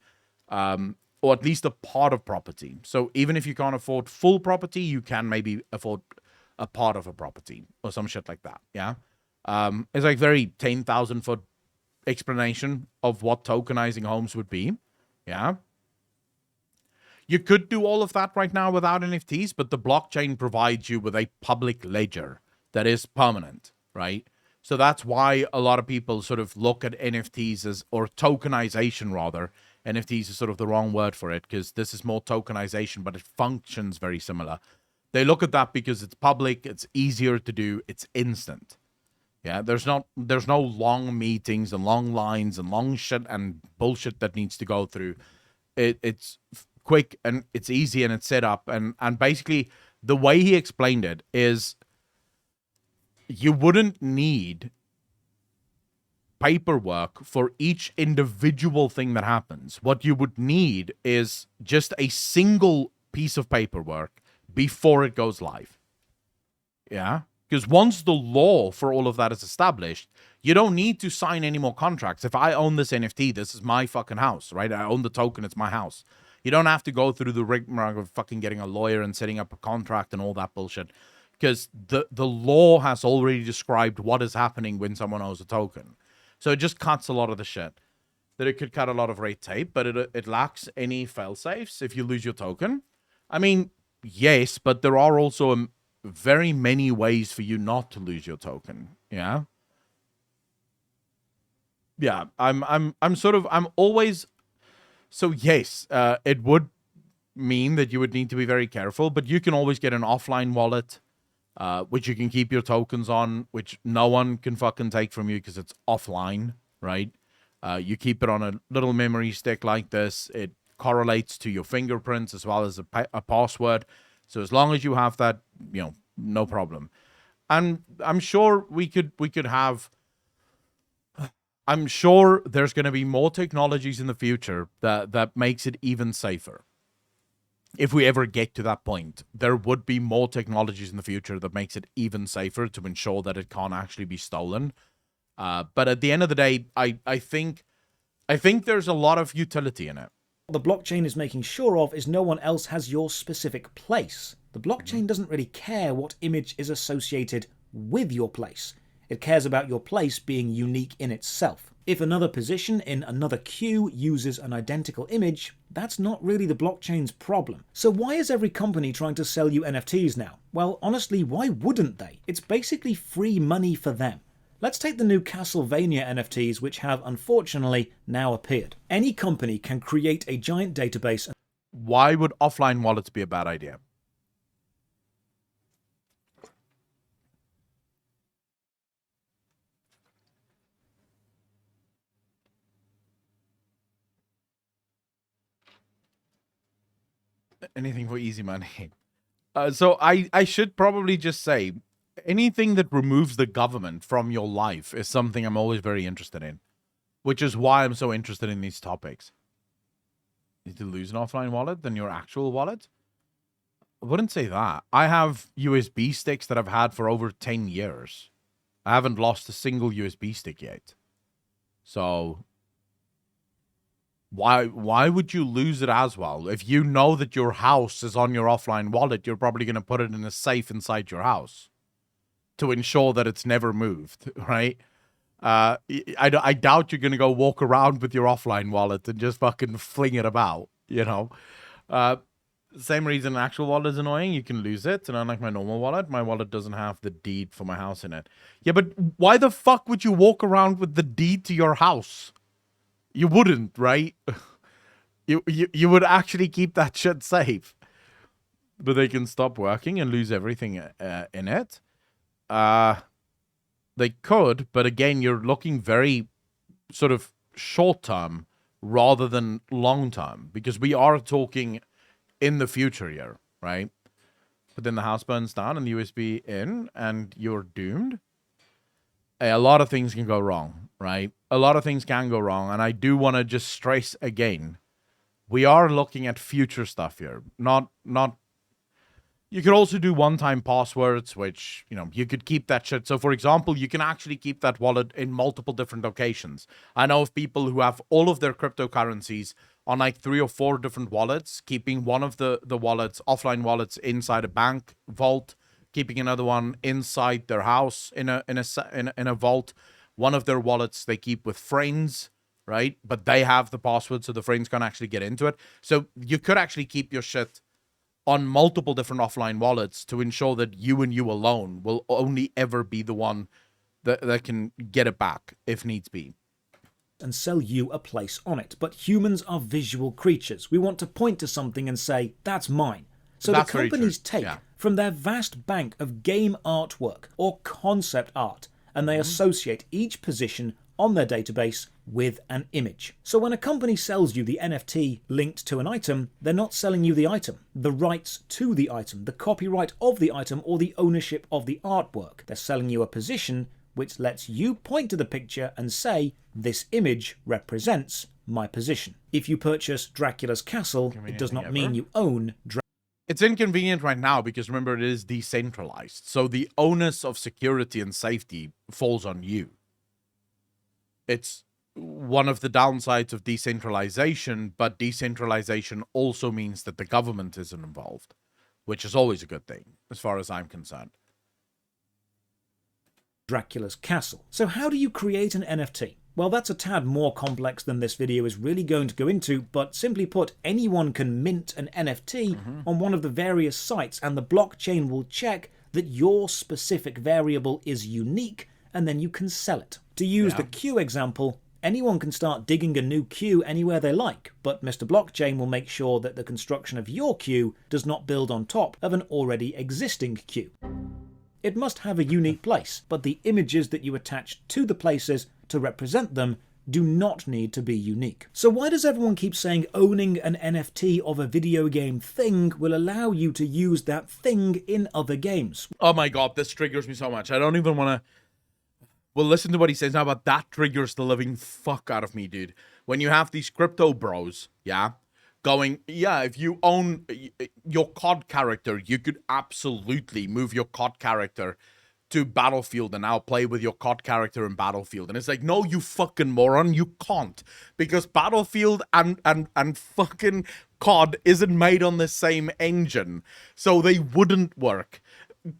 or at least a part of property. So even if you can't afford full property, you can maybe afford a part of a property or some shit like that. Yeah. It's like very 10,000 foot explanation of what tokenizing homes would be. Yeah. You could do all of that right now without NFTs, but the blockchain provides you with a public ledger that is permanent, right? So that's why a lot of people sort of look at NFTs as, or tokenization rather. NFTs is sort of the wrong word for it because this is more tokenization, but it functions very similar. They look at that because it's public, it's easier to do, it's instant. Yeah, there's no long meetings and long lines and long shit and bullshit that needs to go through. It's quick and it's easy and it's set up, and basically the way he explained it is you wouldn't need paperwork for each individual thing that happens. What you would need is just a single piece of paperwork before it goes live. Yeah. Because once the law for all of that is established, you don't need to sign any more contracts. If I own this NFT, this is my fucking house, right? I own the token, it's my house. You don't have to go through the rigmarole of fucking getting a lawyer and setting up a contract and all that bullshit. Because the law has already described what is happening when someone owns a token. So it just cuts a lot of the shit. That it could cut a lot of red tape, but it lacks any fail-safes if you lose your token. I mean, yes, but there are also very many ways for you not to lose your token. Yeah. Yeah. I'm always. So yes, it would mean that you would need to be very careful, but you can always get an offline wallet, which you can keep your tokens on, which no one can fucking take from you because it's offline, right? You keep it on a little memory stick like this. It correlates to your fingerprints as well as a password. So as long as you have that, no problem. And I'm sure we could have. I'm sure there's going to be more technologies in the future that makes it even safer. If we ever get to that point, there would be more technologies in the future that makes it even safer to ensure that it can't actually be stolen. But at the end of the day, I think there's a lot of utility in it. What the blockchain is making sure of is no one else has your specific place. The blockchain doesn't really care what image is associated with your place. It cares about your place being unique in itself. If another position in another queue uses an identical image, that's not really the blockchain's problem. So why is every company trying to sell you NFTs now? Well, honestly, why wouldn't they? It's basically free money for them. Let's take the new Castlevania NFTs, which have unfortunately now appeared. Any company can create a giant database. Why would offline wallets be a bad idea? Anything for easy money. So I should probably just say, anything that removes the government from your life is something I'm always very interested in, which is why I'm so interested in these topics. Need to lose an offline wallet than your actual wallet? I wouldn't say that. I have USB sticks that I've had for over 10 years. I haven't lost a single USB stick yet. So why would you lose it as well? If you know that your house is on your offline wallet, you're probably going to put it in a safe inside your house to ensure that it's never moved, right? I doubt you're going to go walk around with your offline wallet and just fucking fling it about, Same reason an actual wallet is annoying. You can lose it. And unlike my normal wallet, my wallet doesn't have the deed for my house in it. Yeah, but why the fuck would you walk around with the deed to your house? You wouldn't, right? You would actually keep that shit safe. But they can stop working and lose everything in it. They could, but again, you're looking very sort of short term rather than long term, because we are talking in the future here, right? But then the house burns down and the USB in and you're doomed. A lot of things can go wrong, right? A lot of things can go wrong. And I do want to just stress again, we are looking at future stuff here. Not you could also do one-time passwords, which, you know, you could keep that shit. So, for example, you can actually keep that wallet in multiple different locations. I know of people who have all of their cryptocurrencies on like 3 or 4 different wallets, keeping one of the wallets, offline wallets, inside a bank vault, keeping another one inside their house in a vault. One of their wallets they keep with friends, right? But they have the password, so the friends can't actually get into it. So you could actually keep your shit on multiple different offline wallets to ensure that you and you alone will only ever be the one that can get it back if needs be. And sell you a place on it. But humans are visual creatures. We want to point to something and say, that's mine. So That's the very companies true. take Yeah. from their vast bank of game artwork or concept art, and they associate each position on their database with an image. So when a company sells you the NFT linked to an item, they're not selling you the item, the rights to the item, the copyright of the item, or the ownership of the artwork. They're selling you a position which lets you point to the picture and say, this image represents my position. If you purchase Dracula's castle, it does not mean you own It's inconvenient right now because, remember, it is decentralized. So the onus of security and safety falls on you. It's one of the downsides of decentralization, but decentralization also means that the government isn't involved, which is always a good thing, as far as I'm concerned. Dracula's castle. So how do you create an NFT? Well, that's a tad more complex than this video is really going to go into, but simply put, anyone can mint an NFT on one of the various sites, and the blockchain will check that your specific variable is unique, and then you can sell it. To use the queue example, anyone can start digging a new queue anywhere they like, but Mr. Blockchain will make sure that the construction of your queue does not build on top of an already existing queue. It must have a unique place, but the images that you attach to the places to represent them do not need to be unique. So why does everyone keep saying owning an NFT of a video game thing will allow you to use that thing in other games? Oh my god, this triggers me so much. I don't even want to... Well, listen to what he says now, but that triggers the living fuck out of me, dude. When you have these crypto bros, yeah, going, yeah, if you own your COD character, you could absolutely move your COD character to Battlefield and now play with your COD character in Battlefield. And it's like, no, you fucking moron, you can't. Because Battlefield and fucking COD isn't made on the same engine. So they wouldn't work.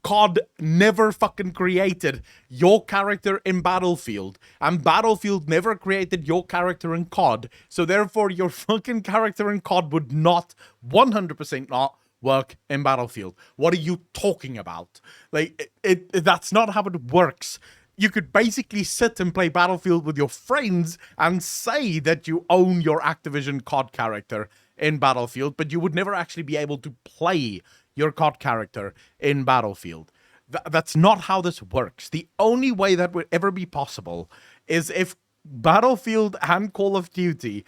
COD never fucking created your character in Battlefield, and Battlefield never created your character in COD, so therefore your fucking character in COD would not 100% not work in Battlefield. What are you talking about? Like, that's not how it works. You could basically sit and play Battlefield with your friends and say that you own your Activision COD character in Battlefield, but you would never actually be able to play your COD character in Battlefield. That's not how this works. The only way that would ever be possible is if Battlefield and Call of Duty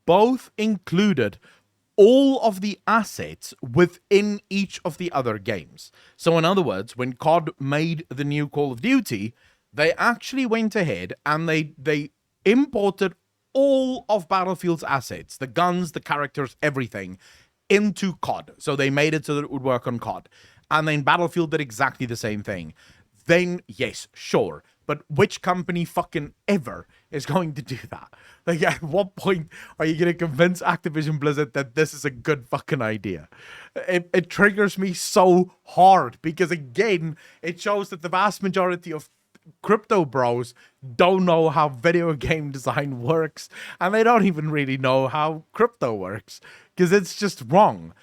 both included all of the assets within each of the other games. So in other words, when COD made the new Call of Duty, they actually went ahead and they imported all of Battlefield's assets, the guns, the characters, everything, into COD. So they made it so that it would work on COD. And then Battlefield did exactly the same thing. Then, yes, sure. But which company fucking ever is going to do that? Like, at what point are you going to convince Activision Blizzard that this is a good fucking idea? It triggers me so hard because, again, it shows that the vast majority of crypto bros don't know how video game design works, and they don't even really know how crypto works because it's just wrong.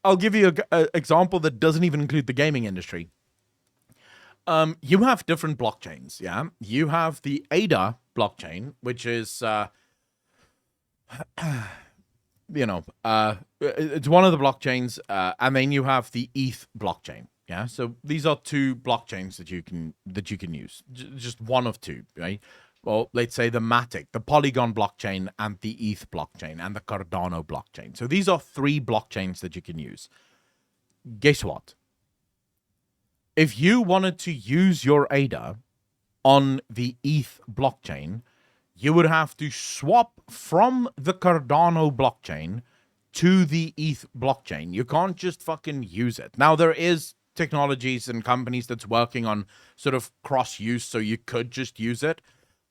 I'll give you an example that doesn't even include the gaming industry. You have different blockchains, yeah? You have the ADA blockchain, which is, it's one of the blockchains, and then you have the ETH blockchain. Yeah, so these are two blockchains that you can use, just one of two, right? Well, let's say the Matic, the Polygon blockchain, and the ETH blockchain, and the Cardano blockchain. So these are three blockchains that you can use. Guess what? If you wanted to use your ADA on the ETH blockchain, you would have to swap from the Cardano blockchain to the ETH blockchain. You can't just fucking use it. Now, there is technologies and companies that's working on sort of cross use, so you could just use it,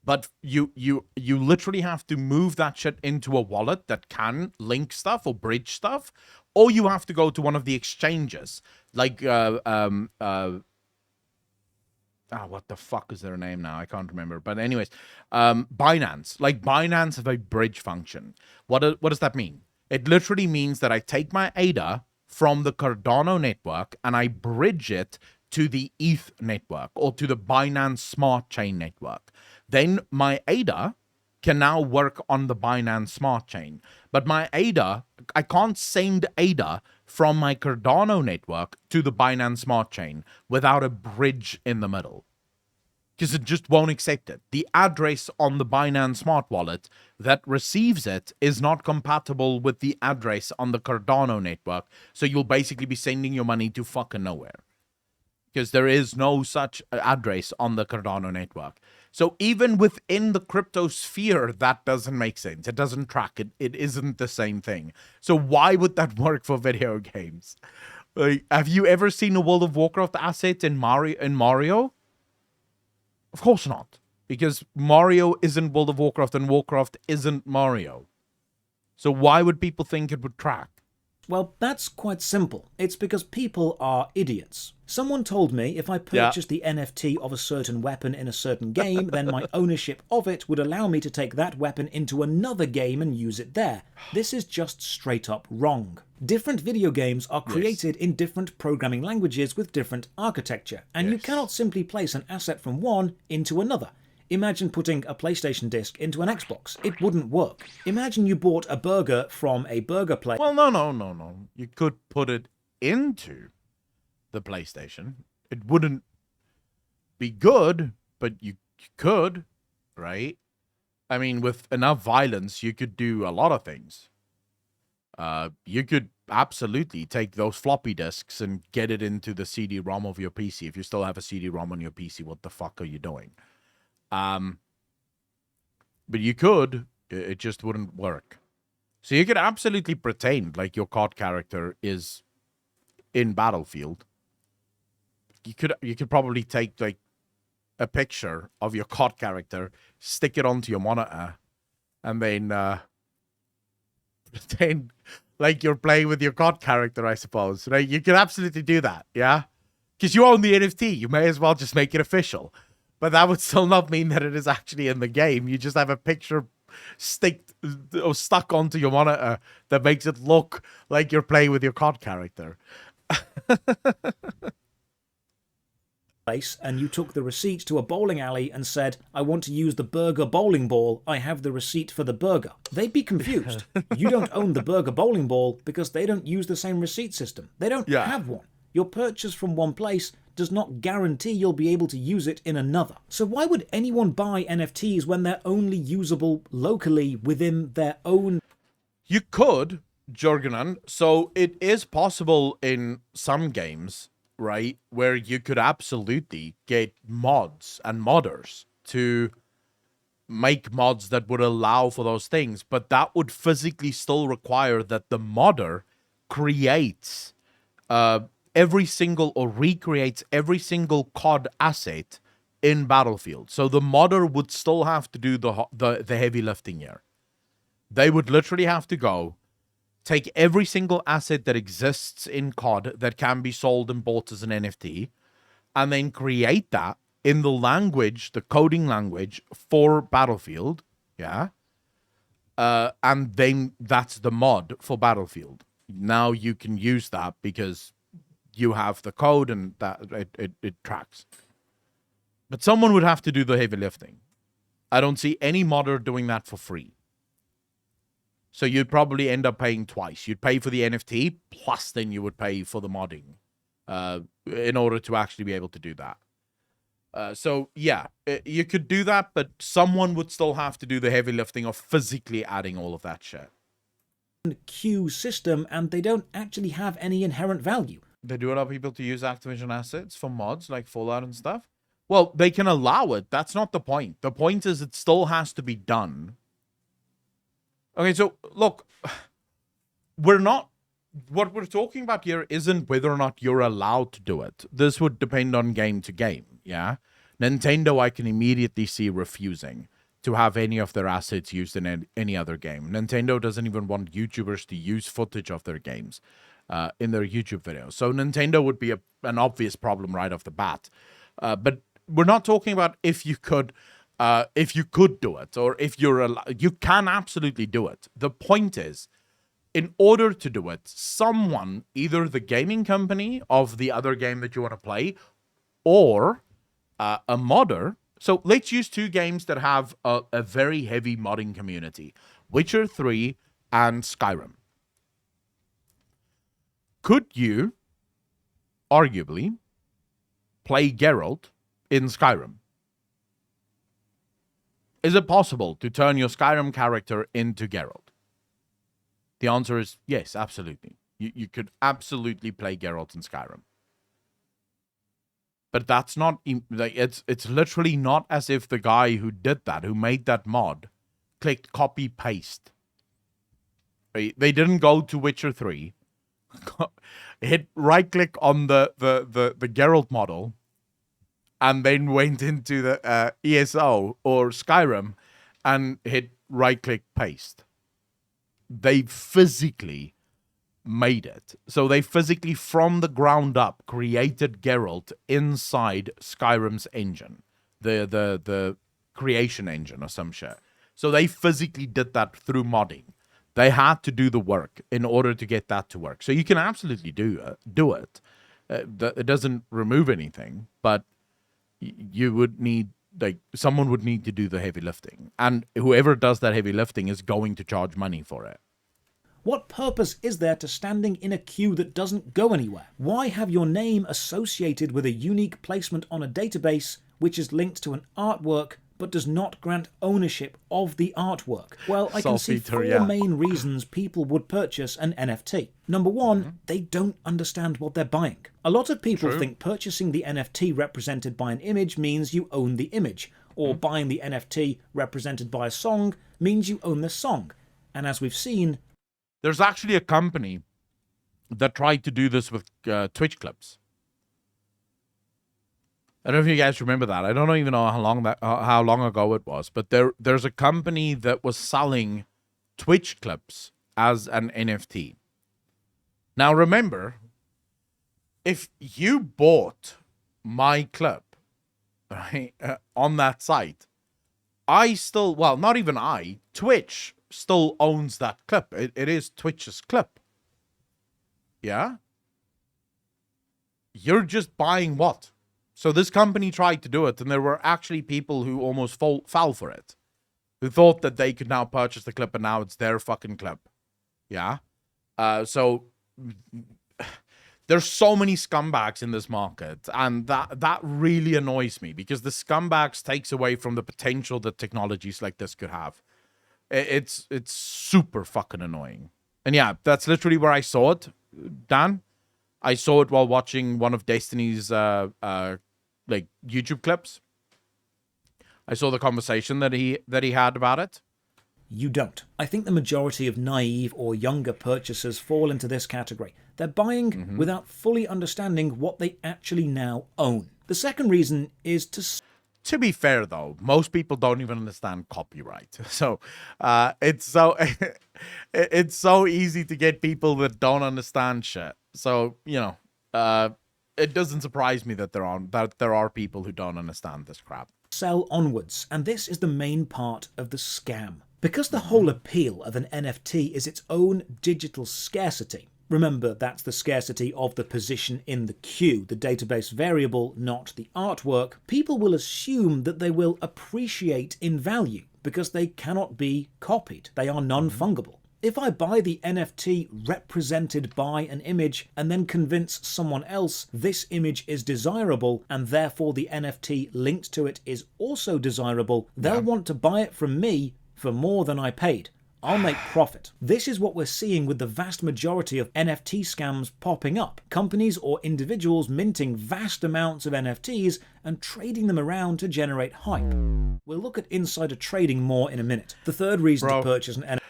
but you literally have to move that shit into a wallet that can link stuff or bridge stuff, or you have to go to one of the exchanges like what the fuck is their name now? I can't remember. But anyways, Binance. Like, Binance have a bridge function. What does that mean? It literally means that I take my ADA from the Cardano network and I bridge it to the ETH network or to the Binance Smart Chain network. Then my ADA can now work on the Binance Smart Chain. But my ADA, I can't send ADA from my Cardano network to the Binance Smart Chain without a bridge in the middle, because it just won't accept it. The address on the Binance Smart Wallet that receives it is not compatible with the address on the Cardano network, so you'll basically be sending your money to fucking nowhere, because there is no such address on the Cardano network. So even within the crypto sphere, that doesn't make sense. It doesn't track it. It isn't the same thing. So why would that work for video games? Like, have you ever seen a World of Warcraft asset in Mario? Of course not, because Mario isn't World of Warcraft and Warcraft isn't Mario. So why would people think it would track? Well, that's quite simple. It's because people are idiots. Someone told me if I purchased the NFT of a certain weapon in a certain game, then my ownership of it would allow me to take that weapon into another game and use it there. This is just straight up wrong. Different video games are created in different programming languages with different architecture, and you cannot simply place an asset from one into another. Imagine putting a PlayStation disc into an Xbox. It wouldn't work. Imagine you bought a burger from a burger place. Well, no. You could put it into the PlayStation. It wouldn't be good, but you could, right? I mean, with enough violence, you could do a lot of things. You could absolutely take those floppy disks and get it into the CD-ROM of your PC. If you still have a CD-ROM on your PC, what the fuck are you doing? But you could, it just wouldn't work. So you could absolutely pretend like your COD character is in Battlefield. You could probably take like a picture of your COD character, stick it onto your monitor, and then pretend like you're playing with your COD character, I suppose. Right? You could absolutely do that, yeah? Because you own the NFT, you may as well just make it official. But that would still not mean that it is actually in the game. You just have a picture stuck onto your monitor that makes it look like you're playing with your COD character. And you took the receipt to a bowling alley and said, I want to use the burger bowling ball. I have the receipt for the burger. They'd be confused. You don't own the burger bowling ball because they don't use the same receipt system. They don't have one. Your purchase from one place does not guarantee you'll be able to use it in another. So why would anyone buy NFTs when they're only usable locally within their own... You could, Jorganan. So it is possible in some games, right, where you could absolutely get mods and modders to make mods that would allow for those things. But that would physically still require that the modder creates... every single or recreates every single COD asset in Battlefield. So the modder would still have to do the heavy lifting here. They would literally have to go take every single asset that exists in COD that can be sold and bought as an NFT, and then create that in the language, the coding language for Battlefield, and then that's the mod for Battlefield. Now you can use that because you have the code and that it tracks. But someone would have to do the heavy lifting. I don't see any modder doing that for free. So you'd probably end up paying twice. You'd pay for the NFT, plus then you would pay for the modding in order to actually be able to do that. So yeah, you could do that, but someone would still have to do the heavy lifting of physically adding all of that shit. Queue system, and they don't actually have any inherent value. They do allow people to use Activision assets for mods like Fallout and stuff. Well, they can allow it. That's not the point. The point is it still has to be done. Okay, so look, what we're talking about here isn't whether or not you're allowed to do it. This would depend on game to game, yeah? Nintendo, I can immediately see refusing to have any of their assets used in any other game. Nintendo doesn't even want YouTubers to use footage of their games in their YouTube videos. So Nintendo would be an obvious problem right off the bat. But we're not talking about if you could do it, or if you can absolutely do it. The point is, in order to do it, someone, either the gaming company of the other game that you want to play, or a modder. So let's use two games that have a very heavy modding community: Witcher 3 and Skyrim. Could you, arguably, play Geralt in Skyrim? Is it possible to turn your Skyrim character into Geralt? The answer is yes, absolutely. You could absolutely play Geralt in Skyrim. But that's not, it's literally not as if the guy who did that, who made that mod, clicked copy paste. They didn't go to Witcher 3, hit right click on the Geralt model, and then went into the ESO or Skyrim and hit right click paste. They physically made it. So they physically, from the ground up, created Geralt inside Skyrim's engine, the creation engine or some shit. So they physically did that through modding. They had to do the work in order to get that to work. So you can absolutely do it. It doesn't remove anything, but you would need, someone would need to do the heavy lifting, and whoever does that heavy lifting is going to charge money for it. What purpose is there to standing in a queue that doesn't go anywhere? Why have your name associated with a unique placement on a database which is linked to an artwork but does not grant ownership of the artwork? Well, I can see four main reasons people would purchase an NFT. Number one, they don't understand what they're buying. A lot of people think purchasing the NFT represented by an image means you own the image, or buying the NFT represented by a song means you own the song. And as we've seen, there's actually a company that tried to do this with Twitch clips. I don't know if you guys remember that. I don't even know how long ago it was, but there's a company that was selling Twitch clips as an NFT. Now remember, if you bought my clip, right, on that site, Twitch still owns that clip. It is Twitch's clip. Yeah? You're just buying what? So this company tried to do it, and there were actually people who almost fell for it, who thought that they could now purchase the clip, and now it's their fucking clip. Yeah? So there's so many scumbags in this market, and that really annoys me, because the scumbags takes away from the potential that technologies like this could have. It's super fucking annoying. And yeah, that's literally where I saw it, Dan. I saw it while watching one of Destiny's YouTube clips. I saw the conversation that he had about it. You don't. I think the majority of naive or younger purchasers fall into this category. They're buying without fully understanding what they actually now own. The second reason is to be fair, though, most people don't even understand copyright. So it's so easy to get people that don't understand shit. So, it doesn't surprise me that there are people who don't understand this crap. Sell onwards, and this is the main part of the scam. Because the whole appeal of an NFT is its own digital scarcity. Remember, that's the scarcity of the position in the queue, the database variable, not the artwork. People will assume that they will appreciate in value because they cannot be copied. They are non-fungible. If I buy the NFT represented by an image and then convince someone else this image is desirable and therefore the NFT linked to it is also desirable, they'll want to buy it from me for more than I paid. I'll make profit. This is what we're seeing with the vast majority of NFT scams popping up. Companies or individuals minting vast amounts of NFTs and trading them around to generate hype. We'll look at insider trading more in a minute. The third reason to purchase an NFT.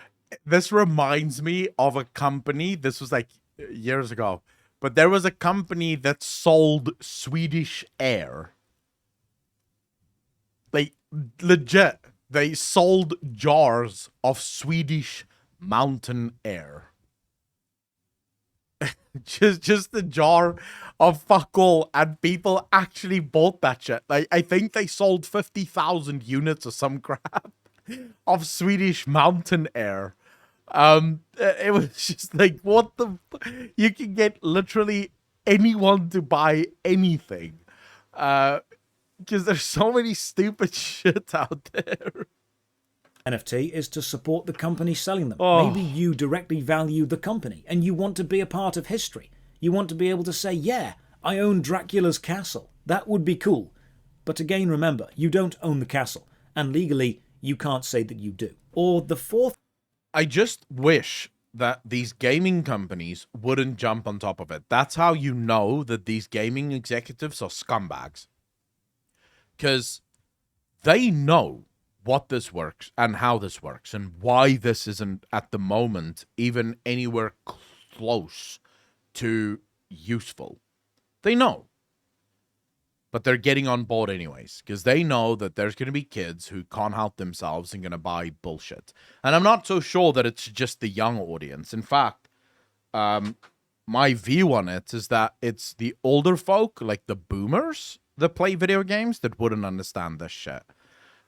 This reminds me of a company. This was like years ago. But there was a company that sold Swedish air. Like, legit. They sold jars of Swedish mountain air. just a jar of fuck all, and people actually bought that shit. Like, I think they sold 50,000 units or some crap of Swedish mountain air. It was just like, what the... You can get literally anyone to buy anything. Because there's so many stupid shit out there. NFT is to support the company selling them. Maybe you directly value the company and you want to be a part of history. You want to be able to say, yeah, I own Dracula's castle. That would be cool. But again, remember, you don't own the castle. And legally, you can't say that you do. Or the fourth... I just wish that these gaming companies wouldn't jump on top of it. That's how you know that these gaming executives are scumbags. Because they know what this works and how this works and why this isn't at the moment even anywhere close to useful. They know. But they're getting on board anyways, because they know that there's going to be kids who can't help themselves and going to buy bullshit. And I'm not so sure that it's just the young audience. In fact, my view on it is that it's the older folk, like the boomers, that play video games that wouldn't understand this shit.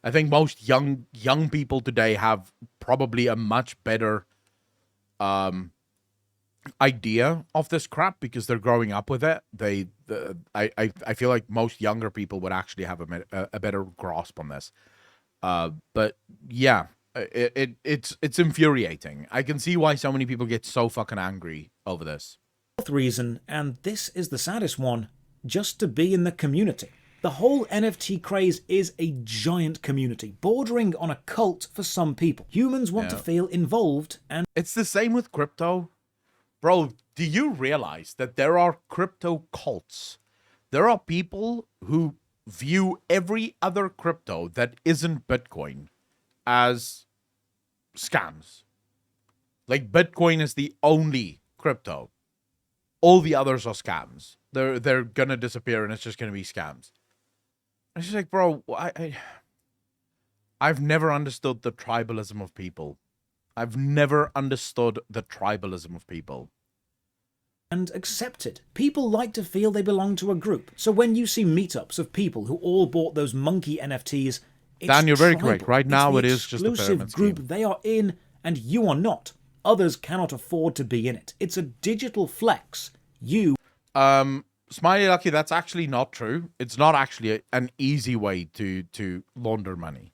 I think most young people today have probably a much better idea of this crap because they're growing up with it. I feel like most younger people would actually have a better grasp on this. But yeah, it's infuriating. I can see why so many people get so fucking angry over this. Fourth reason, and this is the saddest one, just to be in the community. The whole NFT craze is a giant community, bordering on a cult for some people. Humans want to feel involved, and it's the same with crypto. Bro, do you realize that there are crypto cults? There are people who view every other crypto that isn't Bitcoin as scams. Like, Bitcoin is the only crypto. All the others are scams. They're gonna disappear and it's just gonna be scams. It's just like, bro, I've never understood the tribalism of people. I've never understood the tribalism of people. And accepted. People like to feel they belong to a group. So when you see meetups of people who all bought those monkey NFTs, it's Dan, you're very tribal. correct. Right now, it is just a exclusive pyramid group scheme. they are in, and you are not. Others cannot afford to be in it. It's a digital flex. You... Smiley Lucky, that's actually not true. It's not actually an easy way to launder money.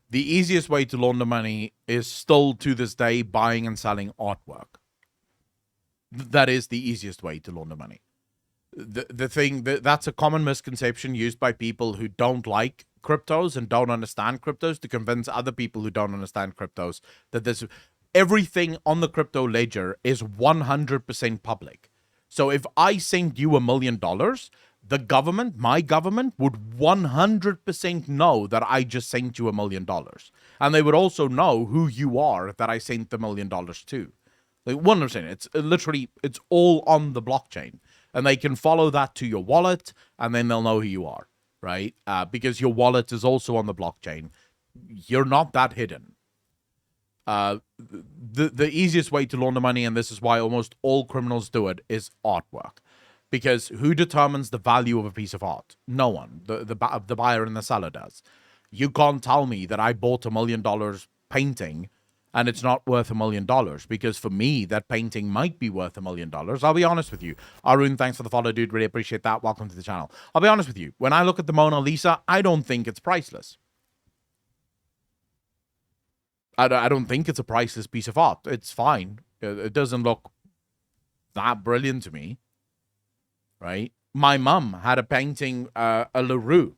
The easiest way to launder money is still, to this day, buying and selling artwork. That is the easiest way to launder money. The thing, that's a common misconception used by people who don't like cryptos and don't understand cryptos to convince other people who don't understand cryptos that this everything on the crypto ledger is 100% public. So if I send you $1 million, the government, my government, would 100% know that I just sent you $1 million. And they would also know who you are that I sent the $1 million to. Like, 100%. It's literally, it's all on the blockchain. And they can follow that to your wallet, and then they'll know who you are, right? Because your wallet is also on the blockchain. You're not that hidden. The easiest way to launder money, and this is why almost all criminals do it, is artwork. Because who determines the value of a piece of art? No one. The buyer and the seller does. You can't tell me that I bought $1 million painting and it's not worth $1 million, because for me, that painting might be worth $1 million. I'll be honest with you. Arun, thanks for the follow, dude. Really appreciate that. Welcome to the channel. I'll be honest with you. When I look at the Mona Lisa, I don't think it's priceless. I don't think it's a priceless piece of art. It's fine. It doesn't look that brilliant to me, right? My mum had a painting, a LaRue.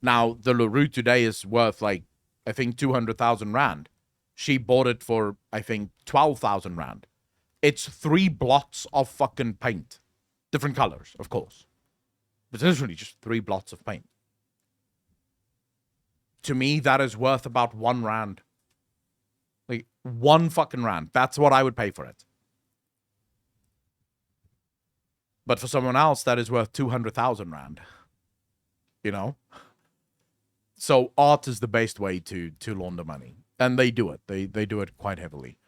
Now, the LaRue today is worth, like, I think 200,000 Rand. She bought it for, I think, 12,000 rand. It's 3 blots of fucking paint. Different colors, of course. But it's literally just 3 blots of paint. To me, that is worth about 1 rand. Like, 1 fucking rand. That's what I would pay for it. But for someone else, that is worth 200,000 rand. You know? So art is the best way to launder money. And they do it. They do it quite heavily.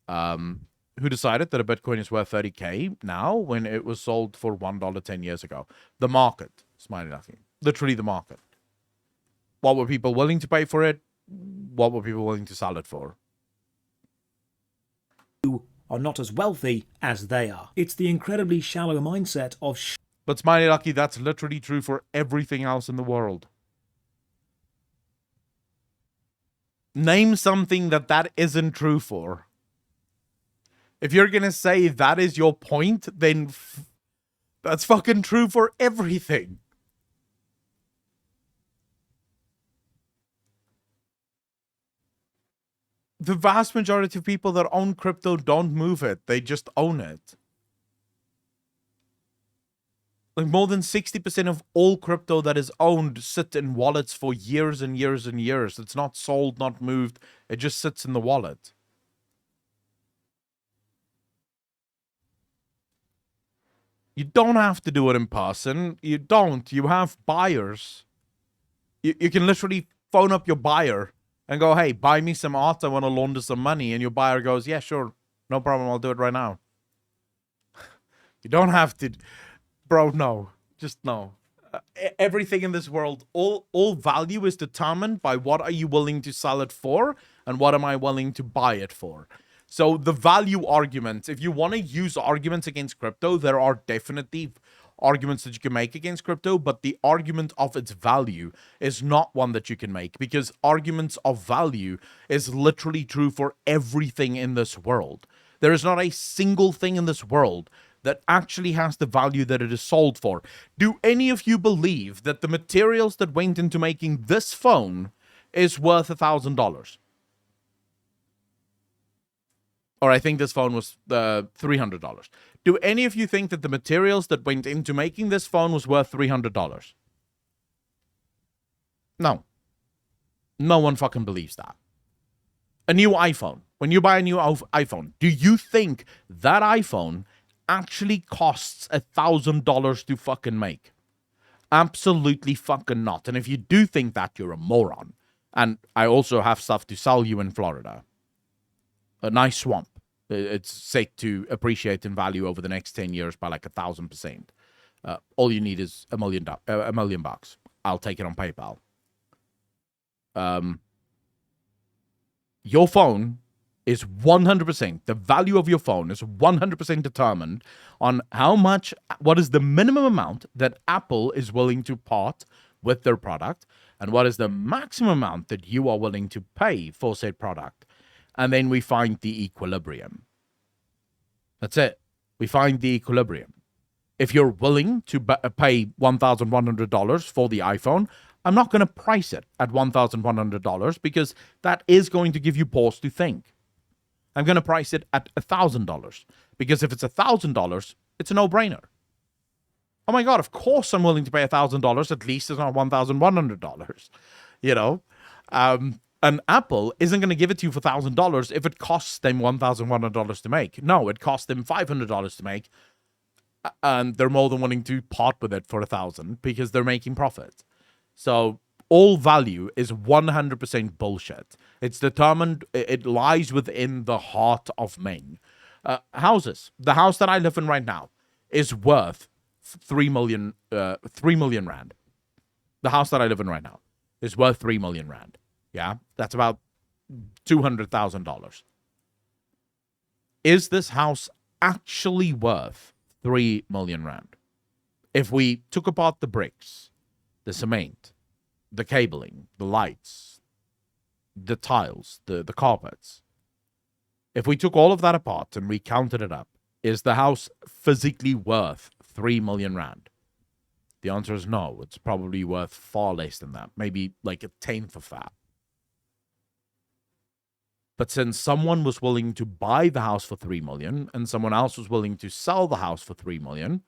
Who decided that a Bitcoin is worth 30K now when it was sold for $1 10 years ago? The market. Smiley laughing. Literally the market. What were people willing to pay for it? What were people willing to sell it for? You are not as wealthy as they are. It's the incredibly shallow mindset of But Smiley Lucky, that's literally true for everything else in the world. Name something that isn't true for. If you're going to say that is your point, then that's fucking true for everything. The vast majority of people that own crypto don't move it. They just own it. Like more than 60% of all crypto that is owned sit in wallets for years and years and years. It's not sold, not moved. It just sits in the wallet. You don't have to do it in person. You don't. You have buyers. You can literally phone up your buyer and go, hey, buy me some art. I want to launder some money. And your buyer goes, yeah, sure. No problem. I'll do it right now. You don't have to. Bro, no. Just no. Everything in this world, all value is determined by what are you willing to sell it for and what am I willing to buy it for. So the value arguments, if you want to use arguments against crypto, there are definitely arguments that you can make against crypto, but the argument of its value is not one that you can make because arguments of value is literally true for everything in this world. There is not a single thing in this world that actually has the value that it is sold for. Do any of you believe that the materials that went into making this phone is worth $1,000? Or I think this phone was $300. Do any of you think that the materials that went into making this phone was worth $300? No. No one fucking believes that. A new iPhone. When you buy a new iPhone, do you think that iPhone actually costs $1,000 to fucking make? Absolutely fucking not. And if you do think that, you're a moron. And I also have stuff to sell you in Florida. A nice swamp. It's set to appreciate in value over the next 10 years by like 1,000%. All you need is $1 million bucks. I'll take it on PayPal. Your phone is 100%, the value of your phone is 100% determined on how much, what is the minimum amount that Apple is willing to part with their product, and what is the maximum amount that you are willing to pay for said product. And then we find the equilibrium. That's it. We find the equilibrium. If you're willing to pay $1,100 for the iPhone, I'm not going to price it at $1,100 because that is going to give you pause to think. I'm going to price it at $1,000 because if it's $1,000, it's a no-brainer. Oh my God, of course I'm willing to pay $1,000. At least it's not $1,100. You know? And Apple isn't going to give it to you for $1,000 if it costs them $1,100 to make. No, it costs them $500 to make. And they're more than willing to part with it for $1,000 because they're making profit. So all value is 100% bullshit. It's determined, it lies within the heart of men. Houses. The house that I live in right now is worth 3 million rand. The house that I live in right now is worth 3 million rand. Yeah, that's about $200,000. Is this house actually worth 3 million rand? If we took apart the bricks, the cement, the cabling, the lights, the tiles, the carpets, if we took all of that apart and we counted it up, is the house physically worth 3 million rand? The answer is no. It's probably worth far less than that. Maybe like a tenth of that. But since someone was willing to buy the house for 3 million and someone else was willing to sell the house for 3 million,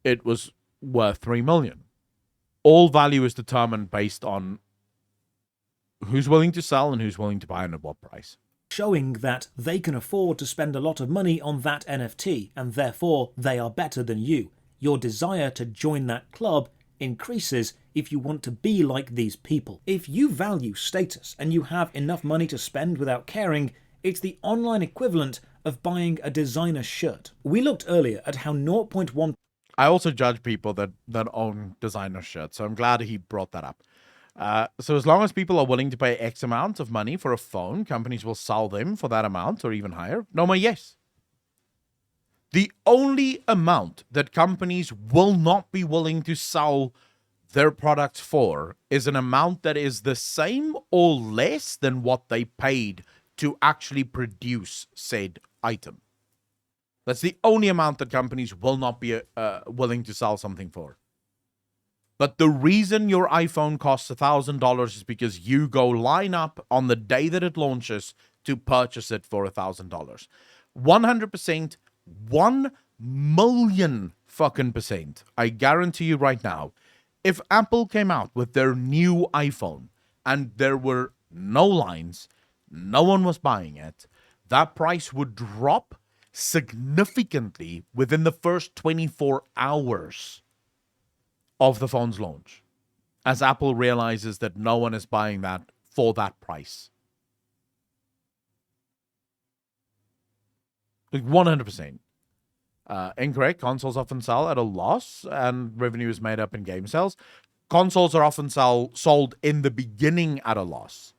it was worth 3 million. All value is determined based on who's willing to sell and who's willing to buy and at what price. Showing that they can afford to spend a lot of money on that NFT and therefore they are better than you. Your desire to join that club increases if you want to be like these people. If you value status and you have enough money to spend without caring, it's the online equivalent of buying a designer shirt. We looked earlier at how 0.1... I also judge people that own designer shirts, so I'm glad he brought that up. So as long as people are willing to pay X amount of money for a phone, companies will sell them for that amount or even higher. No more yes. The only amount that companies will not be willing to sell their products for is an amount that is the same or less than what they paid to actually produce said item. That's the only amount that companies will not be willing to sell something for. But the reason your iPhone costs $1,000 is because you go line up on the day that it launches to purchase it for $1,000. 100%, 1 million fucking percent. I guarantee you right now, if Apple came out with their new iPhone and there were no lines, no one was buying it, that price would drop significantly within the first 24 hours of the phone's launch, as Apple realizes that no one is buying that for that price. Like 100%. Incorrect. Consoles often sell at a loss and revenue is made up in game sales. Consoles are often sold in the beginning at a loss,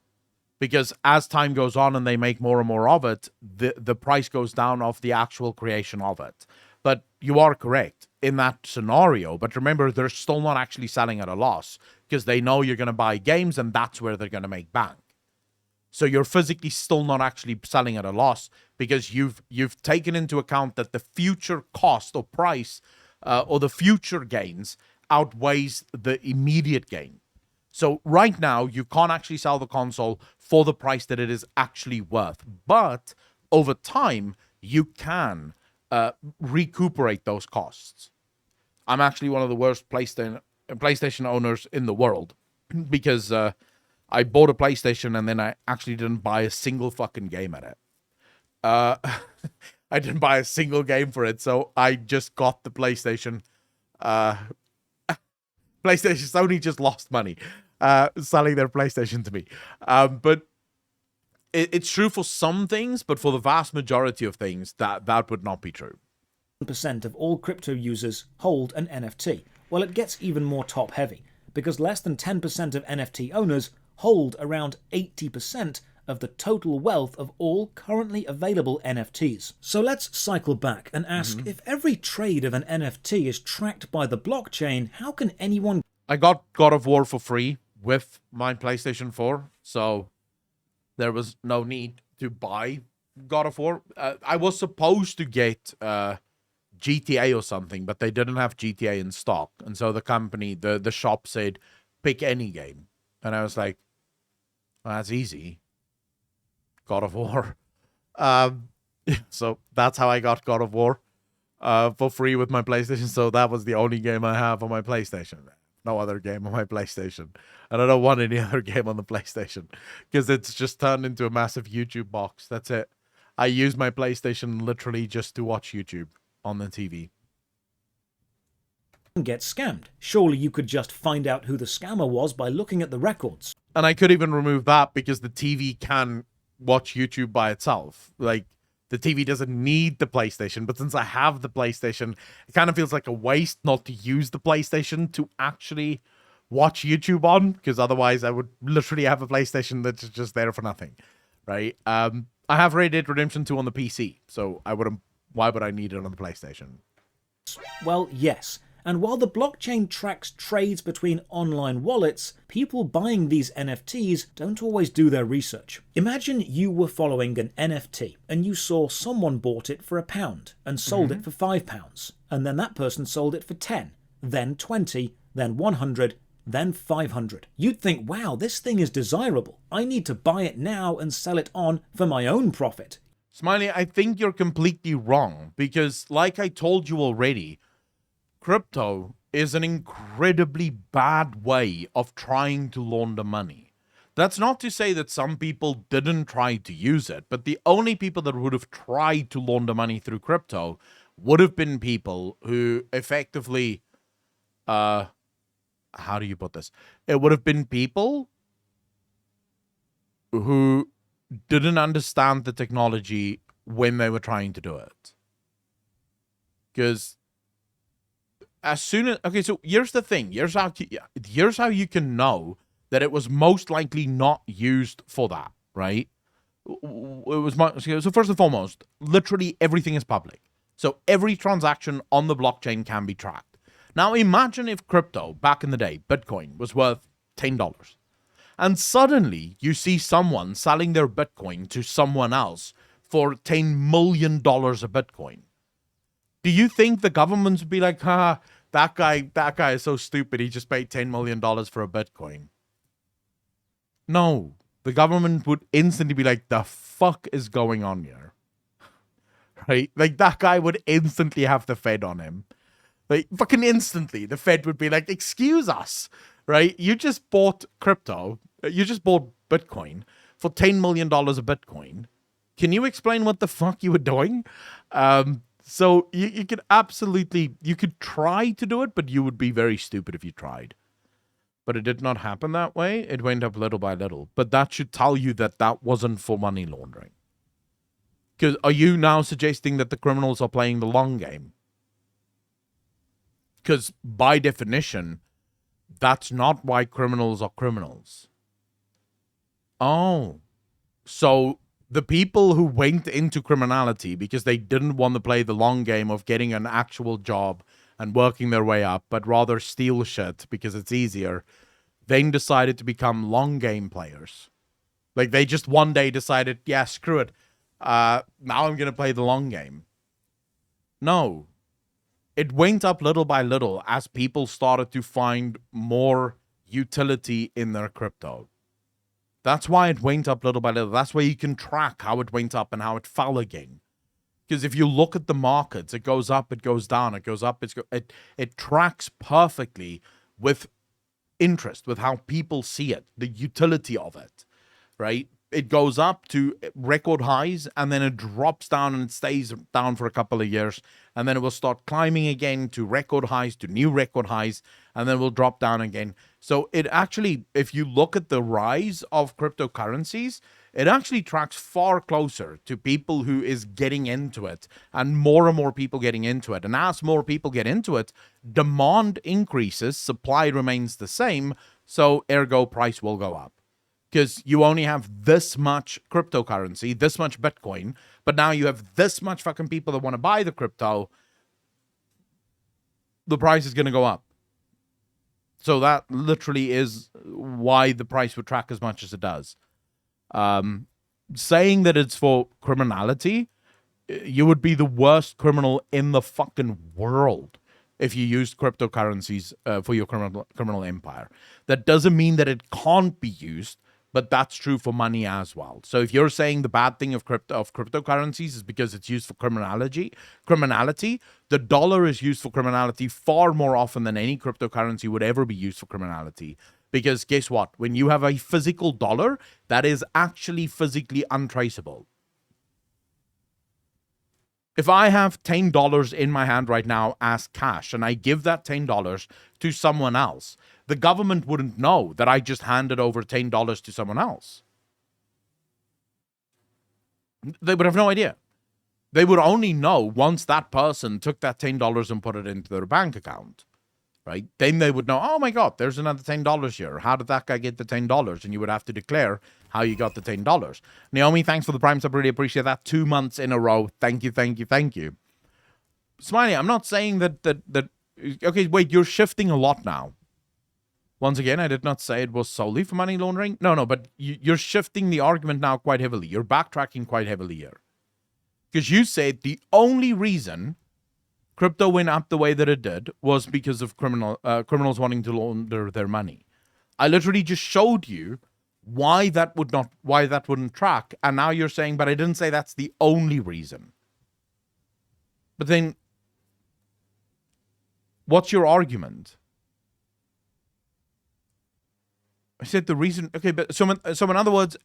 because as time goes on and they make more and more of it, the price goes down off the actual creation of it. But you are correct in that scenario. But remember, they're still not actually selling at a loss because they know you're going to buy games and that's where they're going to make bank. So you're physically still not actually selling at a loss because you've taken into account that the future cost or price or the future gains outweighs the immediate gain. So right now, you can't actually sell the console for the price that it is actually worth. But over time, you can recuperate those costs. I'm actually one of the worst PlayStation owners in the world because I bought a PlayStation and then I actually didn't buy a single fucking game at it. I didn't buy a single game for it, so I just got the PlayStation. Sony just lost money selling their PlayStation to me. But it's true for some things, but for the vast majority of things, that would not be true. percent of all crypto users hold an NFT. Well, it gets even more top-heavy, because less than 10% of NFT owners hold around 80% of the total wealth of all currently available NFTs. So let's cycle back and ask, if every trade of an NFT is tracked by the blockchain, how can anyone... I got God of War for free with my PlayStation 4, so there was no need to buy God of War. I was supposed to get GTA or something, but they didn't have GTA in stock. And so the company, the shop said, pick any game. And I was like, well, that's easy. God of War. So that's how I got God of War for free with my PlayStation. So that was the only game I have on my PlayStation. No other game on my PlayStation. And I don't want any other game on the PlayStation because it's just turned into a massive YouTube box. That's it. I use my PlayStation literally just to watch YouTube on the TV. get scammed? Surely you could just find out who the scammer was by looking at the records. And I could even remove that because the TV can watch YouTube by itself. Like, the TV doesn't need the PlayStation, but since I have the PlayStation, it kind of feels like a waste not to use the PlayStation to actually watch YouTube on, because otherwise I would literally have a PlayStation that's just there for nothing, right? I have Red Dead Redemption 2 on the PC, so why would I need it on the PlayStation? Well, yes. And while the blockchain tracks trades between online wallets, people buying these NFTs don't always do their research. Imagine you were following an NFT and you saw someone bought it for £1 and sold it for £5, and then that person sold it for 10, then 20, then 100, then 500. You'd think, wow, this thing is desirable. I need to buy it now and sell it on for my own profit. Smiley, I think you're completely wrong because, like I told you already, crypto is an incredibly bad way of trying to launder money. That's not to say that some people didn't try to use it, but the only people that would have tried to launder money through crypto would have been people who effectively, how do you put this? It would have been people who didn't understand the technology when they were trying to do it. Because as soon as, okay, so here's the thing. Here's how you can know that it was most likely not used for that, right? So first and foremost, literally everything is public. So every transaction on the blockchain can be tracked. Now imagine if crypto, back in the day, Bitcoin, was worth $10. And suddenly you see someone selling their Bitcoin to someone else for $10 million a Bitcoin. Do you think the governments would be like, that guy is so stupid, he just paid $10 million for a Bitcoin? No, the government would instantly be like, the fuck is going on here? Right? Like, that guy would instantly have the Fed on him. Like, fucking instantly, the Fed would be like, excuse us, right? You just bought crypto, you just bought Bitcoin for $10 million a Bitcoin. Can you explain what the fuck you were doing? So you could absolutely, you could try to do it, but you would be very stupid if you tried. But it did not happen that way. It went up little by little. But that should tell you that that wasn't for money laundering. Because are you now suggesting that the criminals are playing the long game? Because by definition, that's not why criminals are criminals. Oh. So the people who went into criminality because they didn't want to play the long game of getting an actual job and working their way up, but rather steal shit because it's easier, then decided to become long game players. Like, they just one day decided, yeah, screw it. Now I'm going to play the long game. No. It went up little by little as people started to find more utility in their crypto. That's why it went up little by little. That's why you can track how it went up and how it fell again. Because if you look at the markets, it goes up, it goes down, it goes up, it tracks perfectly with interest, with how people see it, the utility of it, right? It goes up to record highs, and then it drops down and it stays down for a couple of years, and then it will start climbing again to record highs, to new record highs, and then will drop down again. So it actually, if you look at the rise of cryptocurrencies, it actually tracks far closer to people who is getting into it, and more people getting into it. And as more people get into it, demand increases, supply remains the same, so ergo price will go up. Because you only have this much cryptocurrency, this much Bitcoin, but now you have this much fucking people that want to buy the crypto, the price is going to go up. So that literally is why the price would track as much as it does. Saying that it's for criminality, you would be the worst criminal in the fucking world if you used cryptocurrencies for your criminal empire. That doesn't mean that it can't be used, but that's true for money as well. So if you're saying the bad thing of cryptocurrencies is because it's used for criminality, the dollar is used for criminality far more often than any cryptocurrency would ever be used for criminality. Because guess what? When you have a physical dollar, that is actually physically untraceable. If I have $10 in my hand right now as cash, and I give that $10 to someone else, the government wouldn't know that I just handed over $10 to someone else. They would have no idea. They would only know once that person took that $10 and put it into their bank account, right? Then they would know, oh my God, there's another $10 here. How did that guy get the $10? And you would have to declare how you got the $10. Naomi, thanks for the Prime sub. Really appreciate that. 2 months in a row. Thank you. Smiley, I'm not saying that. Okay, wait, you're shifting a lot now. Once again, I did not say it was solely for money laundering. No, but you're shifting the argument now quite heavily. You're backtracking quite heavily here. Because you said the only reason crypto went up the way that it did was because of criminals wanting to launder their money. I literally just showed you why that wouldn't track, and now you're saying, but I didn't say that's the only reason. But then, what's your argument? I said the reason. Okay, but so in other words,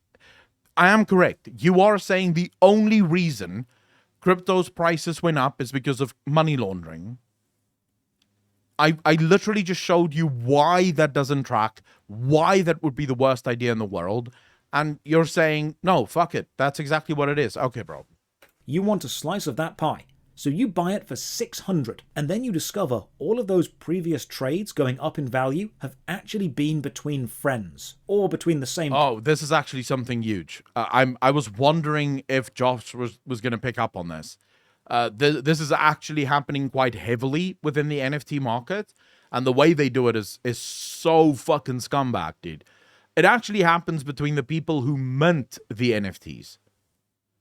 I am correct. You are saying the only reason crypto's prices went up is because of money laundering. I literally just showed you why that doesn't track, why that would be the worst idea in the world, and you're saying, no, fuck it. That's exactly what it is. Okay, bro. You want a slice of that pie, so you buy it for 600, and then you discover all of those previous trades going up in value have actually been between friends, or between the same... Oh, this is actually something huge. I was wondering if Josh was going to pick up on this. This is actually happening quite heavily within the NFT market, and the way they do it is so fucking scumbag, dude. It actually happens between the people who mint the NFTs.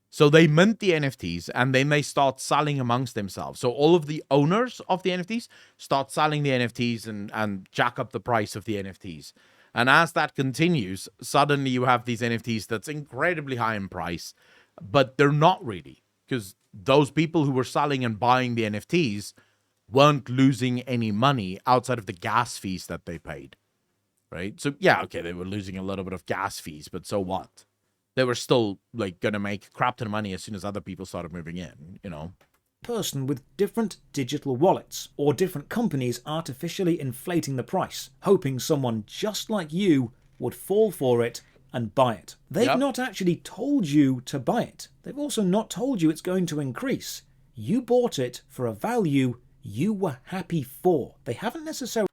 So they mint the NFTs, and then they start selling amongst themselves. So all of the owners of the NFTs start selling the NFTs and jack up the price of the NFTs. And as that continues, suddenly you have these NFTs that's incredibly high in price, but they're not really, because those people who were selling and buying the NFTs weren't losing any money outside of the gas fees that they paid, right? So yeah, okay, they were losing a little bit of gas fees, but so what? They were still like gonna make a crap ton of money as soon as other people started moving in, you know. Person with different digital wallets, or different companies artificially inflating the price, hoping someone just like you would fall for it and buy it. They've not actually told you to buy it. They've also not told you it's going to increase. You bought it for a value you were happy for. They haven't necessarily...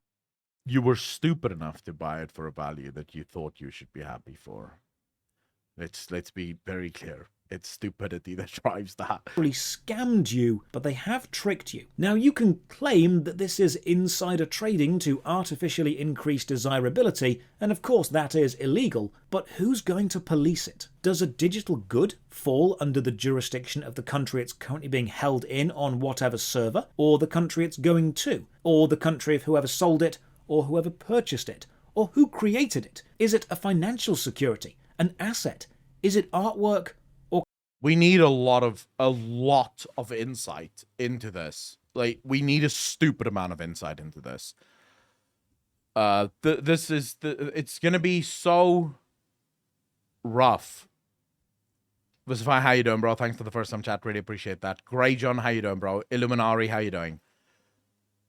You were stupid enough to buy it for a value that you thought you should be happy for. Let's be very clear. It's stupidity that drives that. Really scammed you, but they have tricked you. Now, you can claim that this is insider trading to artificially increase desirability, and of course that is illegal, but who's going to police it? Does a digital good fall under the jurisdiction of the country it's currently being held in on whatever server, or the country it's going to, or the country of whoever sold it, or whoever purchased it, or who created it? Is it a financial security, an asset? Is it artwork? We need a lot of insight into this. Like, we need a stupid amount of insight into this. It's gonna be so rough. Visify, how you doing, bro? Thanks for the first time chat. Really appreciate that. Grey John, how you doing, bro? Illuminari, how you doing?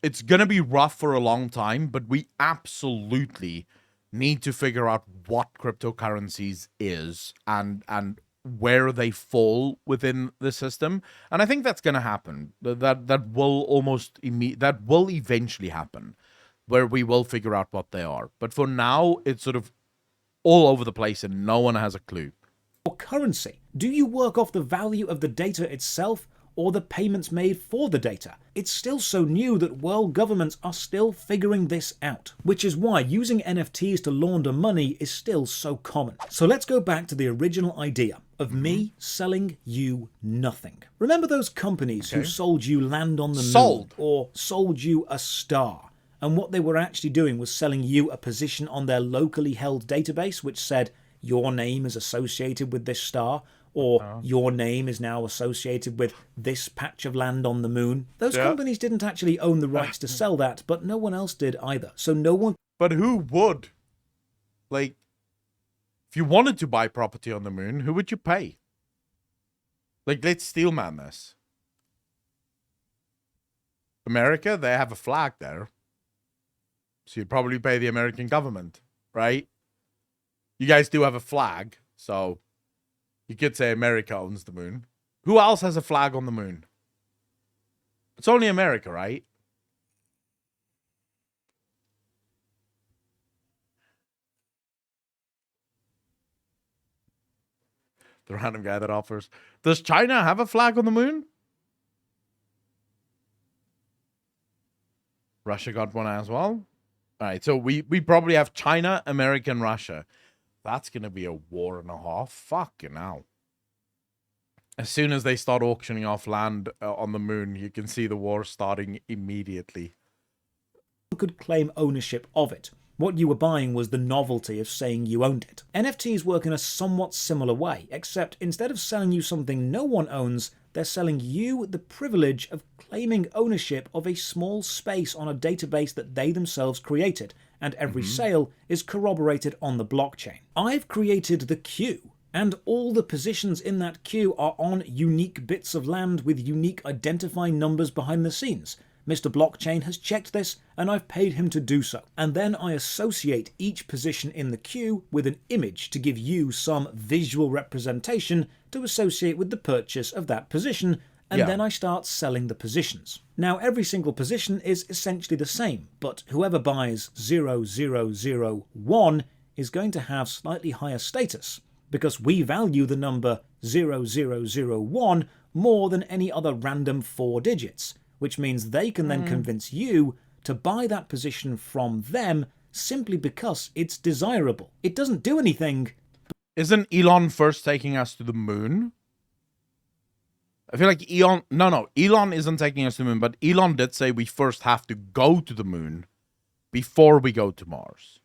It's gonna be rough for a long time, but we absolutely need to figure out what cryptocurrencies is and where they fall within the system, and I think that's going to happen. That will eventually happen, where we will figure out what they are. But for now, it's sort of all over the place, and no one has a clue. Or currency? Do you work off the value of the data itself, or the payments made for the data? It's still so new that world governments are still figuring this out, which is why using NFTs to launder money is still so common. So let's go back to the original idea of me selling you nothing. Remember those companies who sold you land on the moon, or sold you a star? And what they were actually doing was selling you a position on their locally held database which said your name is associated with this star, or your name is now associated with this patch of land on the moon. Those companies didn't actually own the rights to sell that, but no one else did either. So no one... But who would? Like, if you wanted to buy property on the moon, who would you pay? Like, let's steelman this. America, they have a flag there. So you'd probably pay the American government, right? You guys do have a flag, so... You could say America owns the moon. Who else has a flag on the moon? It's only America, right? The random guy that offers. Does China have a flag on the moon? Russia got one as well. All right, so we probably have China, America, and Russia. That's going to be a war and a half. Fucking hell. As soon as they start auctioning off land on the moon, you can see the war starting immediately. Could claim ownership of it. What you were buying was the novelty of saying you owned it. NFTs work in a somewhat similar way, except instead of selling you something no one owns, they're selling you the privilege of claiming ownership of a small space on a database that they themselves created, and every sale is corroborated on the blockchain. I've created the queue, and all the positions in that queue are on unique bits of land with unique identifying numbers behind the scenes. Mr. Blockchain has checked this, and I've paid him to do so. And then I associate each position in the queue with an image to give you some visual representation to associate with the purchase of that position, and then I start selling the positions. Now, every single position is essentially the same, but whoever buys 0001 is going to have slightly higher status, because we value the number 0001 more than any other random 4 digits. Which means they can then convince you to buy that position from them simply because it's desirable. It doesn't do anything. Isn't Elon first taking us to the moon? I feel like Elon... No, Elon isn't taking us to the moon, but Elon did say we first have to go to the moon before we go to Mars.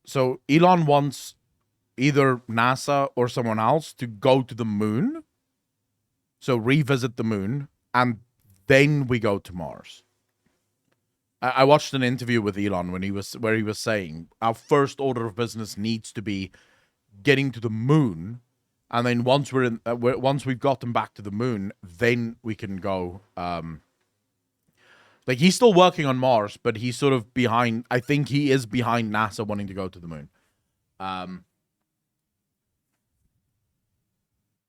So Elon wants either NASA or someone else to go to the moon, so revisit the moon, and then we go to Mars. I watched an interview with Elon where he was saying our first order of business needs to be getting to the moon, and then once we've gotten back to the moon, then we can go. Like, he's still working on Mars, but he's sort of behind. I think he is behind NASA wanting to go to the moon.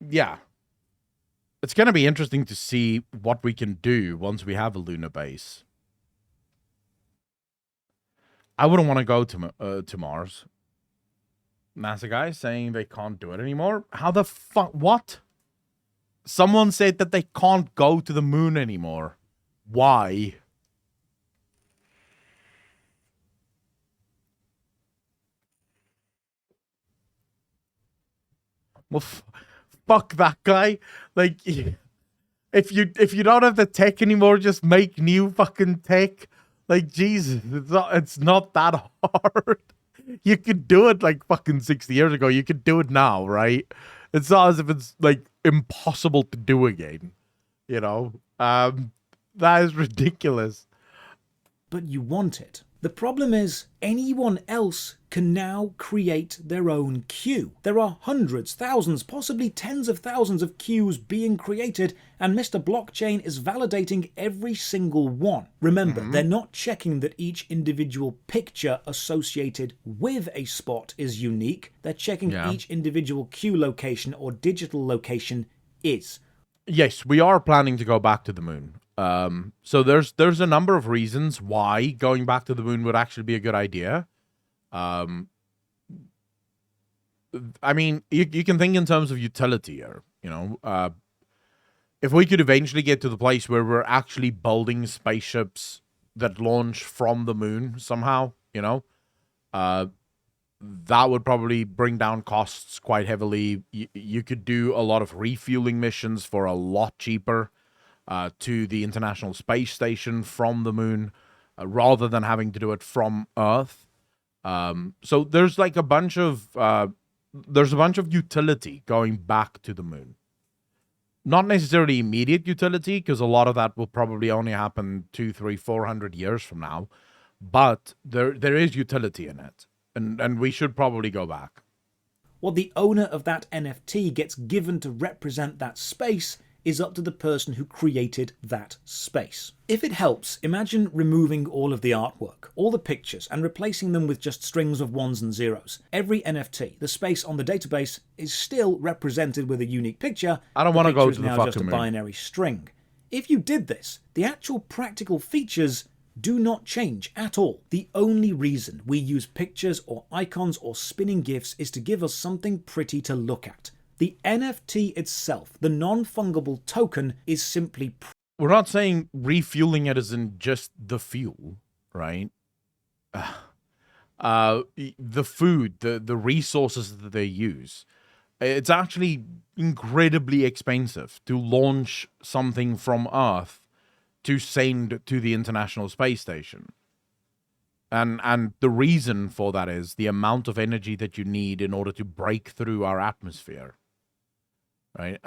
Yeah. It's going to be interesting to see what we can do once we have a lunar base. I wouldn't want to go to Mars. NASA guys saying they can't do it anymore. How the fuck? What? Someone said that they can't go to the moon anymore. Why? Well, fuck that guy. Like, if you don't have the tech anymore, just make new fucking tech. Like, Jesus, it's not that hard. You could do it like fucking 60 years ago. You could do it now, right? It's not as if it's like impossible to do again. You know? That is ridiculous. But you want it. The problem is, anyone else can now create their own queue. There are hundreds, thousands, possibly tens of thousands of queues being created, and Mr. Blockchain is validating every single one. Remember, they're not checking that each individual picture associated with a spot is unique. They're checking each individual queue location or digital location is. Yes, we are planning to go back to the moon. So there's a number of reasons why going back to the moon would actually be a good idea. I mean, you can think in terms of utility here, you know. If we could eventually get to the place where we're actually building spaceships that launch from the moon somehow, you know, that would probably bring down costs quite heavily. You could do a lot of refueling missions for a lot cheaper. To the International Space Station from the moon, rather than having to do it from Earth. So there's like a bunch of utility going back to the moon. Not necessarily immediate utility, because a lot of that will probably only happen 200, 300, 400 years from now. But there is utility in it, and we should probably go back. What the owner of that NFT gets given to represent that space is up to the person who created that space. If it helps, imagine removing all of the artwork, all the pictures, and replacing them with just strings of ones and zeros. Every NFT, the space on the database, is still represented with a unique picture. I don't want to go to the fucking moon. It's now just a binary string. If you did this, the actual practical features do not change at all. The only reason we use pictures or icons or spinning GIFs is to give us something pretty to look at. The NFT itself, the non-fungible token, is simply... We're not saying refueling it isn't just the fuel, right? The food, the resources that they use. It's actually incredibly expensive to launch something from Earth to send to the International Space Station. And the reason for that is the amount of energy that you need in order to break through our atmosphere. Right?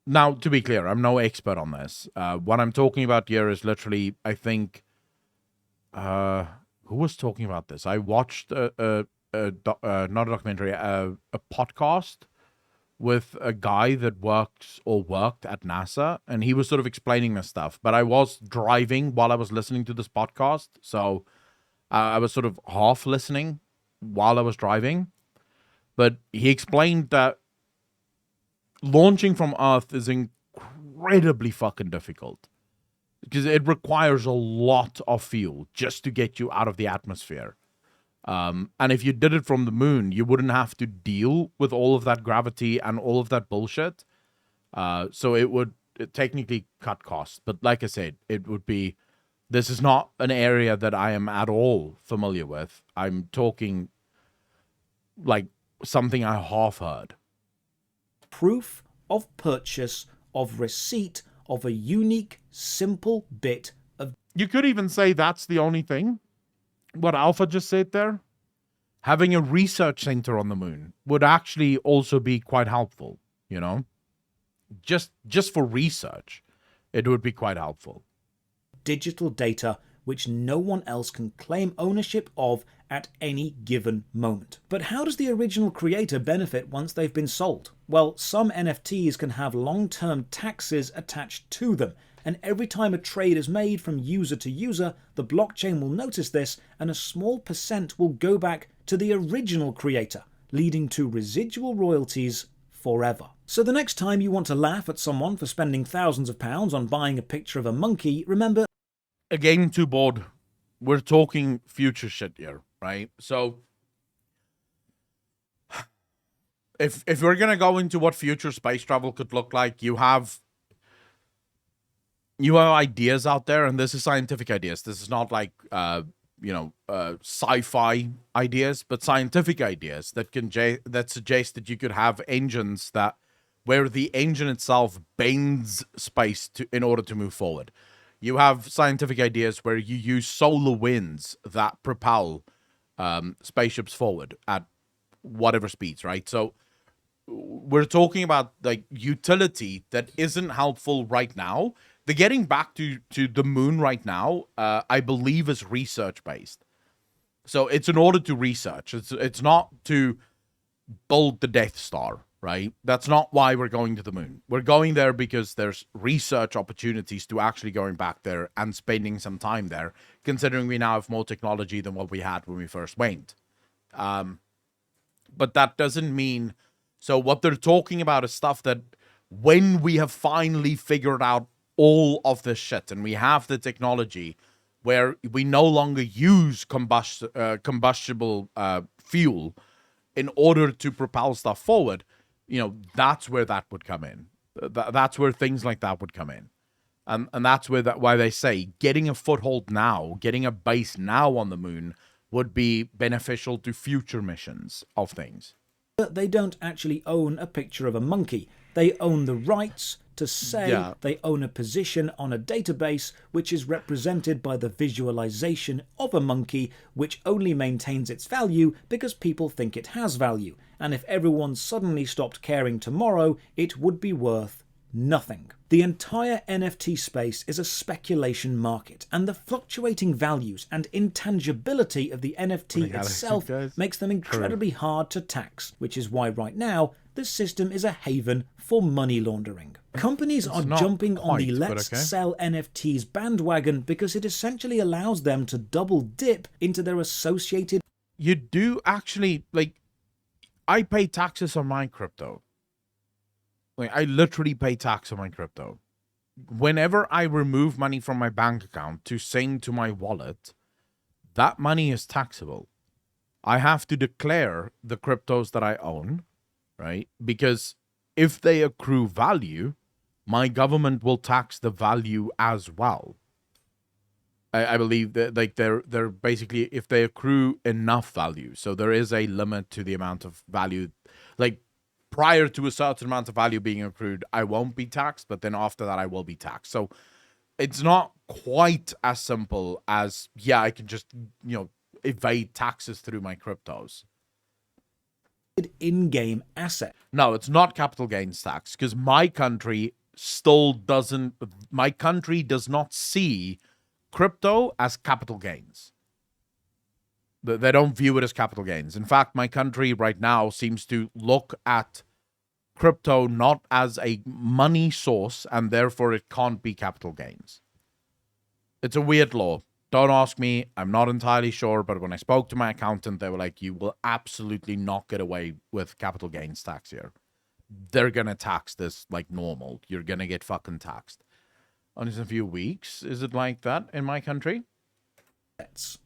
Now, to be clear, I'm no expert on this. What I'm talking about here is literally, I think, who was talking about this? I watched not a documentary, a podcast with a guy that worked at NASA, and he was sort of explaining this stuff. But I was driving while I was listening to this podcast, so I was sort of half listening while I was driving. But he explained that launching from Earth is incredibly fucking difficult because it requires a lot of fuel just to get you out of the atmosphere. And if you did it from the moon, you wouldn't have to deal with all of that gravity and all of that bullshit. So it would technically cut costs. But like I said, this is not an area that I am at all familiar with. I'm talking like something I half heard. Proof of purchase, of receipt of a unique, simple bit of... You could even say that's the only thing. What Alpha just said there, having a research center on the moon would actually also be quite helpful, you know? Just for research, it would be quite helpful. Digital data which no one else can claim ownership of at any given moment. But how does the original creator benefit once they've been sold? Well, some NFTs can have long-term taxes attached to them, and every time a trade is made from user to user, the blockchain will notice this, and a small percent will go back to the original creator, leading to residual royalties forever. So the next time you want to laugh at someone for spending thousands of pounds on buying a picture of a monkey, remember... Again, too bored. We're talking future shit here, right? So, if we're gonna go into what future space travel could look like, you have ideas out there, and this is scientific ideas. This is not like sci-fi ideas, but scientific ideas that suggest that you could have engines where the engine itself bends space in order to move forward. You have scientific ideas where you use solar winds that propel spaceships forward at whatever speeds, right? So we're talking about like utility that isn't helpful right now. The getting back to the moon right now, I believe, is research based. So it's in order to research. It's not to build the Death Star, right? That's not why we're going to the moon. We're going there because there's research opportunities to actually going back there and spending some time there, considering we now have more technology than what we had when we first went. But that doesn't mean... So what they're talking about is stuff that when we have finally figured out all of this shit and we have the technology where we no longer use combustible fuel in order to propel stuff forward, that's where that would come in. That's where things like that would come in. And that's why they say getting a foothold now, getting a base now on the moon would be beneficial to future missions of things. But they don't actually own a picture of a monkey. They own the rights to say they own a position on a database which is represented by the visualization of a monkey, which only maintains its value because people think it has value. And if everyone suddenly stopped caring tomorrow, it would be worth nothing. The entire NFT space is a speculation market, and the fluctuating values and intangibility of the NFT itself makes them incredibly hard to tax, which is why right now the system is a haven for money laundering. Companies are jumping on the let's sell NFTs bandwagon because it essentially allows them to double dip into their associated... You do actually, I pay taxes on my crypto. I literally pay tax on my crypto. Whenever I remove money from my bank account to send to my wallet, that money is taxable. I have to declare the cryptos that I own, right? Because if they accrue value, my government will tax the value as well. I believe that they're basically, if they accrue enough value. So there is a limit to the amount of value. prior to a certain amount of value being accrued, I won't be taxed, but then after that, I will be taxed. So it's not quite as simple as, yeah, I can just, evade taxes through my cryptos. In-game asset. No, it's not capital gains tax, because my country does not see crypto as capital gains. They don't view it as capital gains. In fact, my country right now seems to look at crypto not as a money source, and therefore it can't be capital gains. It's a weird law. Don't ask me. I'm not entirely sure, but when I spoke to my accountant, they were like, you will absolutely not get away with capital gains tax here. They're going to tax this like normal. You're going to get fucking taxed. Only in a few weeks, is it like that in my country?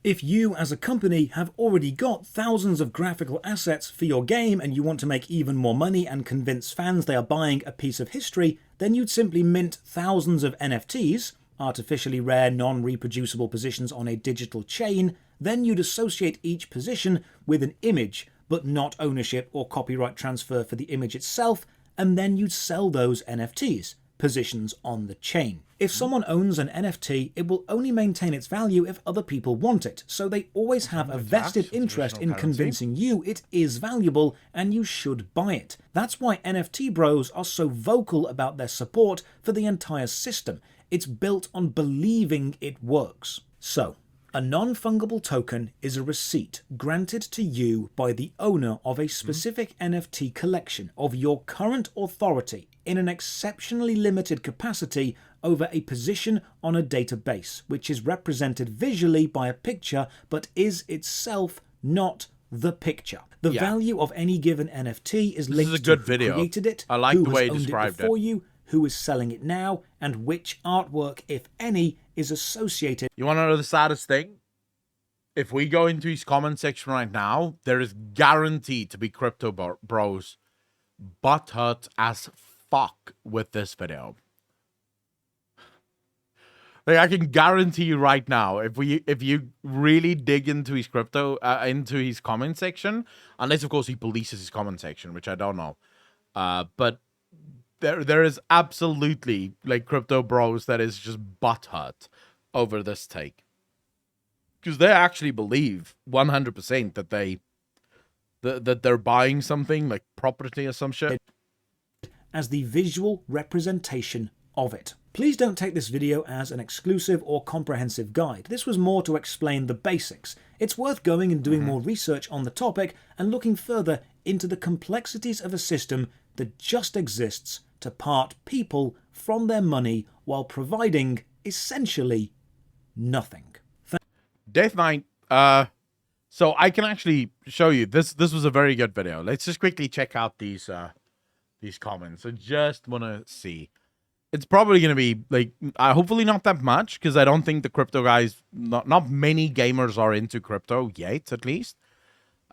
If you as a company have already got thousands of graphical assets for your game and you want to make even more money and convince fans they are buying a piece of history, then you'd simply mint thousands of NFTs, artificially rare, non-reproducible positions on a digital chain. Then you'd associate each position with an image, but not ownership or copyright transfer for the image itself, and then you'd sell those NFTs, positions on the chain. If someone owns an NFT, it will only maintain its value if other people want it, so they always have a vested interest in convincing you it is valuable and you should buy it. That's why NFT bros are so vocal about their support for the entire system. It's built on believing it works. So, a non-fungible token is a receipt granted to you by the owner of a specific NFT collection of your current authority in an exceptionally limited capacity over a position on a database, which is represented visually by a picture but is itself not the picture. The value of any given NFT is linked to who created it, I like who the way has you owned described it before you, who is selling it now, and which artwork, if any, is associated. You want to know the saddest thing? If we go into his comment section right now, there is guaranteed to be crypto bros butthurt as fuck with this video. Like, I can guarantee you right now, if you really dig into his into his comment section, unless of course he polices his comment section, which I don't know, but there is absolutely like crypto bros that is just butthurt over this take, because they actually believe 100% that they're buying something like property or some shit As the visual representation of it. Please don't take this video as an exclusive or comprehensive guide. This was more to explain the basics. It's worth going and doing more research on the topic and looking further into the complexities of a system that just exists to part people from their money while providing, essentially, nothing. Death Knight, so I can actually show you this was a very good video. Let's just quickly check out these comments. I just want to see. It's probably going to be like hopefully not that much, because I don't think the crypto guys, not many gamers are into crypto yet, at least.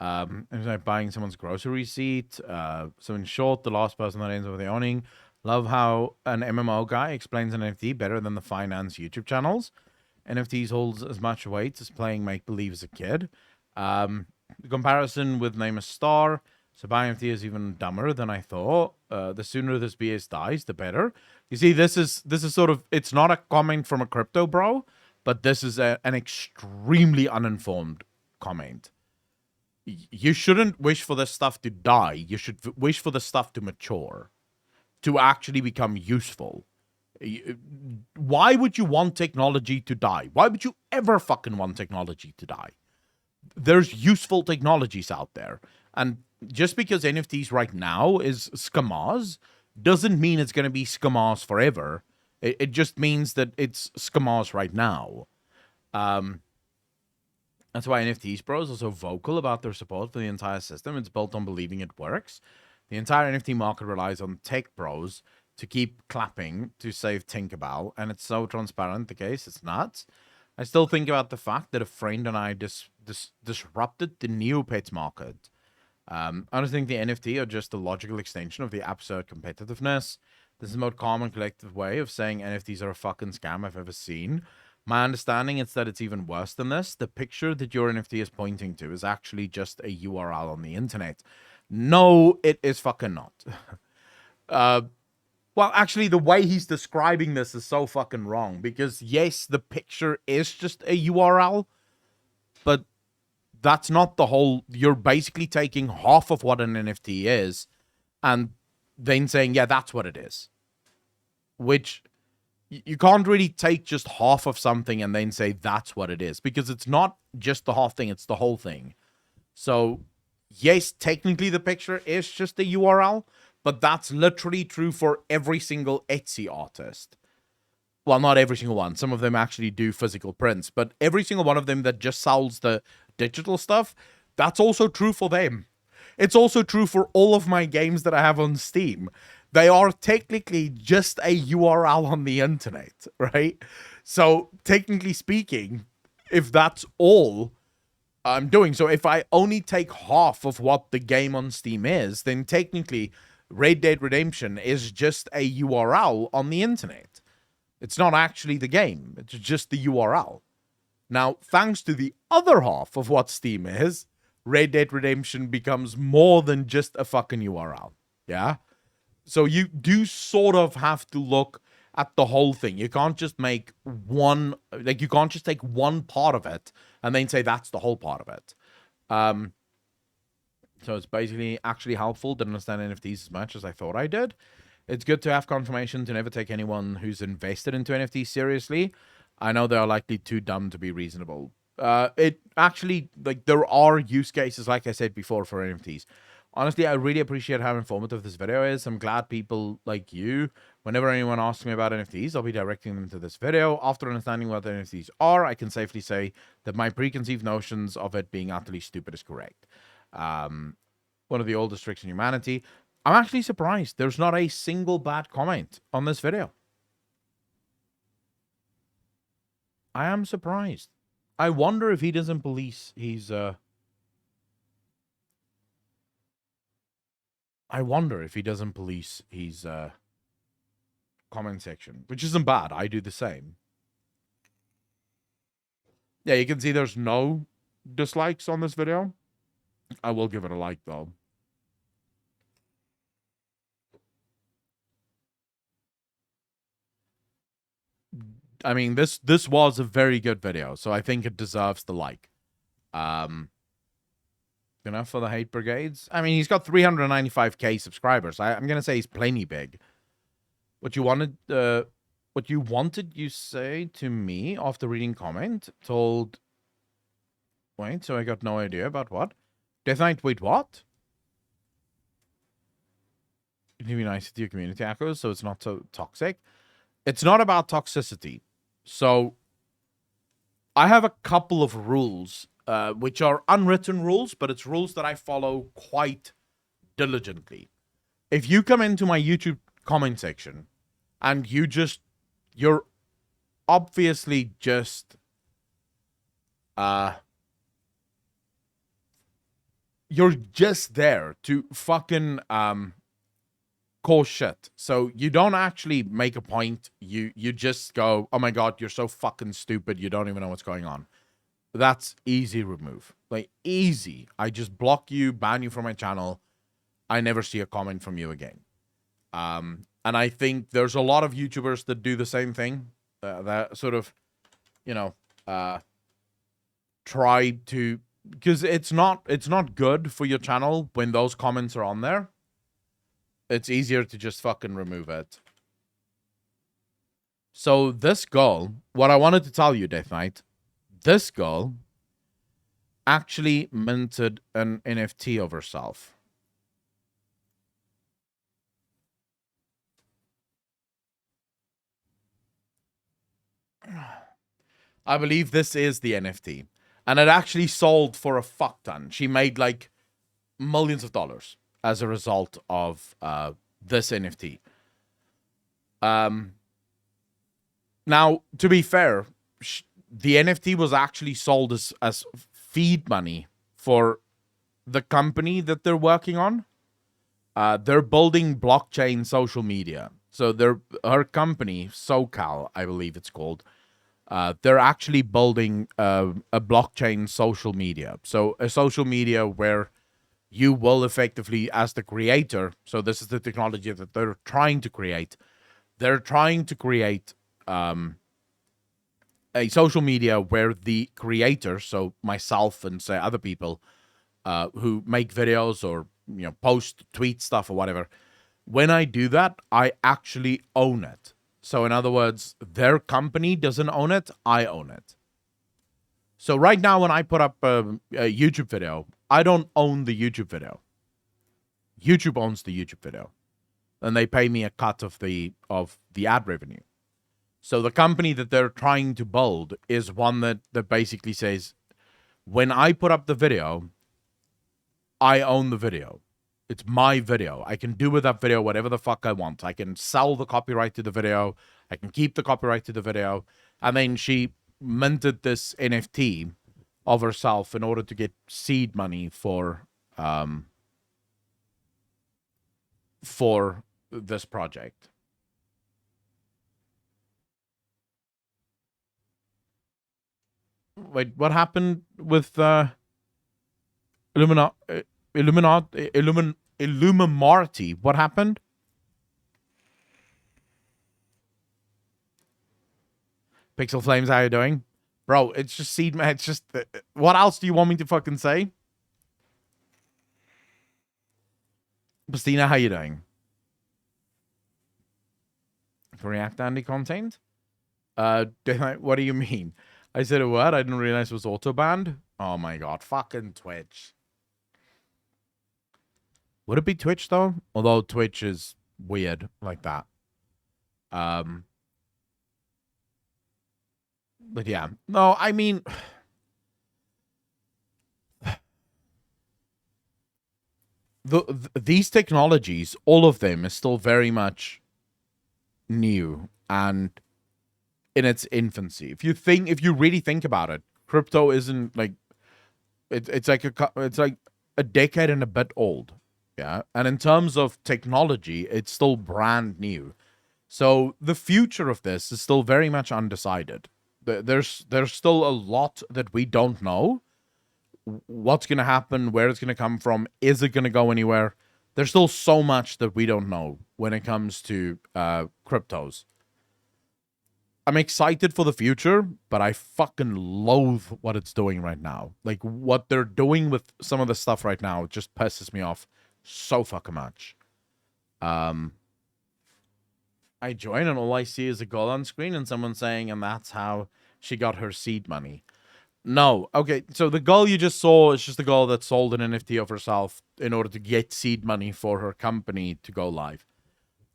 It's like buying someone's grocery receipt. So in short, the last person that ends up with the owning. Love how an MMO guy explains an NFT better than the finance YouTube channels. NFTs holds as much weight as playing make-believe as a kid. The comparison with Name a Star. So buying NFT is even dumber than I thought. The sooner this BS dies, the better. You see, this is sort of, it's not a comment from a crypto bro, but this is an extremely uninformed comment. You shouldn't wish for this stuff to die. You should wish for the stuff to mature, to actually become useful. Why would you want technology to die? Why would you ever fucking want technology to die? There's useful technologies out there. And just because NFTs right now is scammers doesn't mean it's going to be scammers forever. It just means that it's scammers right now. That's why NFTs bros are so vocal about their support for the entire system. It's built on believing it works. The entire NFT market relies on tech bros to keep clapping to save Tinkerbell, and it's so transparent, the case, it's nuts. I still think about the fact that a friend and I disrupted the Neopets market. I don't think the NFT are just a logical extension of the absurd competitiveness. This is the most calm and collective way of saying NFTs are a fucking scam I've ever seen. My understanding is that it's even worse than this. The picture that your NFT is pointing to is actually just a URL on the internet. No, it is fucking not. Well, actually, the way he's describing this is so fucking wrong because, yes, the picture is just a URL, but that's not the whole. You're basically taking half of what an NFT is and then saying, yeah, that's what it is. Which you can't really take just half of something and then say that's what it is because it's not just the half thing, it's the whole thing. So, yes, technically the picture is just a URL, but that's literally true for every single Etsy artist. Well, not every single one. Some of them actually do physical prints, but every single one of them that just sells the digital stuff, that's also true for them. It's also true for all of my games that I have on Steam. They are technically just a URL on the internet, right? So, technically speaking, if that's all I'm doing, so if I only take half of what the game on Steam is, then technically Red Dead Redemption is just a URL on the internet. It's not actually the game, it's just the URL. Now, thanks to the other half of what Steam is, Red Dead Redemption becomes more than just a fucking URL. Yeah? So you do sort of have to look at the whole thing. You can't just make one, like, you can't just take one part of it and then say that's the whole part of it. So it's basically actually helpful to understand NFTs as much as I thought I did. It's good to have confirmation to never take anyone who's invested into NFTs seriously. I know they are likely too dumb to be reasonable. It actually, like, there are use cases, like I said before, for NFTs. Honestly, I really appreciate how informative this video is. I'm glad people like you, whenever anyone asks me about NFTs, I'll be directing them to this video. After understanding what NFTs are, I can safely say that my preconceived notions of it being utterly stupid is correct. One of the oldest tricks in humanity. I'm actually surprised there's not a single bad comment on this video. I am surprised. I wonder if he doesn't police his, I wonder if he doesn't police his, comment section, which isn't bad. I do the same. Yeah, you can see there's no dislikes on this video. I will give it a like, though. I mean, this was a very good video, so I think it deserves the like. Enough for the hate brigades. I mean, he's got 395k subscribers. I'm gonna say he's plenty big. What you wanted, you say to me after reading comment told. Wait, so I got no idea about what? Death Knight, wait, what? You can be nice to your community echoes, so it's not so toxic. It's not about toxicity. So, I have a couple of rules, which are unwritten rules, but it's rules that I follow quite diligently. If you come into my YouTube comment section and you're obviously just, you're just there to fucking, cause shit. So you don't actually make a point. You just go, oh my god, you're so fucking stupid. You don't even know what's going on. That's easy remove. Like, easy. I just block you, ban you from my channel. I never see a comment from you again. And I think there's a lot of YouTubers that do the same thing. That sort of, you know, try to, because it's not good for your channel when those comments are on there. It's easier to just fucking remove it. So this girl, what I wanted to tell you, Death Knight, this girl actually minted an NFT of herself. I believe this is the NFT. And it actually sold for a fuck ton. She made like millions of dollars as a result of this NFT. Now, to be fair, the NFT was actually sold as feed money for the company that they're working on. They're building blockchain social media. So her company, SoCal, I believe it's called, they're actually building a blockchain social media. So a social media where you will effectively, as the creator, so this is the technology that they're trying to create. They're trying to create a social media where the creator, so myself and say other people who make videos or post, tweet stuff or whatever, when I do that, I actually own it. So in other words, their company doesn't own it, I own it. So right now, when I put up a YouTube video, I don't own the YouTube video. YouTube owns the YouTube video, and they pay me a cut of the ad revenue. So the company that they're trying to build is one that basically says, when I put up the video, I own the video. It's my video. I can do with that video whatever the fuck I want. I can sell the copyright to the video. I can keep the copyright to the video. And then she minted this NFT of herself in order to get seed money for this project. Wait, what happened with Illuminati? What happened? Pixel Flames, how you doing? Bro, it's just seed, man. It's just, what else do you want me to fucking say? Bastina, how you doing? React Andy content? What do you mean? I said a word, I didn't realize it was auto-banned. Oh my god, fucking Twitch. Would it be Twitch, though? Although Twitch is weird like that. But yeah. No, I mean... these technologies, all of them, is still very much new and in its infancy. If you really think about it, crypto isn't like... It's like a decade and a bit old. Yeah. And in terms of technology, it's still brand new. So the future of this is still very much undecided. There's still a lot that we don't know. What's going to happen, where it's going to come from, is it going to go anywhere? There's still so much that we don't know when it comes to cryptos. I'm excited for the future, but I fucking loathe what it's doing right now. Like, what they're doing with some of the stuff right now just pisses me off so fucking much. I join and all I see is a goal on screen and someone saying, and that's how she got her seed money. No. Okay, so the girl you just saw is just the girl that sold an NFT of herself in order to get seed money for her company to go live.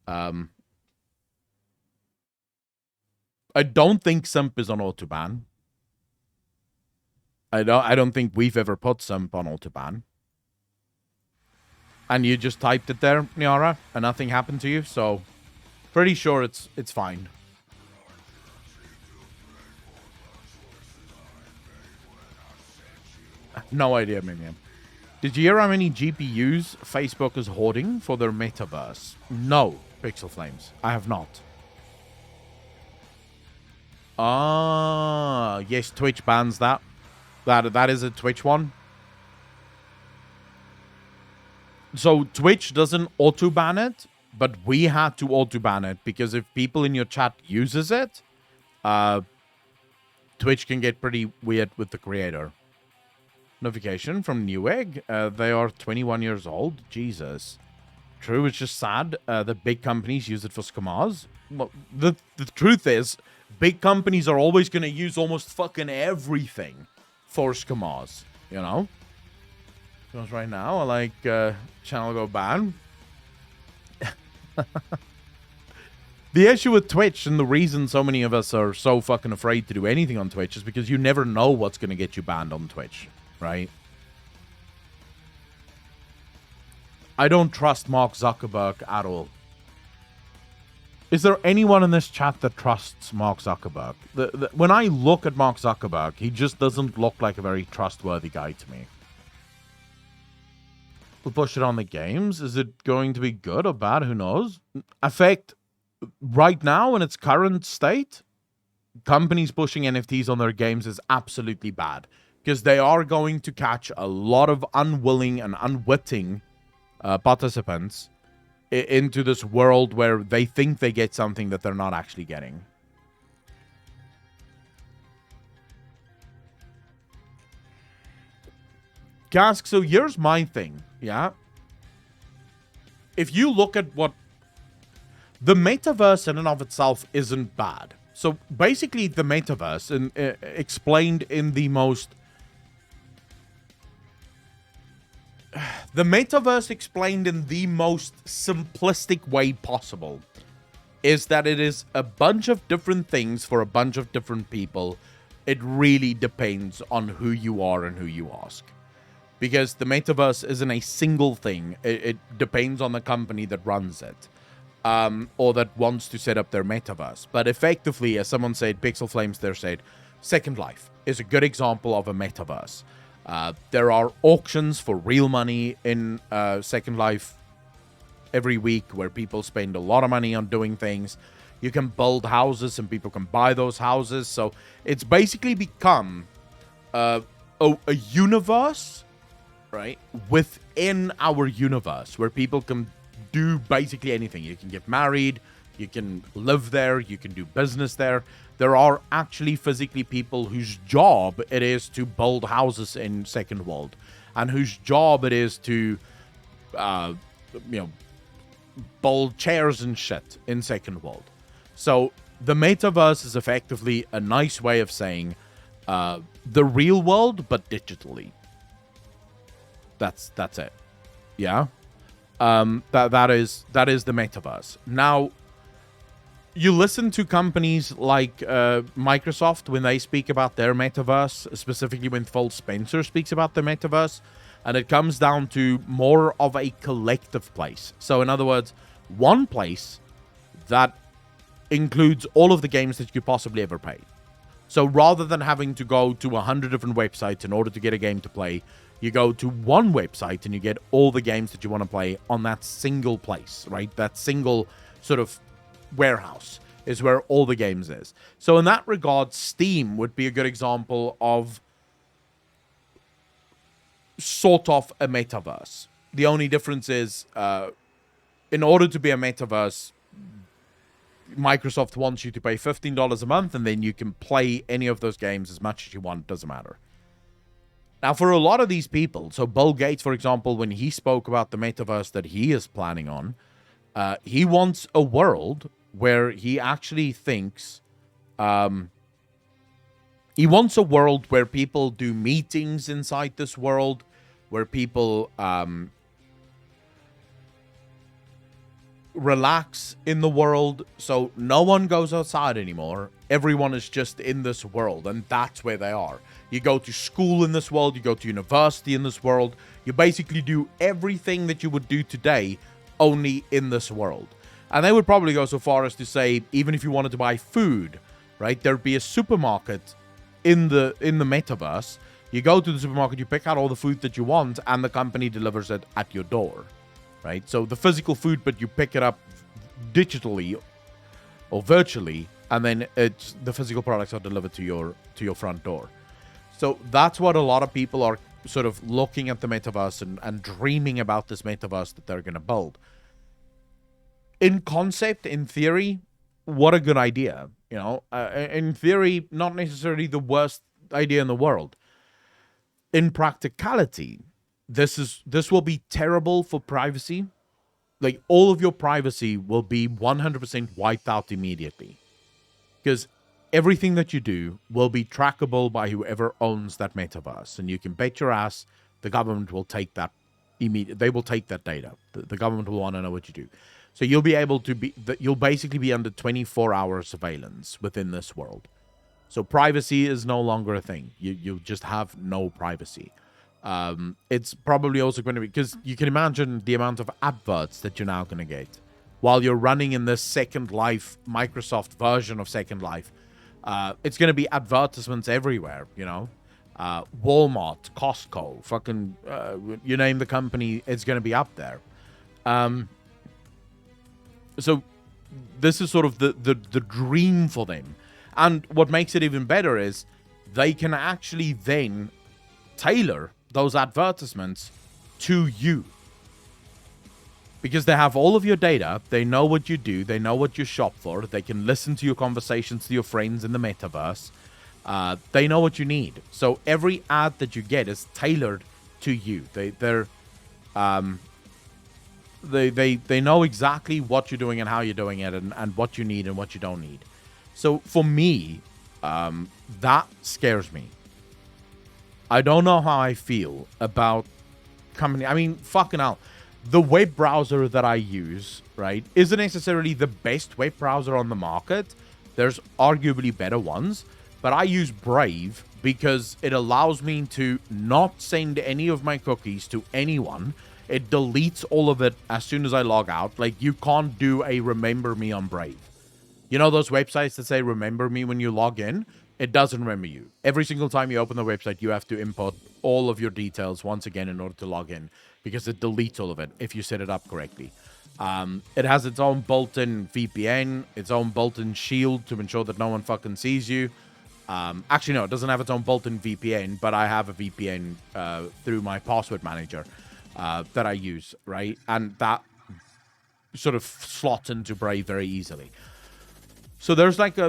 I don't think Simp is on autoban. I don't think we've ever put Simp on autoban. And you just typed it there, Niara, and nothing happened to you, so pretty sure it's fine. No idea, Minion. Did you hear how many GPUs Facebook is hoarding for their metaverse? No, Pixel Flames. I have not. Ah, yes, Twitch bans that. That is a Twitch one. So Twitch doesn't auto-ban it, but we had to auto-ban it because if people in your chat uses it, Twitch can get pretty weird with the creator. Notification from Newegg. They are 21 years old. Jesus. True, it's just sad that big companies use it for scammers. Well, the truth is, big companies are always going to use almost fucking everything for scammers, you know? Because right now, I like channel go ban. The issue with Twitch and the reason so many of us are so fucking afraid to do anything on Twitch is because you never know what's going to get you banned on Twitch, right? I don't trust Mark Zuckerberg at all. Is there anyone in this chat that trusts Mark Zuckerberg? When I look at Mark Zuckerberg, he just doesn't look like a very trustworthy guy to me. We'll push it on the games. Is it going to be good or bad? Who knows? Effect, right now in its current state, companies pushing NFTs on their games is absolutely bad. because they are going to catch a lot of unwilling and unwitting participants into this world where they think they get something that they're not actually getting. Cask, so here's my thing, yeah? If you look at what... The metaverse in and of itself isn't bad. So basically the metaverse, explained in the most... The metaverse explained in the most simplistic way possible is that it is a bunch of different things for a bunch of different people. It really depends on who you are and who you ask. Because the metaverse isn't a single thing. It depends on the company that runs it. Or that wants to set up their metaverse. But effectively, as someone said, Pixel Flames there said, Second Life is a good example of a metaverse. There are auctions for real money in Second Life every week where people spend a lot of money on doing things. You can build houses and people can buy those houses. So it's basically become a universe, right, within our universe where people can do basically anything. You can get married, you can live there, you can do business there. There are actually physically people whose job it is to build houses in Second World, and whose job it is to, build chairs and shit in Second World. So the metaverse is effectively a nice way of saying the real world, but digitally. That's it. Yeah. That is the metaverse. Now, you listen to companies like Microsoft when they speak about their metaverse, specifically when Phil Spencer speaks about the metaverse, and it comes down to more of a collective place. So in other words, one place that includes all of the games that you could possibly ever play. So rather than having to go to 100 different websites in order to get a game to play, you go to one website and you get all the games that you want to play on that single place, right? That single sort of warehouse is where all the games is. So in that regard, Steam would be a good example of sort of a metaverse. The only difference is, in order to be a metaverse, Microsoft wants you to pay $15 a month, and then you can play any of those games as much as you want. Doesn't matter. Now, for a lot of these people, so Bill Gates, for example, when he spoke about the metaverse that he is planning on, he wants a world where he actually thinks... he wants a world where people do meetings inside this world, where people relax in the world, so no one goes outside anymore. Everyone is just in this world, and that's where they are. You go to school in this world, you go to university in this world, you basically do everything that you would do today, only in this world. And they would probably go so far as to say, even if you wanted to buy food, right, there'd be a supermarket in the metaverse. You go to the supermarket, you pick out all the food that you want, and the company delivers it at your door, right? So the physical food, but you pick it up digitally or virtually, and then the physical products are delivered to your front door. So that's what a lot of people are sort of looking at the metaverse and dreaming about this metaverse that they're going to build. In concept, in theory, what a good idea. You know, in theory, not necessarily the worst idea in the world. In practicality, this will be terrible for privacy. Like, all of your privacy will be 100% wiped out immediately. Because everything that you do will be trackable by whoever owns that metaverse. And you can bet your ass the government will take that immediately. They will take that data. The government will want to know what you do. So you'll be able to you'll basically be under 24-hour surveillance within this world. So privacy is no longer a thing. You just have no privacy. It's probably also going to be, because you can imagine the amount of adverts that you're now going to get while you're running in this Second Life, Microsoft version of Second Life. It's going to be advertisements everywhere, you know. Walmart, Costco, fucking, you name the company, it's going to be up there. So this is sort of the dream for them. And what makes it even better is they can actually then tailor those advertisements to you. Because they have all of your data, they know what you do, they know what you shop for, they can listen to your conversations to your friends in the metaverse. They know what you need. So every ad that you get is tailored to you. They know exactly what you're doing and how you're doing it, and what you need and what you don't need. So for me, that scares me. I don't know how I feel about company. I mean, fucking hell. The web browser that I use, right, isn't necessarily the best web browser on the market. There's arguably better ones. But I use Brave because it allows me to not send any of my cookies to anyone. It deletes all of it as soon as I log out. Like, you can't do a remember me on Brave. You know those websites that say remember me when you log in? It doesn't remember you. Every single time you open the website, you have to input all of your details once again in order to log in, because it deletes all of it if you set it up correctly. It has its own built-in VPN, its own built-in shield to ensure that no one fucking sees you. Actually, no, it doesn't have its own built-in VPN, but I have a VPN through my password manager that I use, right? And that sort of slots into Brave very easily. So there's like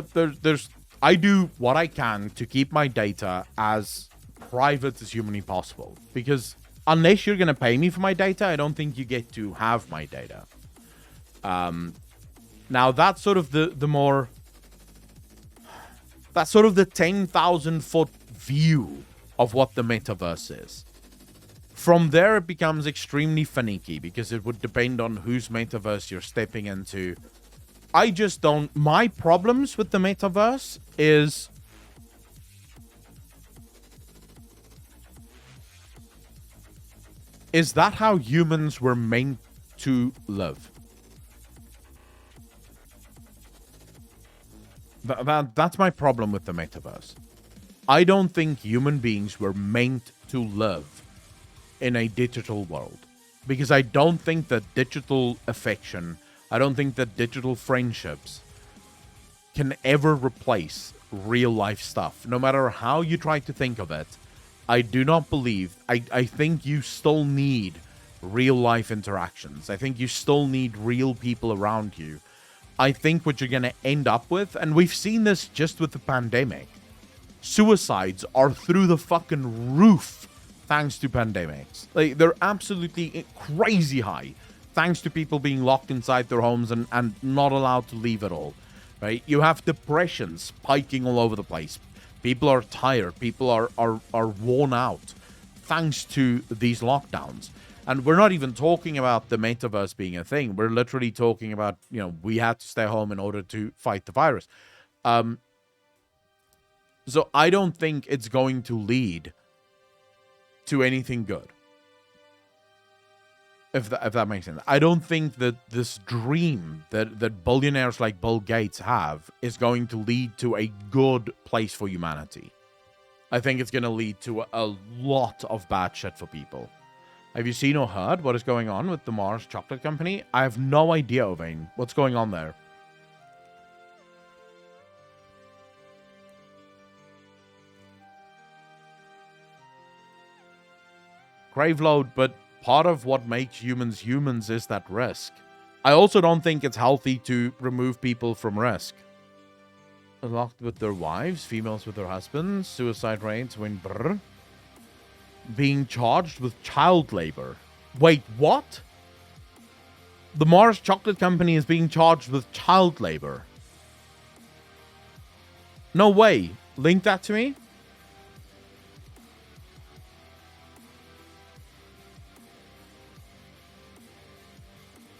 I do what I can to keep my data as private as humanly possible, because unless you're going to pay me for my data, I don't think you get to have my data. Now that's sort of the 10,000 foot view of what the metaverse is. From there, it becomes extremely finicky, because it would depend on whose metaverse you're stepping into. I just don't... My problems with the metaverse is... Is that how humans were meant to live? That's my problem with the metaverse. I don't think human beings were meant to live in a digital world. Because I don't think that digital affection... I don't think that digital friendships can ever replace real life stuff. No matter how you try to think of it, I do not believe... I think you still need real life interactions. I think you still need real people around you. I think what you're going to end up with, and we've seen this just with the pandemic, suicides are through the fucking roof thanks to pandemics. Like, they're absolutely crazy high thanks to people being locked inside their homes and not allowed to leave at all, right? You have depression spiking all over the place. People are tired. People are worn out thanks to these lockdowns. And we're not even talking about the metaverse being a thing. We're literally talking about, we had to stay home in order to fight the virus. So I don't think it's going to lead to anything good. If that makes sense. I don't think that this dream that billionaires like Bill Gates have is going to lead to a good place for humanity. I think it's going to lead to a lot of bad shit for people. Have you seen or heard what is going on with the Mars Chocolate Company? I have no idea, Ovain. What's going on there? Graveload, but part of what makes humans humans is that risk. I also don't think it's healthy to remove people from risk. Locked with their wives, females with their husbands, suicide rates when brr. Being charged with child labor. Wait, what? The Mars Chocolate Company is being charged with child labor. No way. Link that to me.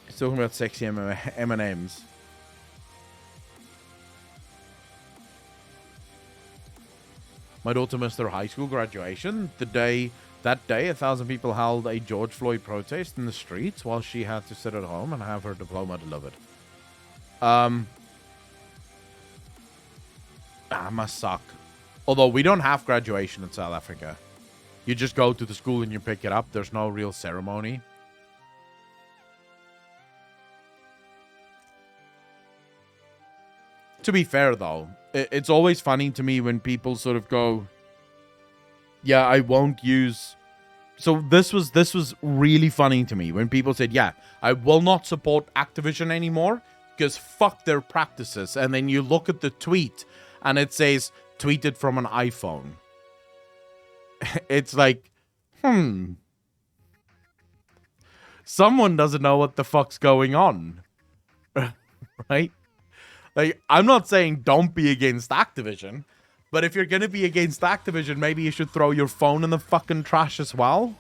He's talking about sexy M&Ms. My daughter missed her high school graduation. That day, 1,000 people held a George Floyd protest in the streets while she had to sit at home and have her diploma delivered. Must suck. Although we don't have graduation in South Africa. You just go to the school and you pick it up. There's no real ceremony. To be fair, though, it's always funny to me when people sort of go, Yeah, I won't use... So this was really funny to me when people said, yeah, I will not support Activision anymore because fuck their practices. And then you look at the tweet and it says, tweeted from an iPhone. It's like, someone doesn't know what the fuck's going on. Right? Like, I'm not saying don't be against Activision, but if you're going to be against Activision, maybe you should throw your phone in the fucking trash as well.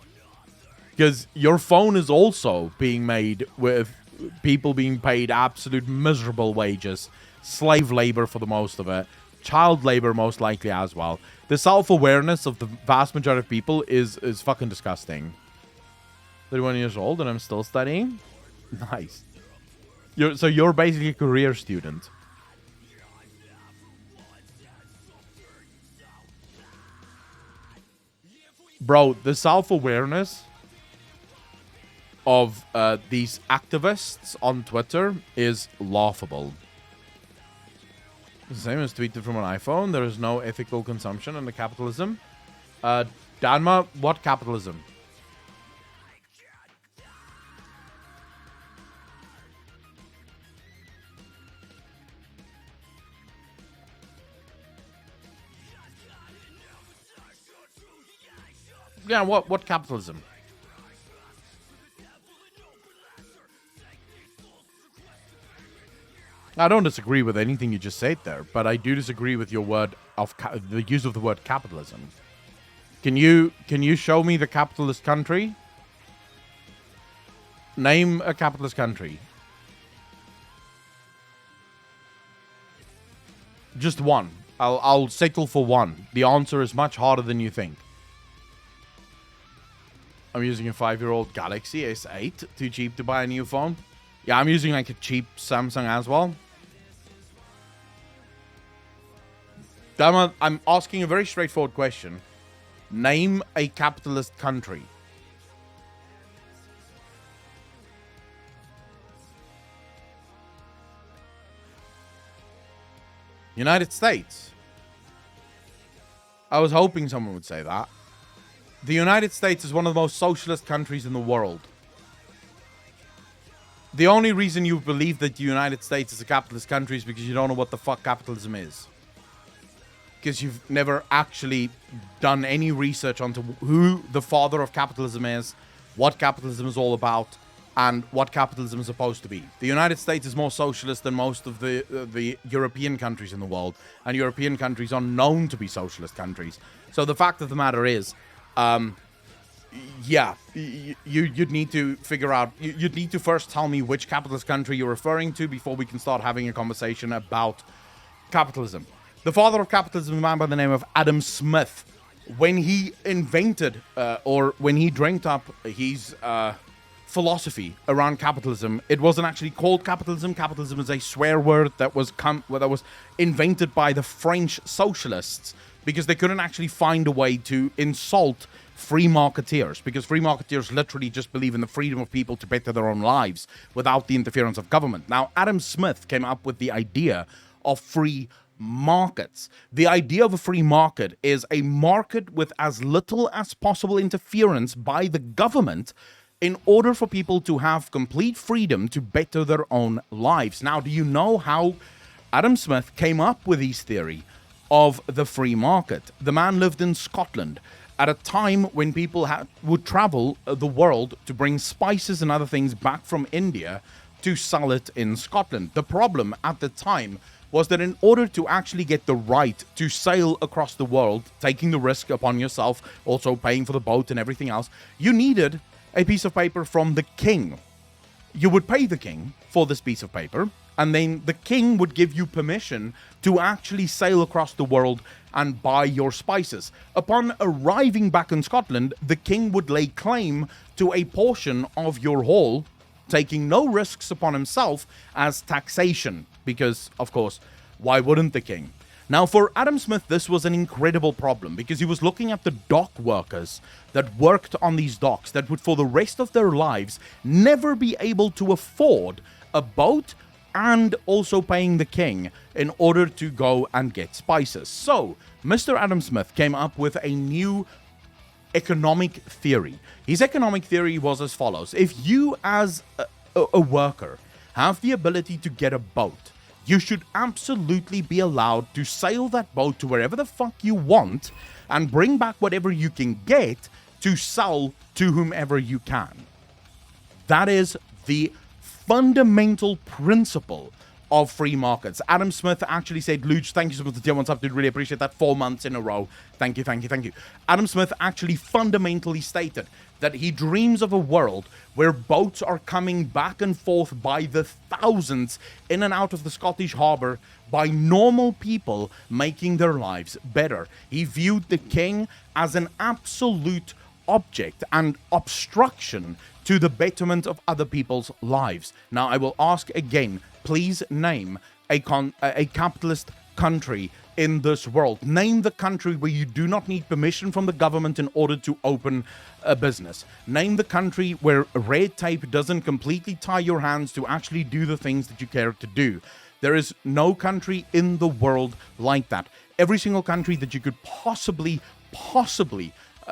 Because your phone is also being made with people being paid absolute miserable wages, slave labor for the most of it, child labor most likely as well. The self-awareness of the vast majority of people is fucking disgusting. 31 years old and I'm still studying? Nice. So you're basically a career student. Bro, the self-awareness of these activists on Twitter is laughable. The same as tweeted from an iPhone. There is no ethical consumption under capitalism. Danma, what capitalism? Yeah, what capitalism? I don't disagree with anything you just said there, but I do disagree with your word of the use of the word capitalism. Can you show me the capitalist country? Name a capitalist country. Just one. I'll settle for one. The answer is much harder than you think. I'm using a 5-year-old Galaxy S8. Too cheap to buy a new phone. Yeah, I'm using like a cheap Samsung as well. I'm asking a very straightforward question. Name a capitalist country. United States. I was hoping someone would say that. The United States is one of the most socialist countries in the world. The only reason you believe that the United States is a capitalist country is because you don't know what the fuck capitalism is. Because you've never actually done any research onto who the father of capitalism is, what capitalism is all about, and what capitalism is supposed to be. The United States is more socialist than most of the European countries in the world, and European countries are known to be socialist countries. So the fact of the matter is, yeah, you'd need to figure out, you'd need to first tell me which capitalist country you're referring to before we can start having a conversation about capitalism. The father of capitalism is a man by the name of Adam Smith. When he invented, or when he dreamt up his philosophy around capitalism, it wasn't actually called capitalism. Capitalism is a swear word that was invented by the French socialists because they couldn't actually find a way to insult free marketeers, because free marketeers literally just believe in the freedom of people to better their own lives without the interference of government. Now, Adam Smith came up with the idea of free markets. The idea of a free market is a market with as little as possible interference by the government in order for people to have complete freedom to better their own lives. Now, do you know how Adam Smith came up with his theory of the free market? The man lived in Scotland at a time when people would travel the world to bring spices and other things back from India to sell it in Scotland. The problem at the time was that in order to actually get the right to sail across the world, taking the risk upon yourself, also paying for the boat and everything else, you needed a piece of paper from the king. You would pay the king for this piece of paper, and then the king would give you permission to actually sail across the world and buy your spices. Upon arriving back in Scotland, the king would lay claim to a portion of your haul, taking no risks upon himself as taxation. Because, of course, why wouldn't the king? Now, for Adam Smith, this was an incredible problem because he was looking at the dock workers that worked on these docks that would, for the rest of their lives, never be able to afford a boat and also paying the king in order to go and get spices. So, Mr. Adam Smith came up with a new economic theory. His economic theory was as follows. If you as a worker have the ability to get a boat, you should absolutely be allowed to sail that boat to wherever the fuck you want and bring back whatever you can get to sell to whomever you can. That is the fundamental principle of free markets. Adam Smith actually said, Luge, thank you so much for the tier 1 sub, dude, really appreciate that. 4 months in a row. Thank you, thank you, thank you. Adam Smith actually fundamentally stated that he dreams of a world where boats are coming back and forth by the thousands in and out of the Scottish harbour by normal people making their lives better. He viewed the king as an absolute object and obstruction to the betterment of other people's lives. Now, I will ask again, please name a capitalist country in this world. Name the country where you do not need permission from the government in order to open a business. Name the country where red tape doesn't completely tie your hands to actually do the things that you care to do. There is no country in the world like that. Every single country that you could possibly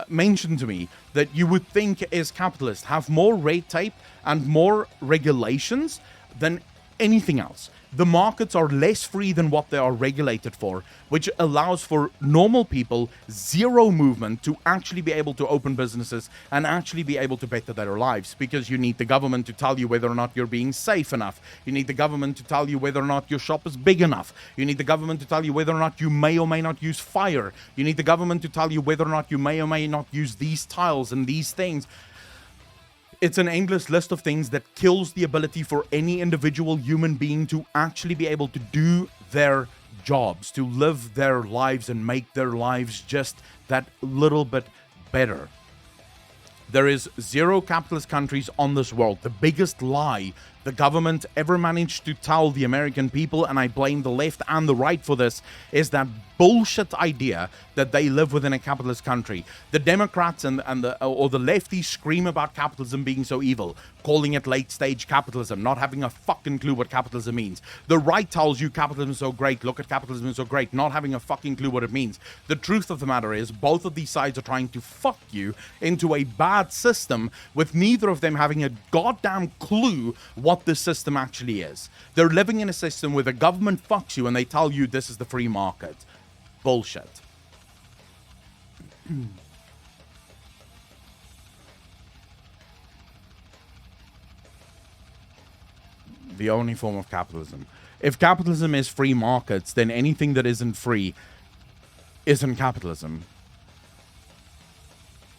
mention to me that you would think is capitalist have more red tape and more regulations than anything else. The markets are less free than what they are regulated for, which allows for normal people zero movement to actually be able to open businesses and actually be able to better their lives, because you need the government to tell you whether or not you're being safe enough. You need the government to tell you whether or not your shop is big enough. You need the government to tell you whether or not you may or may not use fire. You need the government to tell you whether or not you may or may not use these tiles and these things. It's an endless list of things that kills the ability for any individual human being to actually be able to do their jobs, to live their lives and make their lives just that little bit better. There is 0 capitalist countries on this world. The biggest lie the government ever managed to tell the American people, and I blame the left and the right for this, is that bullshit idea that they live within a capitalist country. The Democrats and the lefties scream about capitalism being so evil, calling it late stage capitalism, not having a fucking clue what capitalism means. The right tells you capitalism is so great, look at capitalism is so great, not having a fucking clue what it means. The truth of the matter is both of these sides are trying to fuck you into a bad system with neither of them having a goddamn clue what this system actually is. They're living in a system where the government fucks you and they tell you this is the free market. Bullshit. The only form of capitalism. If capitalism is free markets, then anything that isn't free isn't capitalism.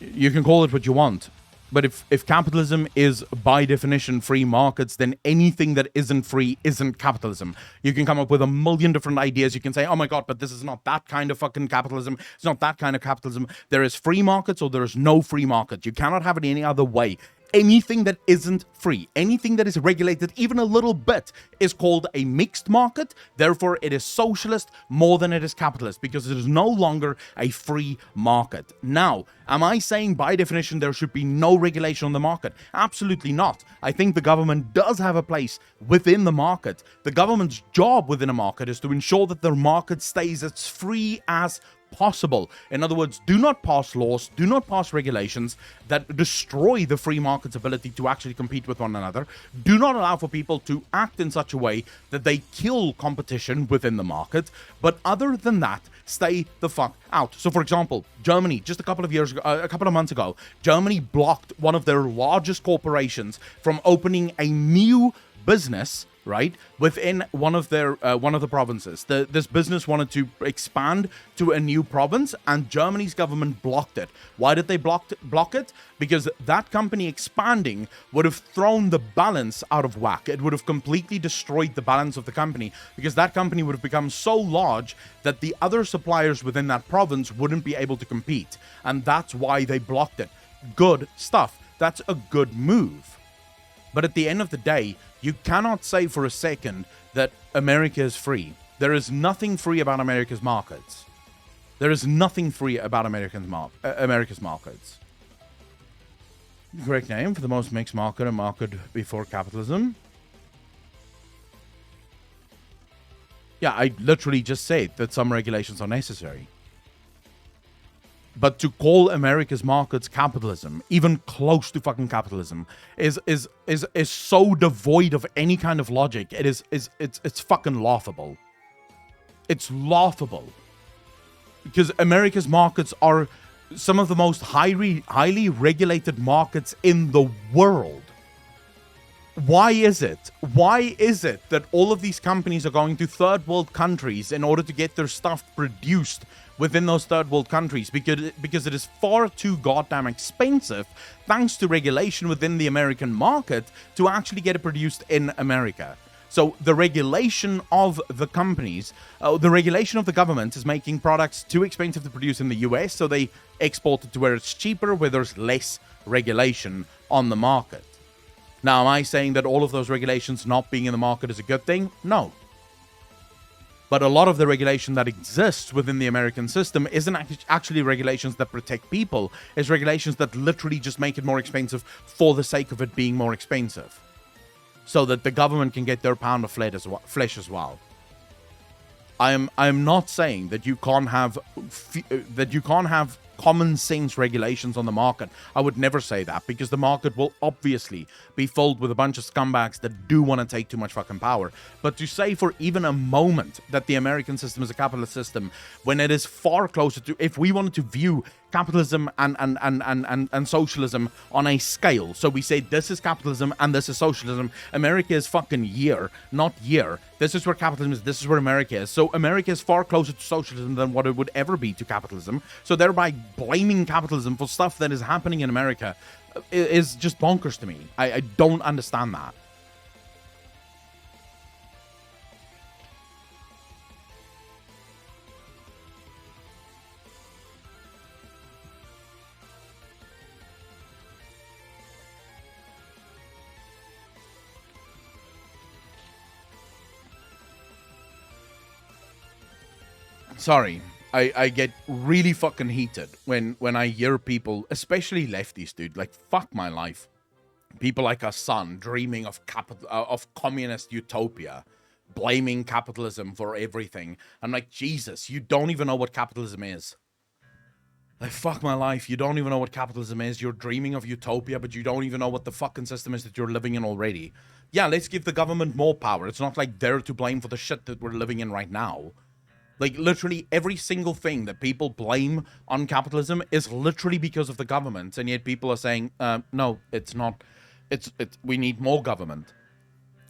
You can call it what you want. But if capitalism is, by definition, free markets, then anything that isn't free isn't capitalism. You can come up with a million different ideas. You can say, oh my god, but this is not that kind of fucking capitalism. It's not that kind of capitalism. There is free markets or there is no free market. You cannot have it any other way. Anything that isn't free, anything that is regulated even a little bit is called a mixed market. Therefore, it is socialist more than it is capitalist because it is no longer a free market. Now, am I saying by definition there should be no regulation on the market? Absolutely not. I think the government does have a place within the market. The government's job within a market is to ensure that the market stays as free as possible. In other words, do not pass laws, do not pass regulations that destroy the free market's ability to actually compete with one another. Do not allow for people to act in such a way that they kill competition within the market. But other than that, stay the fuck out. So for example, Germany, just a couple of months ago, Germany blocked one of their largest corporations from opening a new business, right, within one of the provinces. This business wanted to expand to a new province, and Germany's government blocked it. Why did they block it? Because that company expanding would have thrown the balance out of whack. It would have completely destroyed the balance of the company, because that company would have become so large that the other suppliers within that province wouldn't be able to compete. And that's why they blocked it. Good stuff. That's a good move. But at the end of the day, you cannot say for a second that America is free. There is nothing free about America's markets. There is nothing free about America's markets. Correct name for the most mixed market, a market before capitalism. Yeah, I literally just said that some regulations are necessary. But to call America's markets capitalism, even close to fucking capitalism, is so devoid of any kind of logic. It's fucking laughable. It's laughable. Because America's markets are some of the most highly regulated markets in the world. Why is it? Why is it that all of these companies are going to third world countries in order to get their stuff produced within those third world countries? Because it is far too goddamn expensive, thanks to regulation within the American market, to actually get it produced in America. So the regulation of the companies, the regulation of the government is making products too expensive to produce in the US, so they export it to where it's cheaper, where there's less regulation on the market. Now, am I saying that all of those regulations not being in the market is a good thing? No. But a lot of the regulation that exists within the American system isn't actually regulations that protect people. It's regulations that literally just make it more expensive for the sake of it being more expensive, so that the government can get their pound of flesh as well. I am not saying that you can't have common sense regulations on the market. I would never say that, because the market will obviously be filled with a bunch of scumbags that do want to take too much fucking power. But to say for even a moment that the American system is a capitalist system, when it is far closer to, if we wanted to view capitalism and socialism on a scale, so we say this is capitalism and this is socialism, America is fucking year, not year. This is where capitalism is, this is where America is. So America is far closer to socialism than what it would ever be to capitalism. So thereby blaming capitalism for stuff that is happening in America is just bonkers to me. I don't understand that. Sorry, I get really fucking heated when I hear people, especially lefties, dude, like, fuck my life. People like Hassan dreaming of communist utopia, blaming capitalism for everything. I'm like, Jesus, you don't even know what capitalism is. Like, fuck my life, you don't even know what capitalism is. You're dreaming of utopia, but you don't even know what the fucking system is that you're living in already. Yeah, let's give the government more power. It's not like they're to blame for the shit that we're living in right now. Like, literally every single thing that people blame on capitalism is literally because of the government, and yet people are saying, no, it's not. We need more government.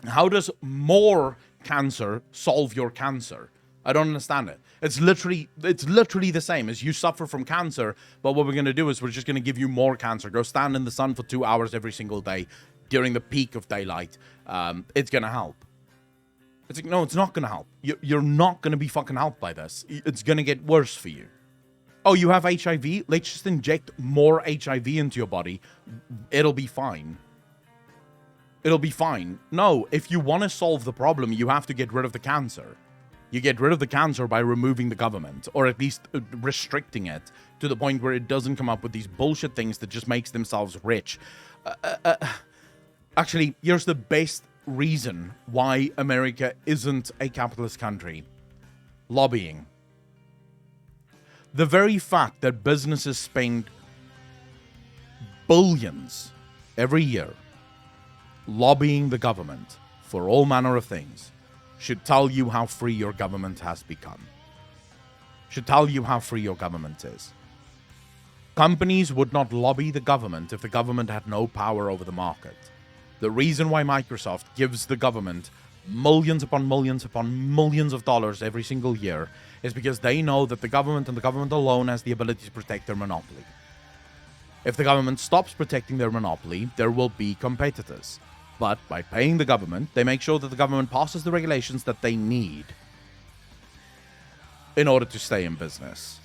How does more cancer solve your cancer? I don't understand it. It's literally the same as you suffer from cancer, but what we're going to do is we're just going to give you more cancer. Go stand in the sun for 2 hours every single day during the peak of daylight. It's going to help. It's like, no, it's not going to help. You're not going to be fucking helped by this. It's going to get worse for you. Oh, you have HIV? Let's just inject more HIV into your body. It'll be fine. It'll be fine. No, if you want to solve the problem, you have to get rid of the cancer. You get rid of the cancer by removing the government, or at least restricting it to the point where it doesn't come up with these bullshit things that just makes themselves rich. Actually, here's the best reason why America isn't a capitalist country. Lobbying. The very fact that businesses spend billions every year lobbying the government for all manner of things should tell you how free your government has become. Should tell you how free your government is. Companies would not lobby the government if the government had no power over the market. The reason why Microsoft gives the government millions upon millions of dollars every single year is because they know that the government and the government alone has the ability to protect their monopoly. If the government stops protecting their monopoly, there will be competitors. But by paying the government, they make sure that the government passes the regulations that they need in order to stay in business.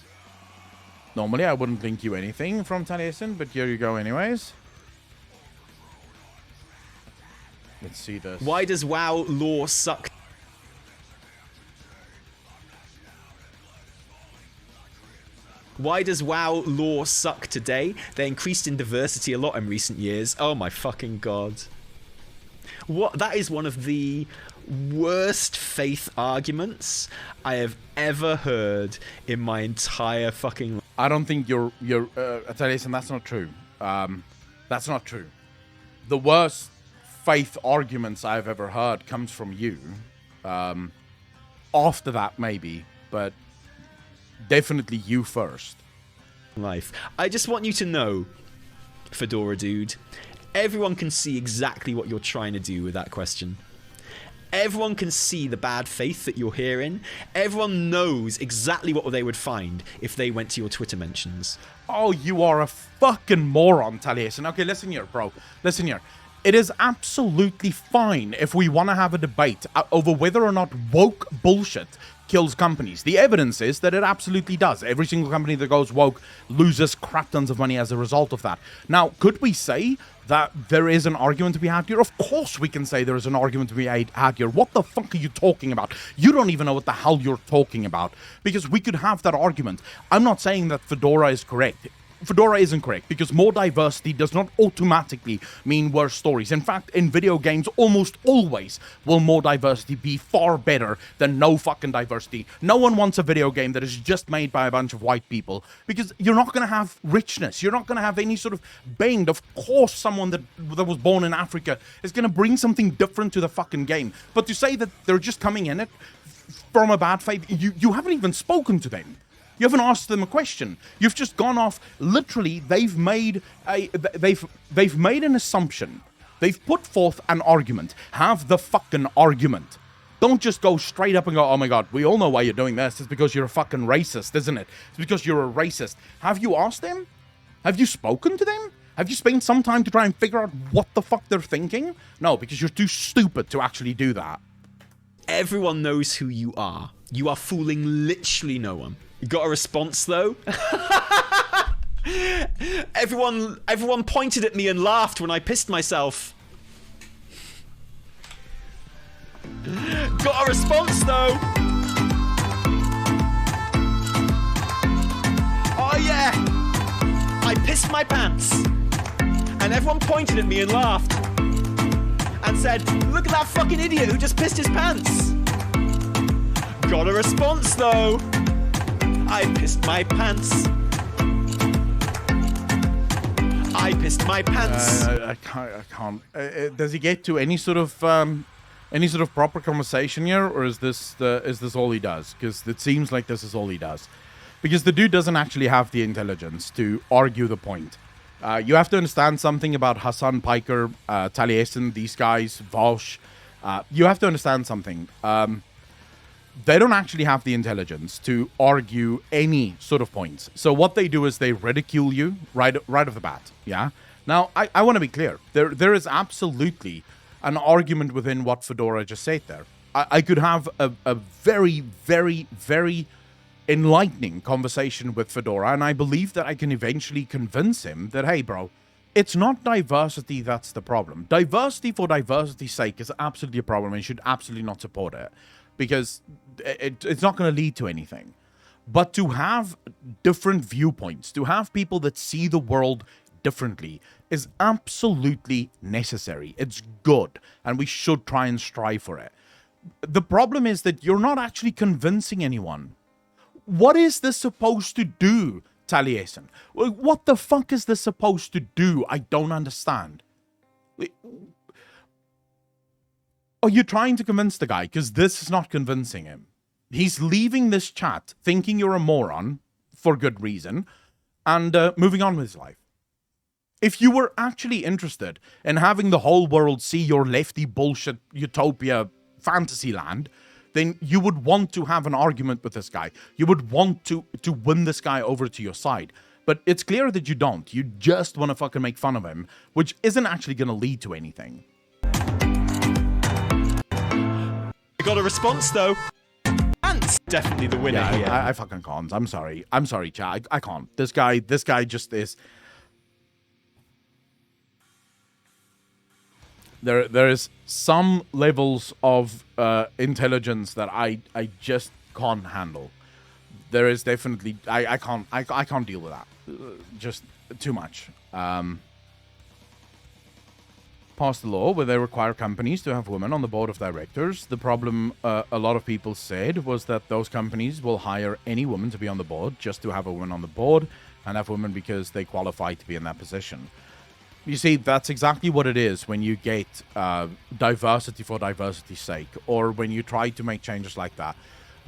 Normally, I wouldn't link you anything from Taliesin, but here you go anyways. Let's see this. Why does WoW lore suck? Why does WoW lore suck today? They increased in diversity a lot in recent years. Oh my fucking god. What? That is one of the worst faith arguments I have ever heard in my entire fucking life. I don't think you're Taliesin, that's not true. That's not true. The worst faith arguments I've ever heard comes from you. After that, maybe, but definitely you first. Life. I just want you to know, Fedora dude, everyone can see exactly what you're trying to do with that question. Everyone can see the bad faith that you're hearing. Everyone knows exactly what they would find if they went to your Twitter mentions. Oh, you are a fucking moron, Taliesin. Okay, listen here, bro. Listen here. It is absolutely fine if we want to have a debate over whether or not woke bullshit kills companies. The evidence is that it absolutely does. Every single company that goes woke loses crap tons of money as a result of that. Now, could we say that there is an argument to be had here? Of course we can say there is an argument to be had here. What the fuck are you talking about? You don't even know what the hell you're talking about. Because we could have that argument. I'm not saying that Fedora is correct. Fedora isn't correct, because more diversity does not automatically mean worse stories. In fact, in video games, almost always will more diversity be far better than no fucking diversity. No one wants a video game that is just made by a bunch of white people, because you're not going to have richness. You're not going to have any sort of bend. Of course, someone that was born in Africa is going to bring something different to the fucking game. But to say that they're just coming in it from a bad faith, you haven't even spoken to them. You haven't asked them a question. You've just gone off. Literally, they've made an assumption. They've put forth an argument. Have the fucking argument. Don't just go straight up and go, oh my god, we all know why you're doing this. It's because you're a fucking racist, isn't it? It's because you're a racist. Have you asked them? Have you spoken to them? Have you spent some time to try and figure out what the fuck they're thinking? No, because you're too stupid to actually do that. Everyone knows who you are. You are fooling literally no one. You got a response, though? Everyone pointed at me and laughed when I pissed myself. Got a response, though? Oh, yeah! I pissed my pants. And everyone pointed at me and laughed. And said, look at that fucking idiot who just pissed his pants. Got a response, though. I pissed my pants. I pissed my pants. I can't. Does he get to any sort of proper conversation here, or is this all he does? Because it seems like this is all he does. Because the dude doesn't actually have the intelligence to argue the point. You have to understand something about Hassan Piker, Taliesin, these guys, Vosh. You have to understand something. They don't actually have the intelligence to argue any sort of points. So what they do is they ridicule you right off the bat. Yeah. Now, I want to be clear. There is absolutely an argument within what Fedora just said there. I could have a very, very, very enlightening conversation with Fedora, and I believe that I can eventually convince him that, hey, bro, it's not diversity that's the problem. Diversity for diversity's sake is absolutely a problem, and you should absolutely not support it, because it's not going to lead to anything. But to have different viewpoints, to have people that see the world differently, is absolutely necessary. It's good, and we should try and strive for it. The problem is that you're not actually convincing anyone. What is this supposed to do, Taliesin? What the fuck is this supposed to do? I don't understand. Are you trying to convince the guy? Because this is not convincing him. He's leaving this chat thinking you're a moron, for good reason, and moving on with his life. If you were actually interested in having the whole world see your lefty bullshit utopia fantasy land, then you would want to have an argument with this guy. You would want to win this guy over to your side. But it's clear that you don't. You just want to fucking make fun of him, which isn't actually going to lead to anything. I got a response, though. Ant's definitely the winner here. I fucking can't. I'm sorry, chat. I can't. This guy just is... There is some levels of intelligence that I just can't handle. There is definitely I can't deal with that. Just too much. passed a law where they require companies to have women on the board of directors. The problem a lot of people said was that those companies will hire any woman to be on the board just to have a woman on the board and have women because they qualify to be in that position. You see, that's exactly what it is when you get diversity for diversity's sake, or when you try to make changes like that.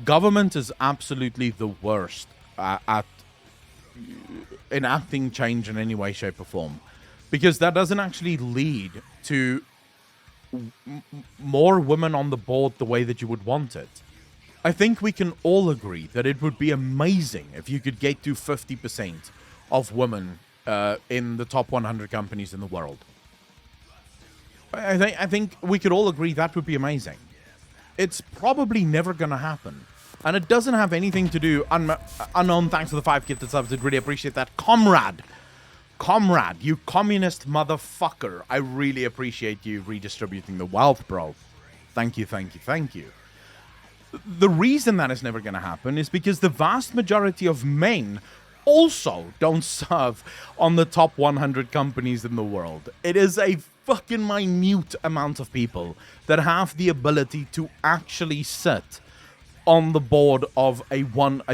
Government is absolutely the worst at enacting change in any way, shape, or form, because that doesn't actually lead to more women on the board the way that you would want it. I think we can all agree that it would be amazing if you could get to 50% of women in the top 100 companies in the world. I think we could all agree that would be amazing. It's probably never going to happen. And it doesn't have anything to do... Unknown, thanks for the 5 gifted subs. I'd really appreciate that. Comrade, you communist motherfucker. I really appreciate you redistributing the wealth, bro. Thank you. The reason that is never going to happen is because the vast majority of men also don't serve on the top 100 companies in the world. It is a fucking minute amount of people that have the ability to actually sit on the board of a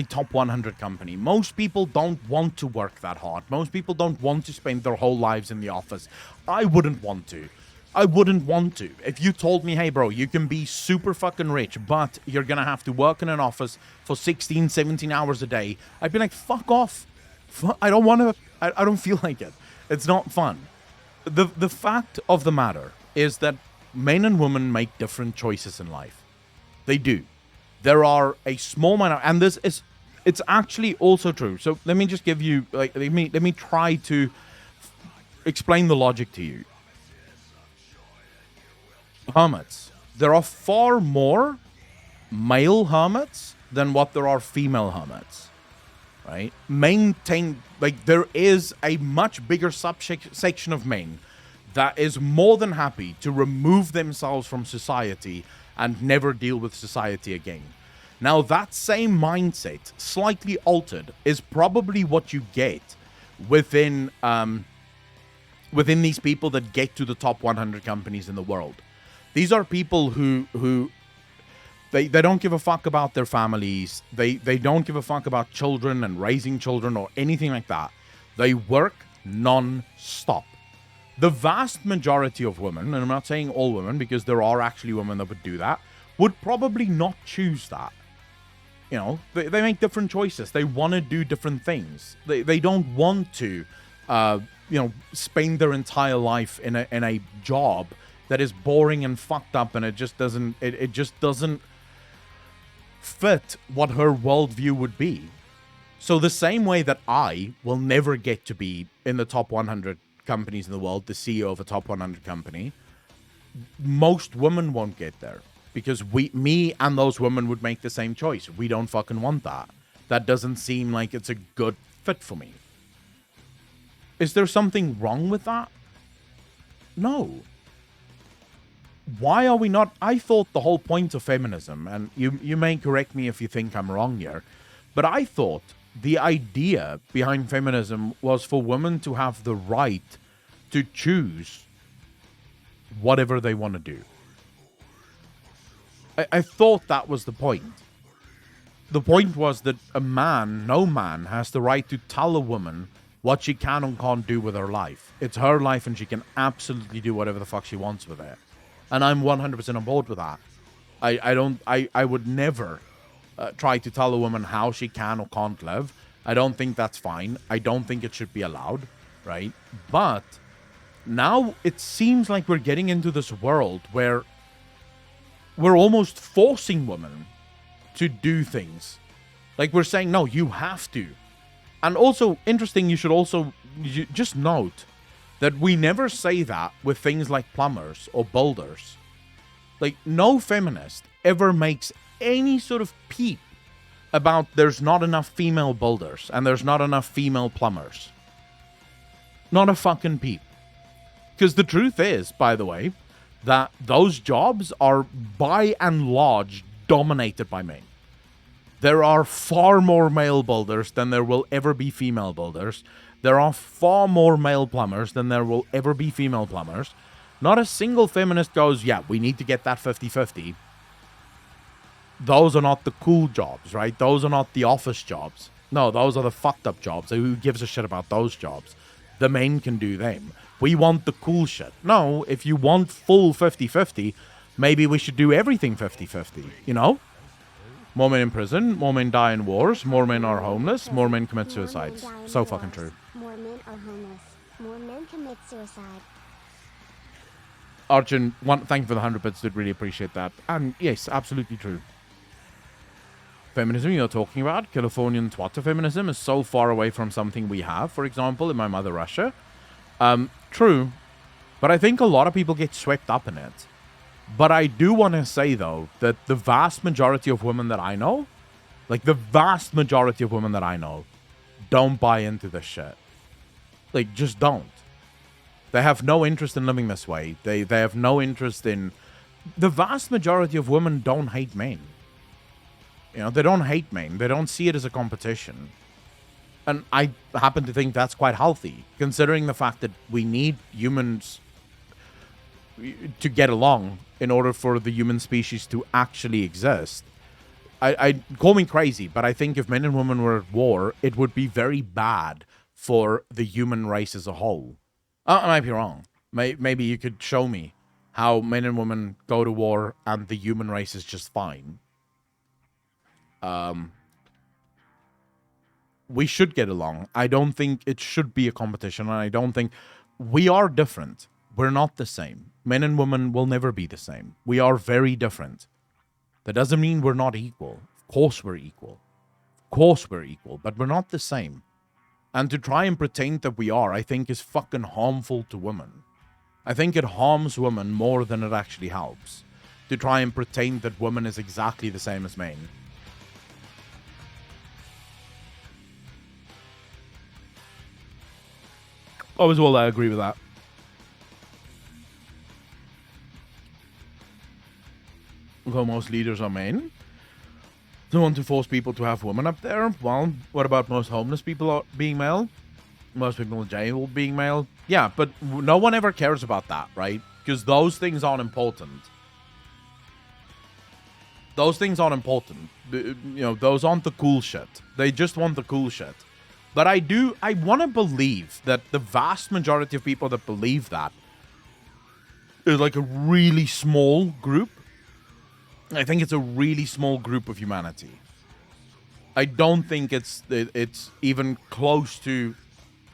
top 100 company. Most people don't want to work that hard. Most people don't want to spend their whole lives in the office. I wouldn't want to. If you told me, hey bro, you can be super fucking rich, but you're gonna have to work in an office for 16, 17 hours a day, I'd be like, fuck off. I don't want to. I don't feel like it. It's not fun. The fact of the matter is that men and women make different choices in life. They do. There are a small minority, and it's actually also true. So let me just give you, let me try to explain the logic to you. Hermits. There are far more male hermits than what there are female hermits, right? There is a much bigger subsection of men that is more than happy to remove themselves from society and never deal with society again. Now, that same mindset, slightly altered, is probably what you get within these people that get to the top 100 companies in the world. These are people who they don't give a fuck about their families. They don't give a fuck about children and raising children or anything like that. They work non-stop. The vast majority of women, and I'm not saying all women because there are actually women that would do that, would probably not choose that. You know, they make different choices. They want to do different things. They don't want to, spend their entire life in a job that is boring and fucked up, and it just doesn't fit what her worldview would be. So the same way that I will never get to be in the top 100 companies in the world, the CEO of a top 100 company, most women won't get there. Because me and those women would make the same choice. We don't fucking want that. That doesn't seem like it's a good fit for me. Is there something wrong with that? No. Why are we not? I thought the whole point of feminism, and you may correct me if you think I'm wrong here, but I thought the idea behind feminism was for women to have the right to choose whatever they want to do. I thought that was the point. The point was that no man has the right to tell a woman what she can and can't do with her life. It's her life and she can absolutely do whatever the fuck she wants with it. And I'm 100% on board with that. I would never try to tell a woman how she can or can't live. I don't think that's fine. I don't think it should be allowed, right? But now it seems like we're getting into this world where we're almost forcing women to do things. Like we're saying, no, you have to. And also, interesting, you just note that we never say that with things like plumbers or builders. Like, no feminist ever makes any sort of peep about there's not enough female builders and there's not enough female plumbers. Not a fucking peep. Because the truth is, by the way, that those jobs are by and large dominated by men. There are far more male builders than there will ever be female builders. There are far more male plumbers than there will ever be female plumbers. Not a single feminist goes, yeah, we need to get that 50-50. Those are not the cool jobs, right? Those are not the office jobs. No, those are the fucked up jobs. Who gives a shit about those jobs? The men can do them. We want the cool shit. No, if you want full 50-50, maybe we should do everything 50-50, you know? More men in prison, more men die in wars, more men are homeless, more men commit suicides. So fucking true. More men are homeless. More men commit suicide. Arjun, thank you for the 100 bits, dude. Really appreciate that. And yes, absolutely true. Feminism you're talking about, Californian twatter feminism, is so far away from something we have, for example, in my mother Russia. True, but I think a lot of people get swept up in it. But I do want to say, though, that the vast majority of women that I know, like the vast majority of women that I know, don't buy into this shit. Like, just don't. They have no interest in living this way. They have no interest in... The vast majority of women don't hate men. You know, they don't hate men. They don't see it as a competition. And I happen to think that's quite healthy, considering the fact that we need humans to get along in order for the human species to actually exist. I call me crazy, but I think if men and women were at war, it would be very bad for the human race as a whole. I might be wrong. Maybe you could show me how men and women go to war and the human race is just fine. We should get along. I don't think it should be a competition, and I don't think... We are different. We're not the same. Men and women will never be the same. We are very different. That doesn't mean we're not equal. Of course we're equal. Of course we're equal, but we're not the same. And to try and pretend that we are, I think, is fucking harmful to women. I think it harms women more than it actually helps. To try and pretend that women is exactly the same as men. As well, I agree with that. Well, most leaders are men. They want to force people to have women up there. Well, what about most homeless people being male? Most people in jail being male? Yeah, but no one ever cares about that, right? Because those things aren't important. Those things aren't important. You know, those aren't the cool shit. They just want the cool shit. But I want to believe that the vast majority of people that believe that is like a really small group. I think it's a really small group of humanity. I don't think it's even close to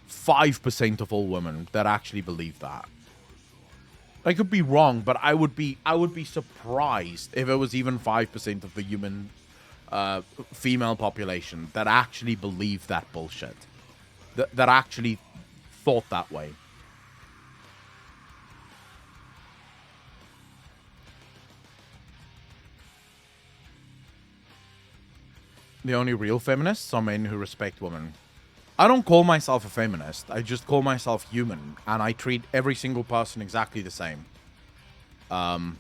5% of all women that actually believe that. I could be wrong, but I would be surprised if it was even 5% of the human female population that actually believed that bullshit. That actually thought that way. The only real feminists are men who respect women. I don't call myself a feminist. I just call myself human, and I treat every single person exactly the same. And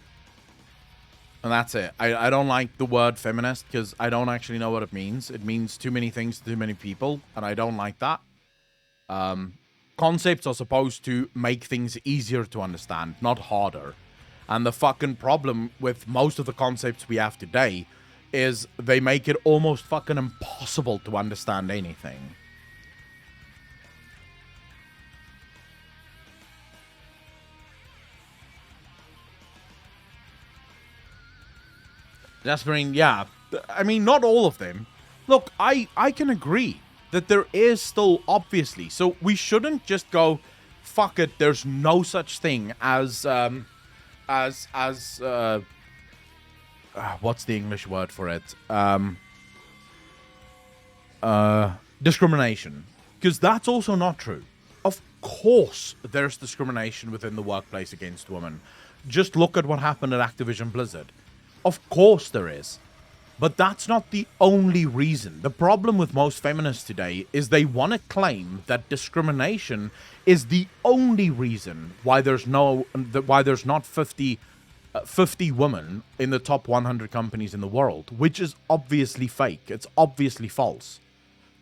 that's it. I don't like the word feminist because I don't actually know what it means. It means too many things to too many people, and I don't like that. Concepts are supposed to make things easier to understand, not harder. And the fucking problem with most of the concepts we have today is they make it almost fucking impossible to understand anything. Jasperine, yeah. I mean, not all of them. Look, I can agree that there is still, obviously. So we shouldn't just go, fuck it, there's no such thing as what's the English word for it? Discrimination. Because that's also not true. Of course there's discrimination within the workplace against women. Just look at what happened at Activision Blizzard. Of course there is. But that's not the only reason. The problem with most feminists today is they want to claim that discrimination is the only reason why there's not 50 women in the top 100 companies in the world, which is obviously fake. It's obviously false.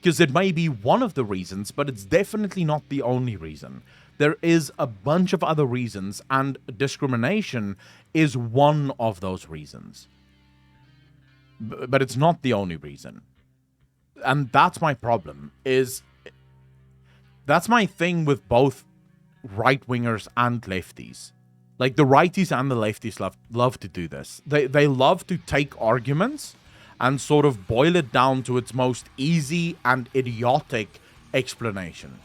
Because it may be one of the reasons, but it's definitely not the only reason. There is a bunch of other reasons, and discrimination is one of those reasons. But it's not the only reason. And that's my problem, that's my thing with both right-wingers and lefties. Like, the righties and the lefties love to do this. They love to take arguments and sort of boil it down to its most easy and idiotic explanation.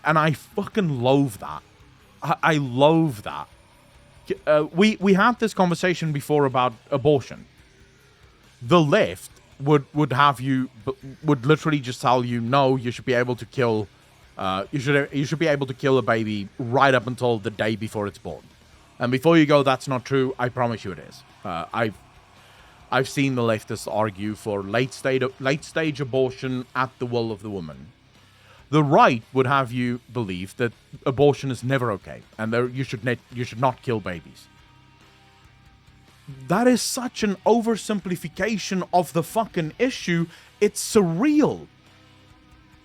And I fucking loathe that. I loathe that. We had this conversation before about abortion. The left would have you, would literally just tell you, no, you should be able to kill, you should be able to kill a baby right up until the day before it's born. And before you go, that's not true, I promise you it is. I've seen the leftists argue for late stage abortion at the will of the woman. The right would have you believe that abortion is never okay, and you should not kill babies. That is such an oversimplification of the fucking issue. It's surreal.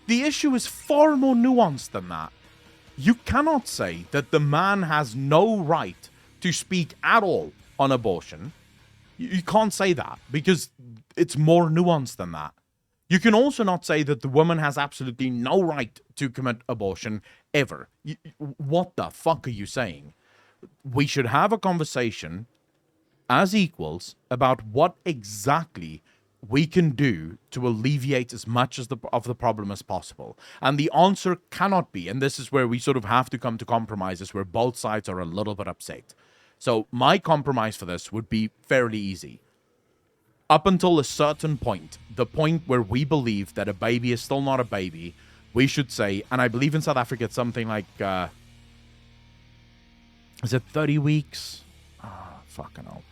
The issue is far more nuanced than that. You cannot say that the man has no right to speak at all on abortion. You can't say that, because it's more nuanced than that. You can also not say that the woman has absolutely no right to commit abortion ever. What the fuck are you saying? We should have a conversation as equals about what exactly we can do to alleviate as much of the problem as possible. And the answer cannot be, and this is where we sort of have to come to compromises where both sides are a little bit upset. So my compromise for this would be fairly easy. Up until a certain point, the point where we believe that a baby is still not a baby, we should say, and I believe in South Africa it's something like, is it 30 weeks? Fucking hell.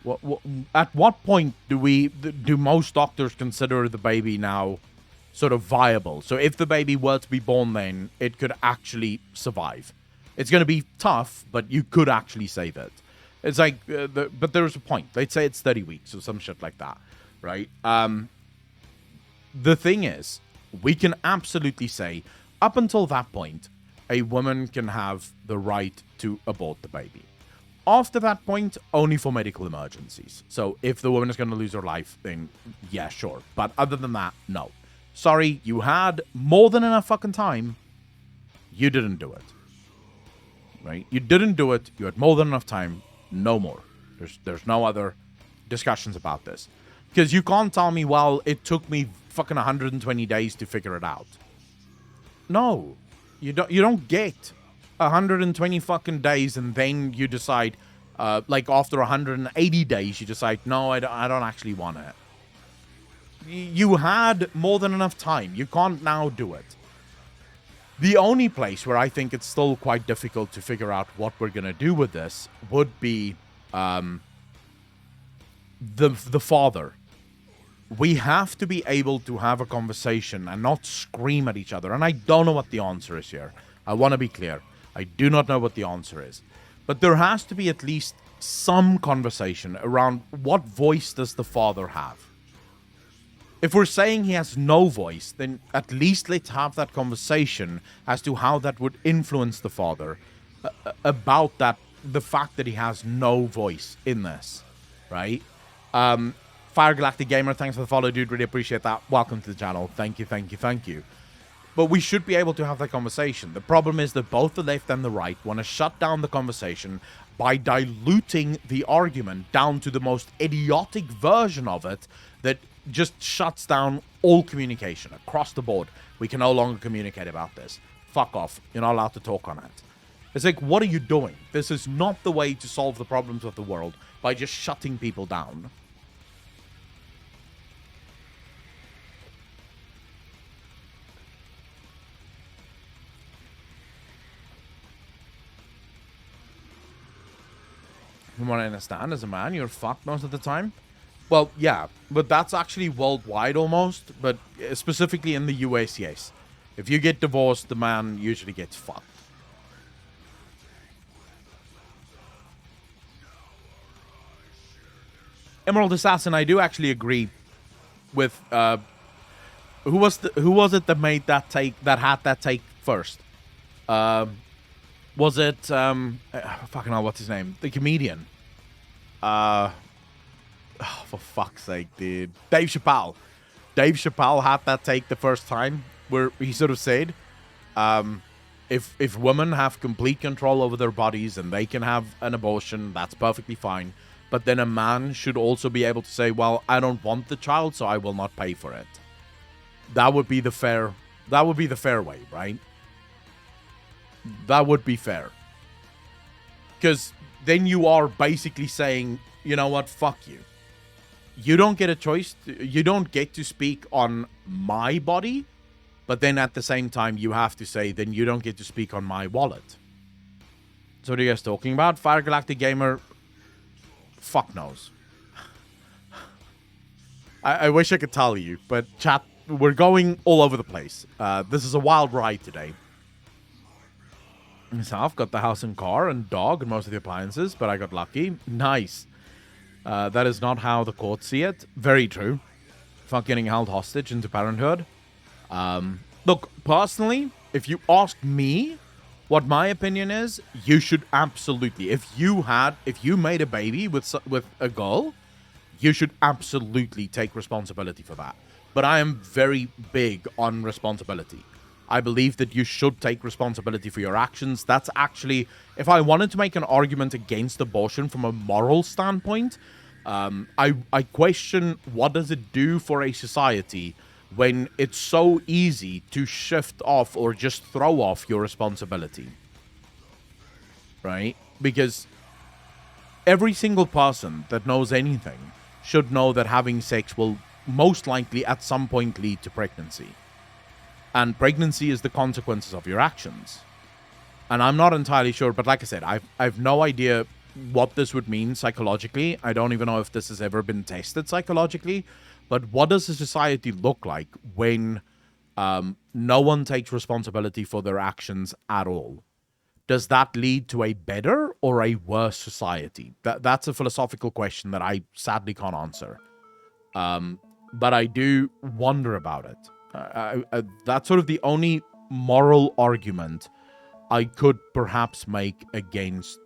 At what point do most doctors consider the baby now sort of viable? So if the baby were to be born then, it could actually survive. It's going to be tough, but you could actually save it. It's like, but there's a point. Let's say it's 30 weeks or some shit like that, right? The thing is, we can absolutely say, up until that point, a woman can have the right to abort the baby. After that point, only for medical emergencies. So if the woman is going to lose her life, then yeah, sure. But other than that, no. Sorry, you had more than enough fucking time. You didn't do it. Right? You didn't do it. You had more than enough time. No more. There's no other discussions about this. Because you can't tell me, well, it took me fucking 120 days to figure it out. No. You don't get 120 fucking days and then you decide, like after 180 days, you decide, no, I don't actually want it. You had more than enough time. You can't now do it. The only place where I think it's still quite difficult to figure out what we're going to do with this would be the father. We have to be able to have a conversation and not scream at each other. And I don't know what the answer is here. I want to be clear. I do not know what the answer is. But there has to be at least some conversation around what voice does the father have. If we're saying he has no voice, then at least let's have that conversation as to how that would influence the father about the fact that he has no voice in this, right? Fire Galactic Gamer, thanks for the follow, dude. Really appreciate that. Welcome to the channel. Thank you, thank you, thank you. But we should be able to have that conversation. The problem is that both the left and the right want to shut down the conversation by diluting the argument down to the most idiotic version of it that just shuts down all communication across the board. We can no longer communicate about this. Fuck off. You're not allowed to talk on it. It's like, what are you doing? This is not the way to solve the problems of the world, by just shutting people down. From what I understand, as a man, you're fucked most of the time. Well, yeah, but that's actually worldwide almost, but specifically in the US, yes. If you get divorced, the man usually gets fucked. Emerald Assassin, I do actually agree with who was it that made that take, that had that take first? Was it fucking hell, what's his name? The comedian. Oh, for fuck's sake, dude. Dave Chappelle. Dave Chappelle had that take the first time where he sort of said, if women have complete control over their bodies and they can have an abortion, that's perfectly fine. But then a man should also be able to say, well, I don't want the child, so I will not pay for it. That would be the fair way, right? That would be fair. Because then you are basically saying, you know what, fuck you. You don't get a choice. You don't get to speak on my body. But then at the same time, you have to say, then you don't get to speak on my wallet. So what are you guys talking about? Fire Galactic Gamer? Fuck knows. I wish I could tell you, but chat, we're going all over the place. This is a wild ride today. So I've got the house and car and dog and most of the appliances, but I got lucky. Nice. That is not how the courts see it. Very true. Fuck getting held hostage into parenthood. Look, personally, if you ask me what my opinion is, you should absolutely, if you made a baby with a girl, you should absolutely take responsibility for that. But I am very big on responsibility. I believe that you should take responsibility for your actions. That's actually, if I wanted to make an argument against abortion from a moral standpoint, I question what does it do for a society when it's so easy to shift off or just throw off your responsibility. Right? Because every single person that knows anything should know that having sex will most likely at some point lead to pregnancy. And pregnancy is the consequences of your actions. And I'm not entirely sure, but like I said, I've no idea what this would mean psychologically. I don't even know if this has ever been tested psychologically. But what does a society look like when no one takes responsibility for their actions at all? Does that lead to a better or a worse society? That's a philosophical question that I sadly can't answer. But I do wonder about it. That's sort of the only moral argument I could perhaps make against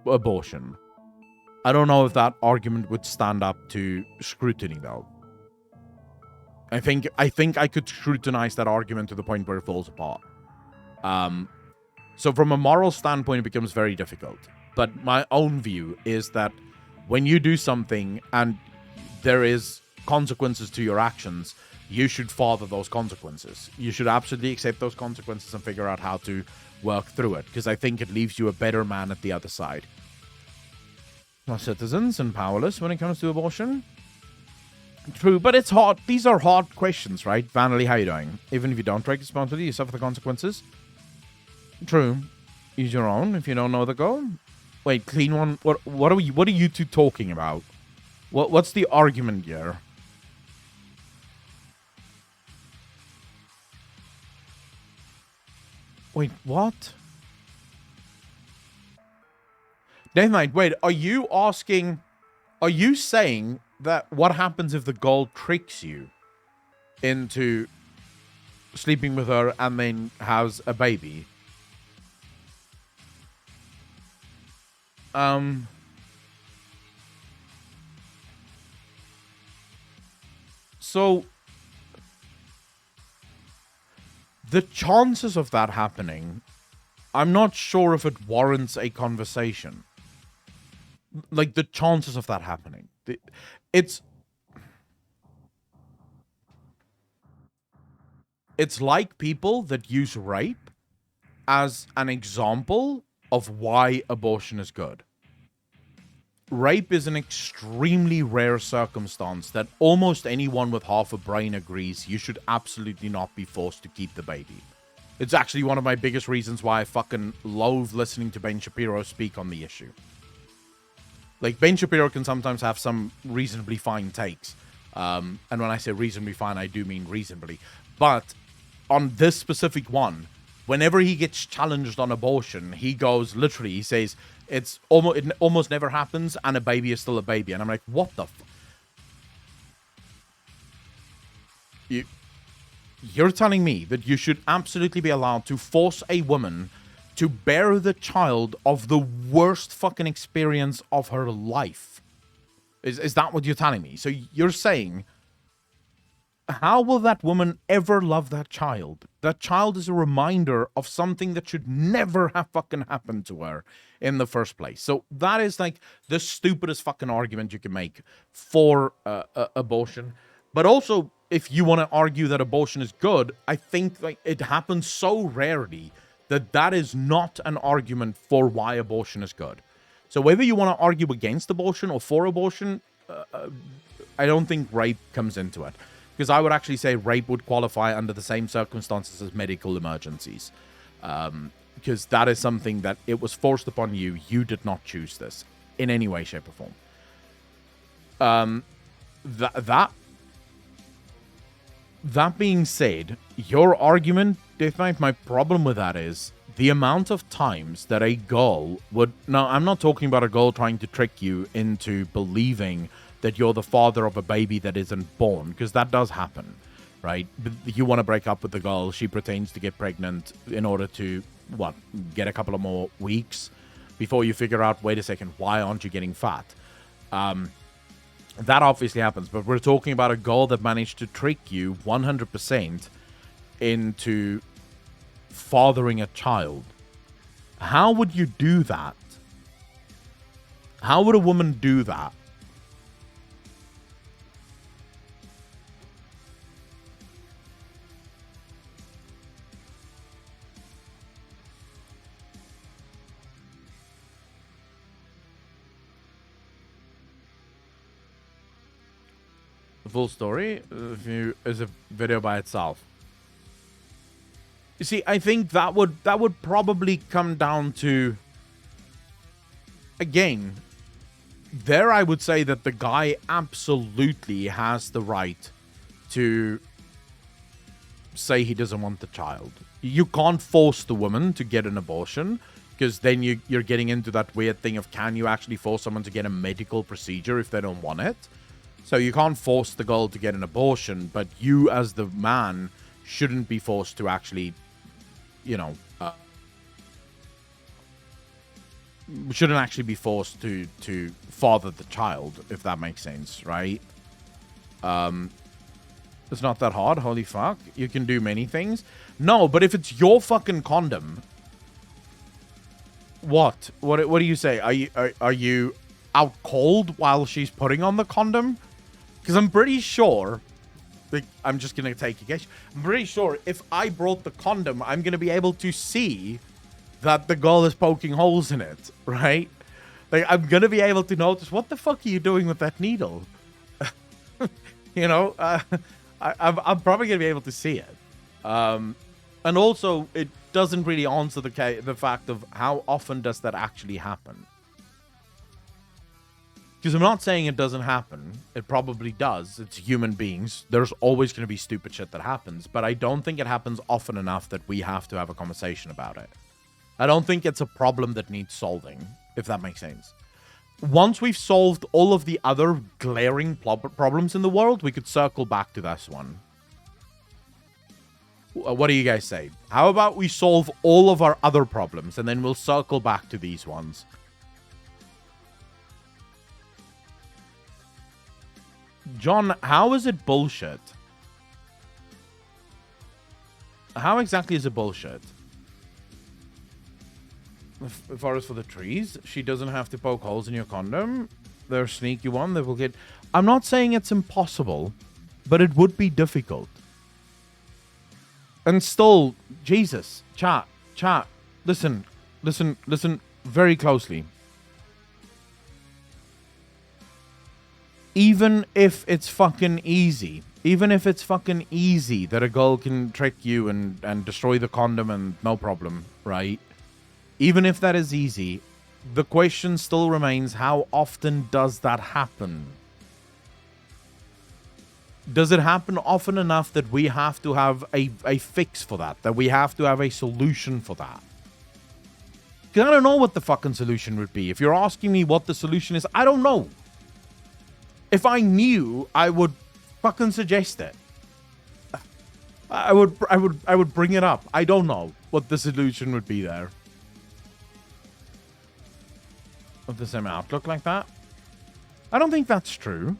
abortion. I don't know if that argument would stand up to scrutiny, though. I think I could scrutinize that argument to the point where it falls apart. So from a moral standpoint, it becomes very difficult. But my own view is that when you do something and there is consequences to your actions, you should father those consequences. You should absolutely accept those consequences and figure out how to work through it, because I think it leaves you a better man at the other side. More citizens and powerless when it comes to abortion. True, but it's hard. These are hard questions, right? Vanity, how you doing? Even if you don't take responsibility, you suffer the consequences. True. Use your own if you don't know the goal. Wait, clean one. What are you two talking about? What's the argument here? Wait, what? Never mind. Wait, are you saying that what happens if the girl tricks you into sleeping with her and then has a baby? So the chances of that happening, I'm not sure if it warrants a conversation. Like, the chances of that happening. It's like people that use rape as an example of why abortion is good. Rape is an extremely rare circumstance that almost anyone with half a brain agrees you should absolutely not be forced to keep the baby. It's actually one of my biggest reasons why I fucking loathe listening to Ben Shapiro speak on the issue. Like, Ben Shapiro can sometimes have some reasonably fine takes. And when I say reasonably fine, I do mean reasonably. But on this specific one, whenever he gets challenged on abortion, he goes, literally, he says, it almost never happens, and a baby is still a baby. And I'm like, what the you're telling me that you should absolutely be allowed to force a woman to bear the child of the worst fucking experience of her life. Is that what you're telling me? So you're saying, how will that woman ever love that child? That child is a reminder of something that should never have fucking happened to her in the first place. So that is like the stupidest fucking argument you can make for abortion. But also, if you want to argue that abortion is good, I think like it happens so rarely that that is not an argument for why abortion is good. So whether you want to argue against abortion or for abortion, I don't think rape comes into it. Because I would actually say rape would qualify under the same circumstances as medical emergencies. Because that is something that it was forced upon you. You did not choose this in any way, shape, or form. That being said, your argument, Death Knight, my problem with that is the amount of times that a girl would... Now, I'm not talking about a girl trying to trick you into believing that you're the father of a baby that isn't born, because that does happen, right? You want to break up with the girl, she pretends to get pregnant in order to, get a couple of more weeks before you figure out, wait a second, why aren't you getting fat? That obviously happens, but we're talking about a girl that managed to trick you 100% into fathering a child. How would you do that? How would a woman do that? The full story is a video by itself. You see, I think that would probably come down to, again, there I would say that the guy absolutely has the right to say he doesn't want the child. You can't force the woman to get an abortion, because then you're getting into that weird thing of, can you actually force someone to get a medical procedure if they don't want it? So you can't force the girl to get an abortion, but you as the man shouldn't be forced to actually, shouldn't actually be forced to father the child, if that makes sense, right? It's not that hard, holy fuck. You can do many things. No, but if it's your fucking condom, what do you say? Are you out cold while she's putting on the condom? Because I'm pretty sure, like, I'm just going to take a guess. I'm pretty sure if I brought the condom, I'm going to be able to see that the girl is poking holes in it, right? Like, I'm going to be able to notice, what the fuck are you doing with that needle? I'm probably going to be able to see it. And also, it doesn't really answer the fact of how often does that actually happen. Because I'm not saying it doesn't happen. It probably does. It's human beings. There's always going to be stupid shit that happens. But I don't think it happens often enough that we have to have a conversation about it. I don't think it's a problem that needs solving, if that makes sense. Once we've solved all of the other glaring problems in the world, we could circle back to this one. What do you guys say? How about we solve all of our other problems, and then we'll circle back to these ones? John, how is it bullshit? How exactly is it bullshit? The forest for the trees. She doesn't have to poke holes in your condom. They're sneaky one that will get... I'm not saying it's impossible, but it would be difficult. And still, Jesus, chat, listen very closely. Even if it's fucking easy that a girl can trick you and destroy the condom and no problem, right? Even if that is easy, the question still remains, how often does that happen? Does it happen often enough that we have to have a fix for that we have to have a solution for that? Because I don't know what the fucking solution would be. If you're asking me what the solution is, I don't know. If I knew, I would fucking suggest it. I would bring it up. I don't know what the solution would be there. Of the same outlook like that. I don't think that's true.